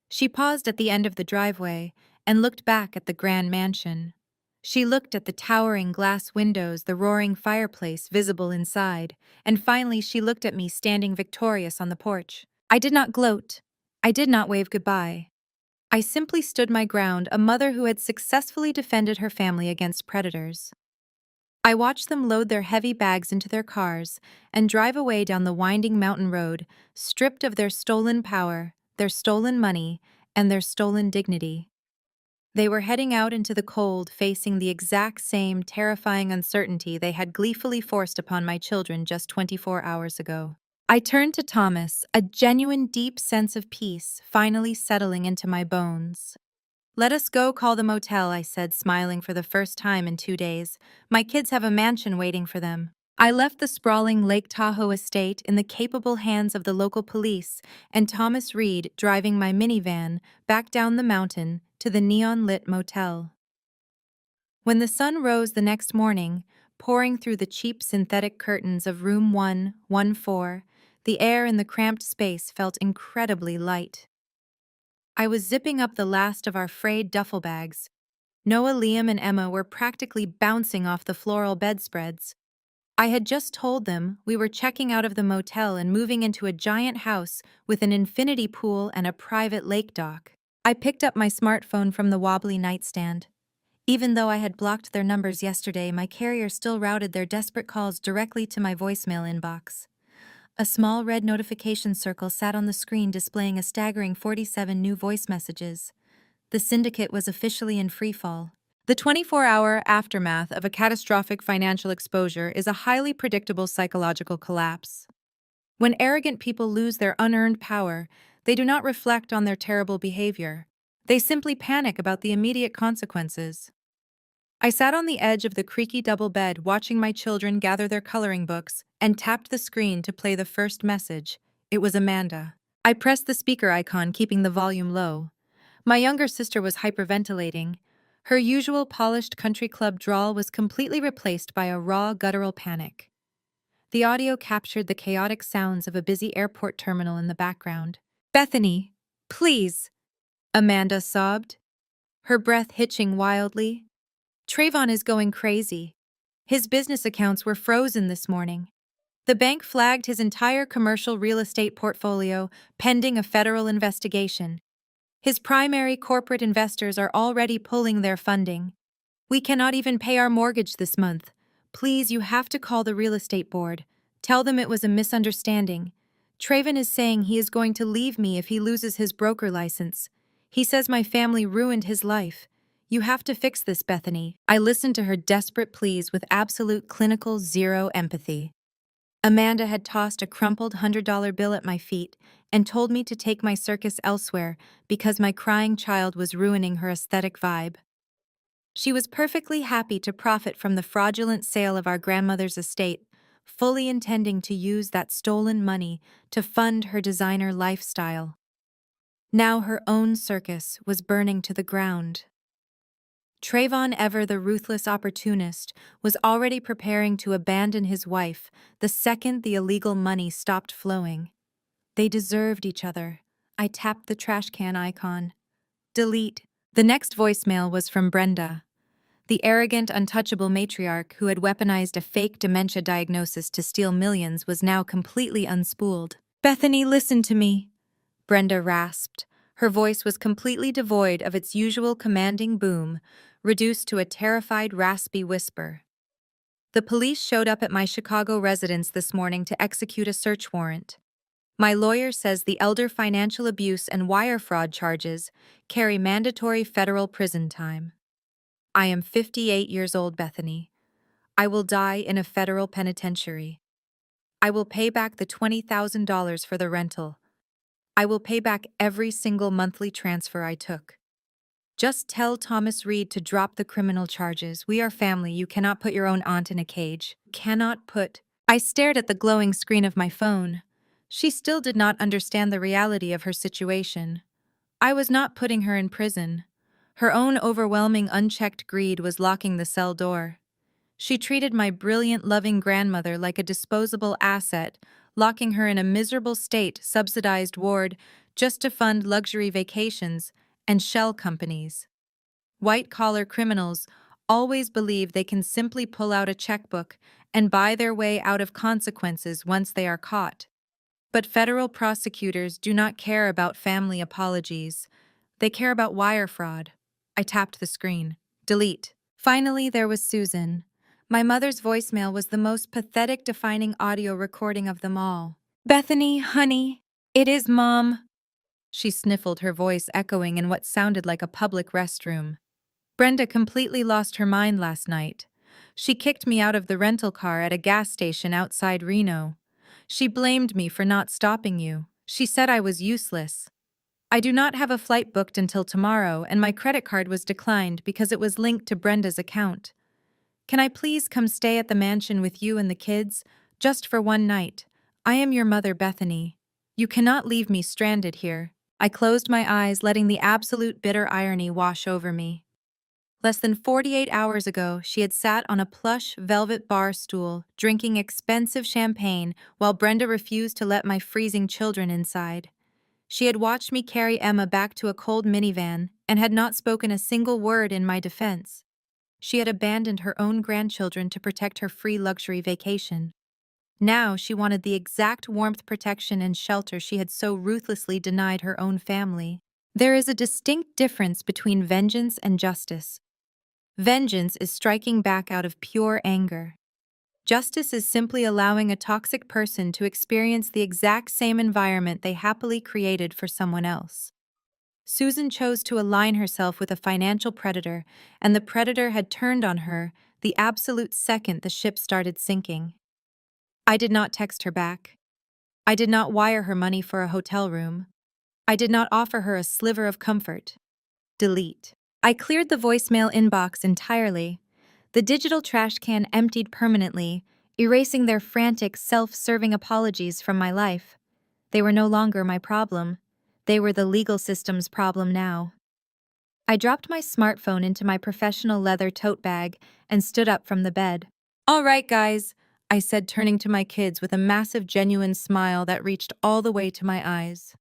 She paused at the end of the driveway and looked back at the grand mansion. She looked at the towering glass windows, the roaring fireplace visible inside, and finally she looked at me standing victorious on the porch. I did not gloat. I did not wave goodbye. I simply stood my ground, a mother who had successfully defended her family against predators. I watched them load their heavy bags into their cars and drive away down the winding mountain road, stripped of their stolen power, their stolen money, and their stolen dignity. They were heading out into the cold, facing the exact same terrifying uncertainty they had gleefully forced upon my children just 24 hours ago. I turned to Thomas, a genuine deep sense of peace finally settling into my bones. "Let us go call the motel," I said, smiling for the first time in 2 days. "My kids have a mansion waiting for them." I left the sprawling Lake Tahoe estate in the capable hands of the local police and Thomas Reed driving my minivan back down the mountain to the neon-lit motel. When the sun rose the next morning, pouring through the cheap synthetic curtains of room 114, the air in the cramped space felt incredibly light. I was zipping up the last of our frayed duffel bags. Noah, Liam, and Emma were practically bouncing off the floral bedspreads. I had just told them we were checking out of the motel and moving into a giant house with an infinity pool and a private lake dock. I picked up my smartphone from the wobbly nightstand. Even though I had blocked their numbers yesterday, my carrier still routed their desperate calls directly to my voicemail inbox. A small red notification circle sat on the screen displaying a staggering 47 new voice messages. The syndicate was officially in freefall. The 24-hour aftermath of a catastrophic financial exposure is a highly predictable psychological collapse. When arrogant people lose their unearned power, they do not reflect on their terrible behavior. They simply panic about the immediate consequences. I sat on the edge of the creaky double bed watching my children gather their coloring books and tapped the screen to play the first message. It was Amanda. I pressed the speaker icon, keeping the volume low. My younger sister was hyperventilating. Her usual polished country club drawl was completely replaced by a raw, guttural panic. The audio captured the chaotic sounds of a busy airport terminal in the background. "Bethany, please," Amanda sobbed, her breath hitching wildly. "Trayvon is going crazy. His business accounts were frozen this morning. The bank flagged his entire commercial real estate portfolio pending a federal investigation. His primary corporate investors are already pulling their funding. We cannot even pay our mortgage this month. Please, you have to call the real estate board. Tell them it was a misunderstanding. Traven is saying he is going to leave me if he loses his broker license. He says my family ruined his life. You have to fix this, Bethany. I listened to her desperate pleas with absolute clinical zero empathy. Amanda had tossed a crumpled $100 bill at my feet and told me to take my circus elsewhere because my crying child was ruining her aesthetic vibe. She was perfectly happy to profit from the fraudulent sale of our grandmother's estate, fully intending to use that stolen money to fund her designer lifestyle. Now her own circus was burning to the ground. Trayvon Ever, the ruthless opportunist, was already preparing to abandon his wife the second the illegal money stopped flowing. They deserved each other. I tapped the trash can icon. Delete. The next voicemail was from Brenda. The arrogant, untouchable matriarch who had weaponized a fake dementia diagnosis to steal millions was now completely unspooled. Bethany, listen to me, Brenda rasped. Her voice was completely devoid of its usual commanding boom, reduced to a terrified, raspy whisper. The police showed up at my Chicago residence this morning to execute a search warrant. My lawyer says the elder financial abuse and wire fraud charges carry mandatory federal prison time. I am 58 years old, Bethany. I will die in a federal penitentiary. I will pay back the $20,000 for the rental. I will pay back every single monthly transfer I took. Just tell Thomas Reed to drop the criminal charges. We are family. You cannot put your own aunt in a cage. Cannot put. I stared at the glowing screen of my phone. She still did not understand the reality of her situation. I was not putting her in prison. Her own overwhelming, unchecked greed was locking the cell door. She treated my brilliant, loving grandmother like a disposable asset, locking her in a miserable state, subsidized ward, just to fund luxury vacations and shell companies. White-collar criminals always believe they can simply pull out a checkbook and buy their way out of consequences once they are caught. But federal prosecutors do not care about family apologies. They care about wire fraud. I tapped the screen. Delete. Finally, there was Susan. My mother's voicemail was the most pathetic defining audio recording of them all. Bethany, honey, it is Mom. She sniffled, her voice echoing in what sounded like a public restroom. Brenda completely lost her mind last night. She kicked me out of the rental car at a gas station outside Reno. She blamed me for not stopping you. She said I was useless. I do not have a flight booked until tomorrow, and my credit card was declined because it was linked to Brenda's account. Can I please come stay at the mansion with you and the kids, just for one night? I am your mother, Bethany. You cannot leave me stranded here. I closed my eyes, letting the absolute bitter irony wash over me. Less than 48 hours ago, she had sat on a plush velvet bar stool, drinking expensive champagne while Brenda refused to let my freezing children inside. She had watched me carry Emma back to a cold minivan and had not spoken a single word in my defense. She had abandoned her own grandchildren to protect her free luxury vacation. Now she wanted the exact warmth, protection, and shelter she had so ruthlessly denied her own family. There is a distinct difference between vengeance and justice. Vengeance is striking back out of pure anger. Justice is simply allowing a toxic person to experience the exact same environment they happily created for someone else. Susan chose to align herself with a financial predator, and the predator had turned on her the absolute second the ship started sinking. I did not text her back. I did not wire her money for a hotel room. I did not offer her a sliver of comfort. Delete. I cleared the voicemail inbox entirely. The digital trash can emptied permanently, erasing their frantic, self-serving apologies from my life. They were no longer my problem. They were the legal system's problem now. I dropped my smartphone into my professional leather tote bag and stood up from the bed. "All right, guys," I said, turning to my kids with a massive, genuine smile that reached all the way to my eyes.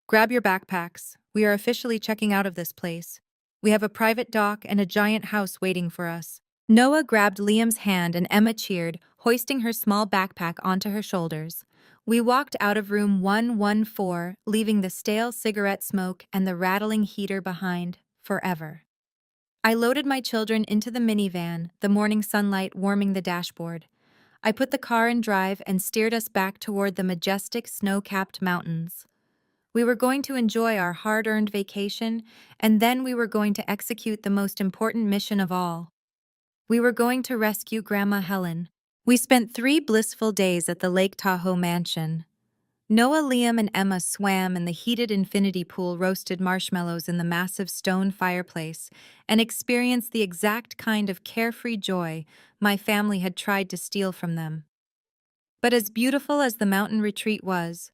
"Grab your backpacks. We are officially checking out of this place. We have a private dock and a giant house waiting for us. Noah grabbed Liam's hand and Emma cheered, hoisting her small backpack onto her shoulders. We walked out of room 114, leaving the stale cigarette smoke and the rattling heater behind, forever. I loaded my children into the minivan, the morning sunlight warming the dashboard. I put the car in drive and steered us back toward the majestic snow-capped mountains. We were going to enjoy our hard-earned vacation, and then we were going to execute the most important mission of all. We were going to rescue Grandma Helen. We spent 3 blissful days at the Lake Tahoe mansion. Noah, Liam, and Emma swam in the heated infinity pool, roasted marshmallows in the massive stone fireplace, and experienced the exact kind of carefree joy my family had tried to steal from them. But as beautiful as the mountain retreat was,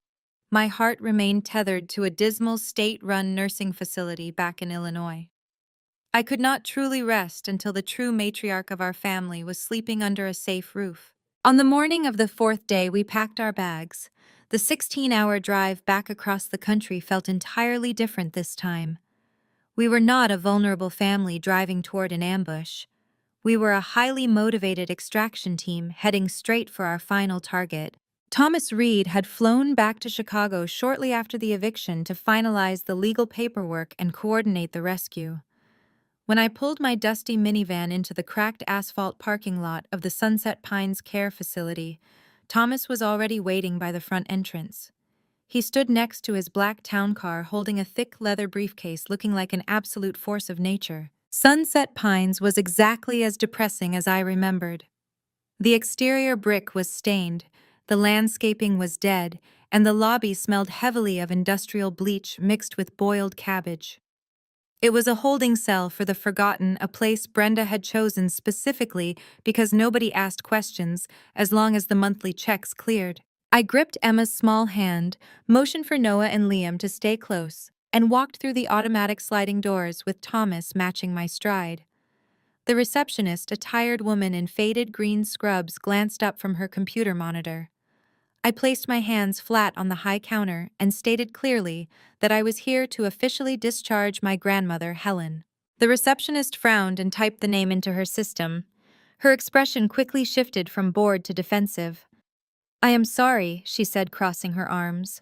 my heart remained tethered to a dismal state-run nursing facility back in Illinois. I could not truly rest until the true matriarch of our family was sleeping under a safe roof. On the morning of the 4th day, we packed our bags. The 16-hour drive back across the country felt entirely different this time. We were not a vulnerable family driving toward an ambush. We were a highly motivated extraction team heading straight for our final target. Thomas Reed had flown back to Chicago shortly after the eviction to finalize the legal paperwork and coordinate the rescue. When I pulled my dusty minivan into the cracked asphalt parking lot of the Sunset Pines Care Facility, Thomas was already waiting by the front entrance. He stood next to his black town car holding a thick leather briefcase looking like an absolute force of nature. Sunset Pines was exactly as depressing as I remembered. The exterior brick was stained, the landscaping was dead, and the lobby smelled heavily of industrial bleach mixed with boiled cabbage. It was a holding cell for the forgotten, a place Brenda had chosen specifically because nobody asked questions as long as the monthly checks cleared. I gripped Emma's small hand, motioned for Noah and Liam to stay close, and walked through the automatic sliding doors with Thomas matching my stride. The receptionist, a tired woman in faded green scrubs, glanced up from her computer monitor. I placed my hands flat on the high counter and stated clearly that I was here to officially discharge my grandmother, Helen. The receptionist frowned and typed the name into her system. Her expression quickly shifted from bored to defensive. "I am sorry," she said, crossing her arms.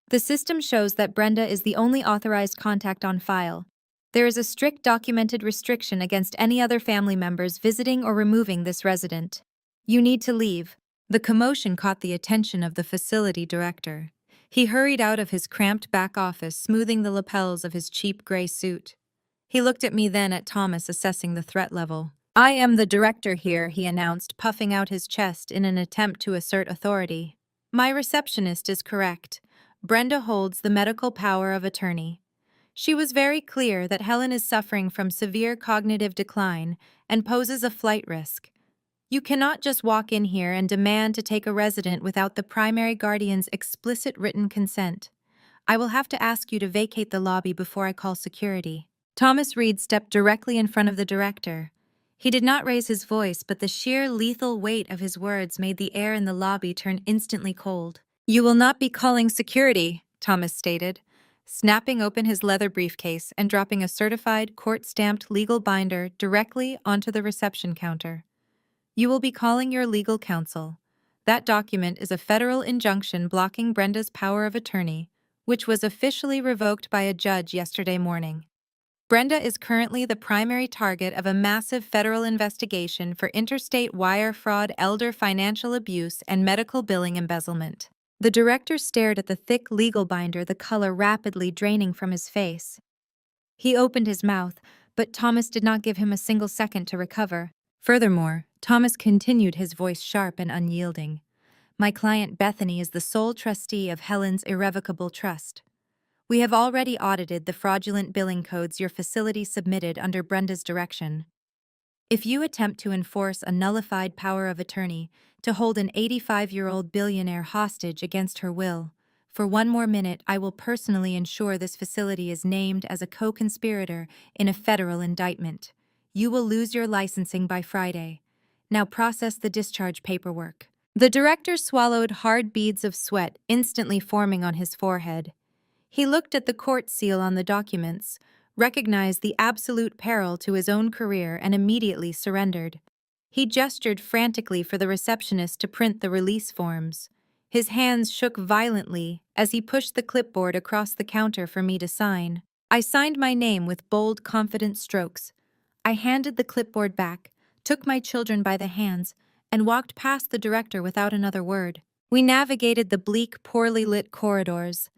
"The system shows that Brenda is the only authorized contact on file. There is a strict documented restriction against any other family members visiting or removing this resident. You need to leave." The commotion caught the attention of the facility director. He hurried out of his cramped back office, smoothing the lapels of his cheap gray suit. He looked at me, then at Thomas, assessing the threat level. "I am the director here," he announced, puffing out his chest in an attempt to assert authority. "My receptionist is correct. Brenda holds the medical power of attorney. She was very clear that Helen is suffering from severe cognitive decline and poses a flight risk. You cannot just walk in here and demand to take a resident without the primary guardian's explicit written consent. I will have to ask you to vacate the lobby before I call security." Thomas Reed stepped directly in front of the director. He did not raise his voice, but the sheer lethal weight of his words made the air in the lobby turn instantly cold. "You will not be calling security," Thomas stated, snapping open his leather briefcase and dropping a certified, court-stamped legal binder directly onto the reception counter. "You will be calling your legal counsel. That document is a federal injunction blocking Brenda's power of attorney, which was officially revoked by a judge yesterday morning. Brenda is currently the primary target of a massive federal investigation for interstate wire fraud, elder financial abuse, and medical billing embezzlement." The director stared at the thick legal binder, the color rapidly draining from his face. He opened his mouth, but Thomas did not give him a single second to recover. Furthermore, Thomas continued, his voice sharp and unyielding. "My client Bethany is the sole trustee of Helen's irrevocable trust. We have already audited the fraudulent billing codes your facility submitted under Brenda's direction. If you attempt to enforce a nullified power of attorney to hold an 85-year-old billionaire hostage against her will, for one more minute, I will personally ensure this facility is named as a co-conspirator in a federal indictment. You will lose your licensing by Friday. Now process the discharge paperwork." The director swallowed hard beads of sweat instantly forming on his forehead. He looked at the court seal on the documents, recognized the absolute peril to his own career, and immediately surrendered. He gestured frantically for the receptionist to print the release forms. His hands shook violently as he pushed the clipboard across the counter for me to sign. I signed my name with bold, confident strokes. I handed the clipboard back, took my children by the hands, and walked past the director without another word. We navigated the bleak, poorly lit corridors.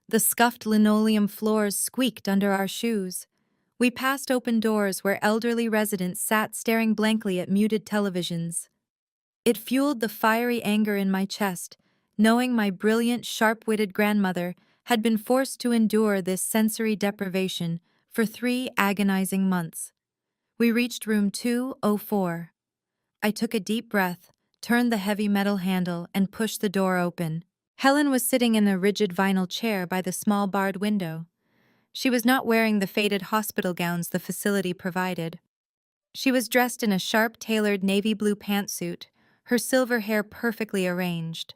The scuffed linoleum floors squeaked under our shoes. We passed open doors where elderly residents sat staring blankly at muted televisions. It fueled the fiery anger in my chest, knowing my brilliant, sharp-witted grandmother had been forced to endure this sensory deprivation for 3 agonizing months. We reached room 204. I took a deep breath, turned the heavy metal handle, and pushed the door open. Helen was sitting in a rigid vinyl chair by the small barred window. She was not wearing the faded hospital gowns the facility provided. She was dressed in a sharp-tailored navy blue pantsuit, her silver hair perfectly arranged.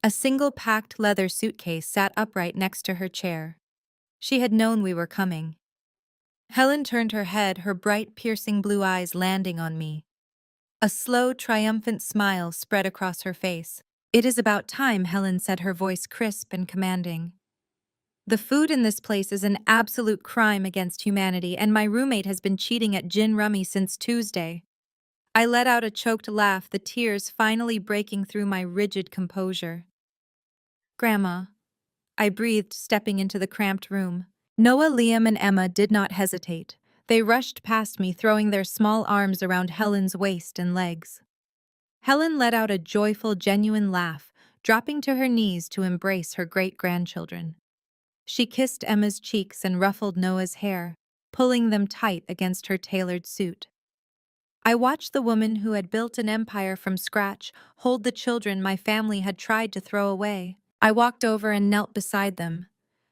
A single packed leather suitcase sat upright next to her chair. She had known we were coming. Helen turned her head, her bright, piercing blue eyes landing on me. A slow, triumphant smile spread across her face. "It is about time," Helen said, her voice crisp and commanding. "The food in this place is an absolute crime against humanity, and my roommate has been cheating at gin rummy since Tuesday." I let out a choked laugh, the tears finally breaking through my rigid composure. "Grandma," I breathed, stepping into the cramped room. Noah, Liam, and Emma did not hesitate. They rushed past me, throwing their small arms around Helen's waist and legs. Helen let out a joyful, genuine laugh, dropping to her knees to embrace her great-grandchildren. She kissed Emma's cheeks and ruffled Noah's hair, pulling them tight against her tailored suit. I watched the woman who had built an empire from scratch hold the children my family had tried to throw away. I walked over and knelt beside them.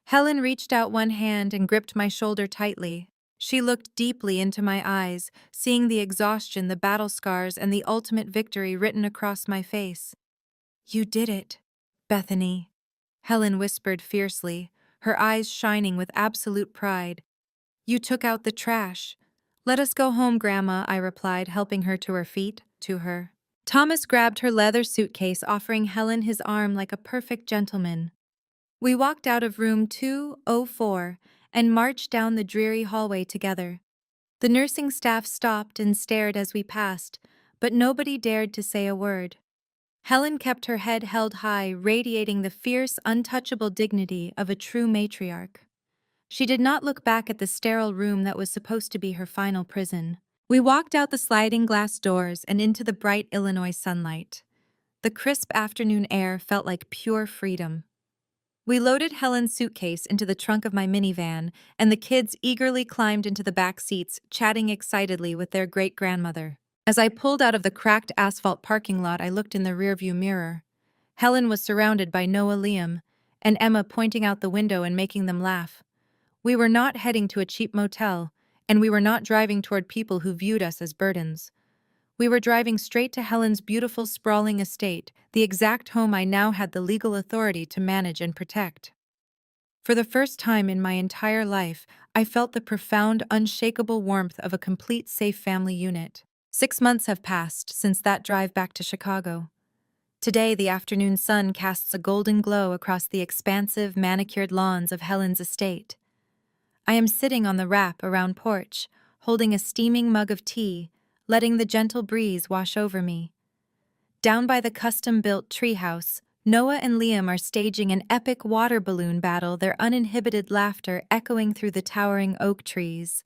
Helen reached out one hand and gripped my shoulder tightly. She looked deeply into my eyes, seeing the exhaustion, the battle scars, and the ultimate victory written across my face. "You did it, Bethany," Helen whispered fiercely, her eyes shining with absolute pride. "You took out the trash." "Let us go home, Grandma," I replied, helping her to her feet. Thomas grabbed her leather suitcase, offering Helen his arm like a perfect gentleman. We walked out of room 204 and marched down the dreary hallway together. The nursing staff stopped and stared as we passed, but nobody dared to say a word. Helen kept her head held high, radiating the fierce, untouchable dignity of a true matriarch. She did not look back at the sterile room that was supposed to be her final prison. We walked out the sliding glass doors and into the bright Illinois sunlight. The crisp afternoon air felt like pure freedom. We loaded Helen's suitcase into the trunk of my minivan, and the kids eagerly climbed into the back seats, chatting excitedly with their great-grandmother. As I pulled out of the cracked asphalt parking lot, I looked in the rearview mirror. Helen was surrounded by Noah, Liam, and Emma pointing out the window and making them laugh. We were not heading to a cheap motel, and we were not driving toward people who viewed us as burdens. We were driving straight to Helen's beautiful, sprawling estate, the exact home I now had the legal authority to manage and protect. For the first time in my entire life, I felt the profound, unshakable warmth of a complete, safe family unit. 6 months have passed since that drive back to Chicago. Today, the afternoon sun casts a golden glow across the expansive, manicured lawns of Helen's estate. I am sitting on the wrap-around porch, holding a steaming mug of tea, letting the gentle breeze wash over me. Down by the custom-built treehouse, Noah and Liam are staging an epic water balloon battle, their uninhibited laughter echoing through the towering oak trees.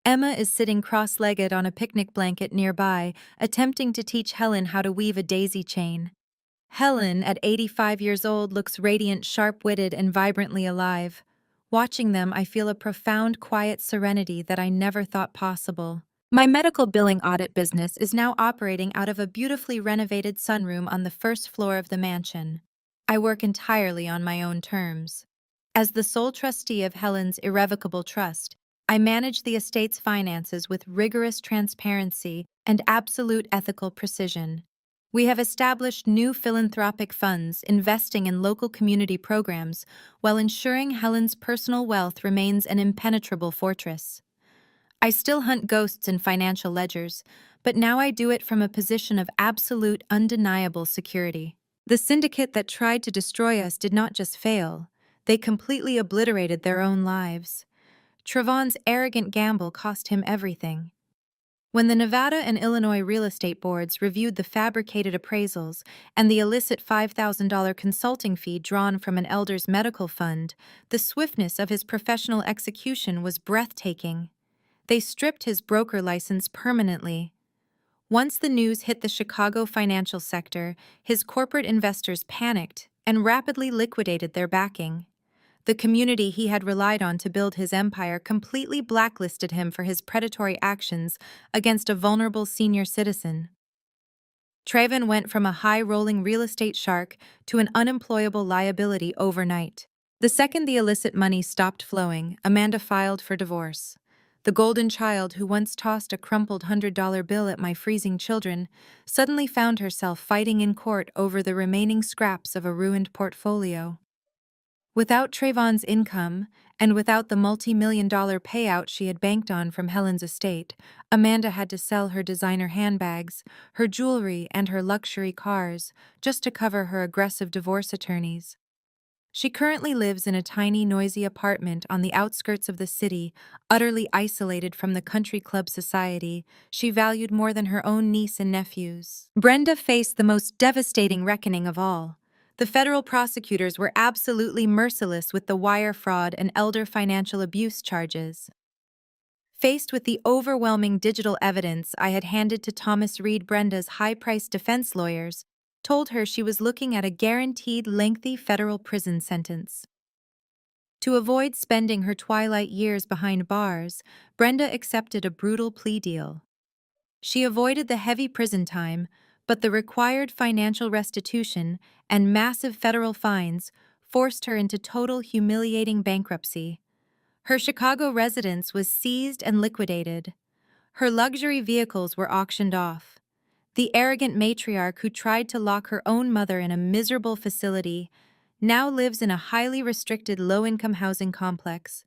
Emma is sitting cross-legged on a picnic blanket nearby, attempting to teach Helen how to weave a daisy chain. Helen, at 85 years old, looks radiant, sharp-witted, and vibrantly alive. Watching them, I feel a profound, quiet serenity that I never thought possible. My medical billing audit business is now operating out of a beautifully renovated sunroom on the first floor of the mansion. I work entirely on my own terms. As the sole trustee of Helen's irrevocable trust, I manage the estate's finances with rigorous transparency and absolute ethical precision. We have established new philanthropic funds, investing in local community programs, while ensuring Helen's personal wealth remains an impenetrable fortress. I still hunt ghosts in financial ledgers, but now I do it from a position of absolute, undeniable security. The syndicate that tried to destroy us did not just fail, they completely obliterated their own lives. Trevon's arrogant gamble cost him everything. When the Nevada and Illinois real estate boards reviewed the fabricated appraisals and the illicit $5,000 consulting fee drawn from an elder's medical fund, the swiftness of his professional execution was breathtaking. They stripped his broker license permanently. Once the news hit the Chicago financial sector, his corporate investors panicked and rapidly liquidated their backing. The community he had relied on to build his empire completely blacklisted him for his predatory actions against a vulnerable senior citizen. Trayvon went from a high-rolling real estate shark to an unemployable liability overnight. The second the illicit money stopped flowing, Amanda filed for divorce. The golden child who once tossed a crumpled $100 bill at my freezing children suddenly found herself fighting in court over the remaining scraps of a ruined portfolio. Without Trayvon's income, and without the multi-million-dollar payout she had banked on from Helen's estate, Amanda had to sell her designer handbags, her jewelry, and her luxury cars just to cover her aggressive divorce attorneys. She currently lives in a tiny, noisy apartment on the outskirts of the city, utterly isolated from the country club society she valued more than her own niece and nephews. Brenda faced the most devastating reckoning of all. The federal prosecutors were absolutely merciless with the wire fraud and elder financial abuse charges. Faced with the overwhelming digital evidence I had handed to Thomas Reed, Brenda's high-priced defense lawyers told her she was looking at a guaranteed lengthy federal prison sentence. To avoid spending her twilight years behind bars, Brenda accepted a brutal plea deal. She avoided the heavy prison time, but the required financial restitution and massive federal fines forced her into total humiliating bankruptcy. Her Chicago residence was seized and liquidated. Her luxury vehicles were auctioned off. The arrogant matriarch who tried to lock her own mother in a miserable facility now lives in a highly restricted low-income housing complex.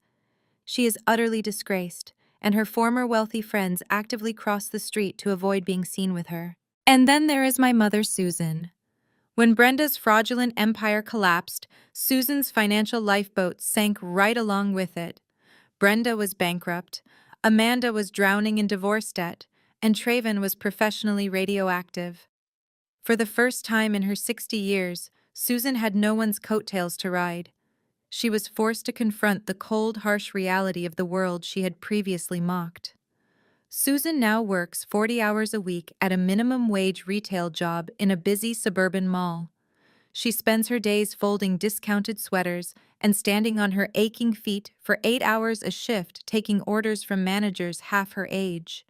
She is utterly disgraced, and her former wealthy friends actively cross the street to avoid being seen with her. And then there is my mother, Susan. When Brenda's fraudulent empire collapsed, Susan's financial lifeboat sank right along with it. Brenda was bankrupt, Amanda was drowning in divorce debt, and Trayvon was professionally radioactive. For the first time in her 60 years, Susan had no one's coattails to ride. She was forced to confront the cold, harsh reality of the world she had previously mocked. Susan now works 40 hours a week at a minimum-wage retail job in a busy suburban mall. She spends her days folding discounted sweaters and standing on her aching feet for 8 hours a shift, taking orders from managers half her age.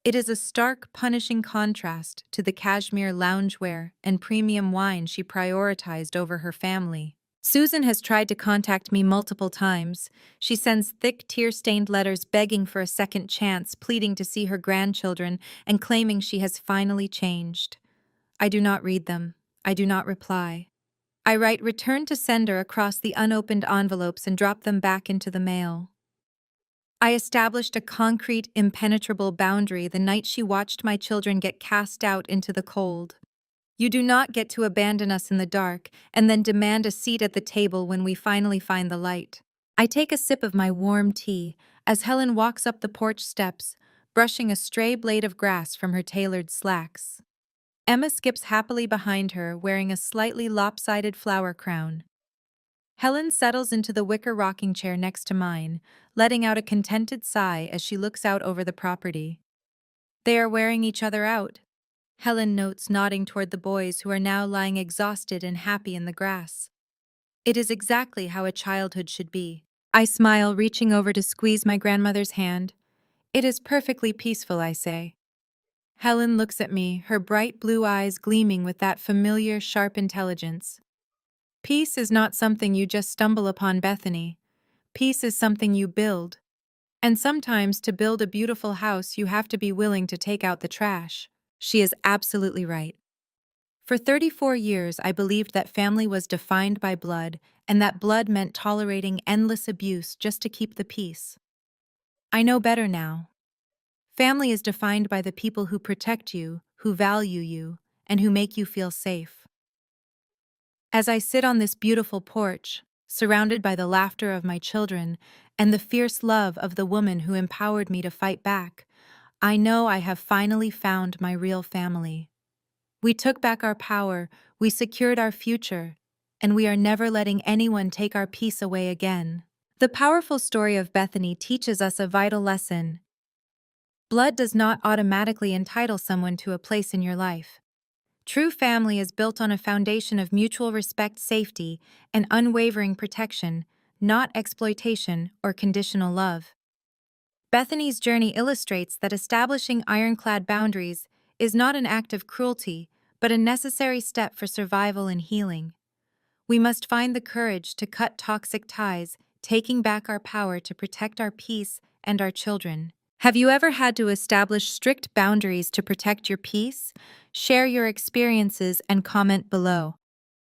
It is a stark, punishing contrast to the cashmere loungewear and premium wine she prioritized over her family. Susan has tried to contact me multiple times. She sends thick, tear-stained letters begging for a second chance, pleading to see her grandchildren, and claiming she has finally changed. I do not read them. I do not reply. I write "return to sender" across the unopened envelopes and drop them back into the mail. I established a concrete, impenetrable boundary the night she watched my children get cast out into the cold. You do not get to abandon us in the dark and then demand a seat at the table when we finally find the light. I take a sip of my warm tea as Helen walks up the porch steps, brushing a stray blade of grass from her tailored slacks. Emma skips happily behind her, wearing a slightly lopsided flower crown. Helen settles into the wicker rocking chair next to mine, letting out a contented sigh as she looks out over the property. They are wearing each other out, Helen notes, nodding toward the boys who are now lying exhausted and happy in the grass. It is exactly how a childhood should be. I smile, reaching over to squeeze my grandmother's hand. It is perfectly peaceful, I say. Helen looks at me, her bright blue eyes gleaming with that familiar, sharp intelligence. Peace is not something you just stumble upon, Bethany. Peace is something you build. And sometimes to build a beautiful house, you have to be willing to take out the trash. She is absolutely right. For 34 years, I believed that family was defined by blood, and that blood meant tolerating endless abuse just to keep the peace. I know better now. Family is defined by the people who protect you, who value you, and who make you feel safe. As I sit on this beautiful porch, surrounded by the laughter of my children and the fierce love of the woman who empowered me to fight back, I know I have finally found my real family. We took back our power, we secured our future, and we are never letting anyone take our peace away again. The powerful story of Bethany teaches us a vital lesson. Blood does not automatically entitle someone to a place in your life. True family is built on a foundation of mutual respect, safety, and unwavering protection, not exploitation or conditional love. Bethany's journey illustrates that establishing ironclad boundaries is not an act of cruelty, but a necessary step for survival and healing. We must find the courage to cut toxic ties, taking back our power to protect our peace and our children. Have you ever had to establish strict boundaries to protect your peace? Share your experiences and comment below.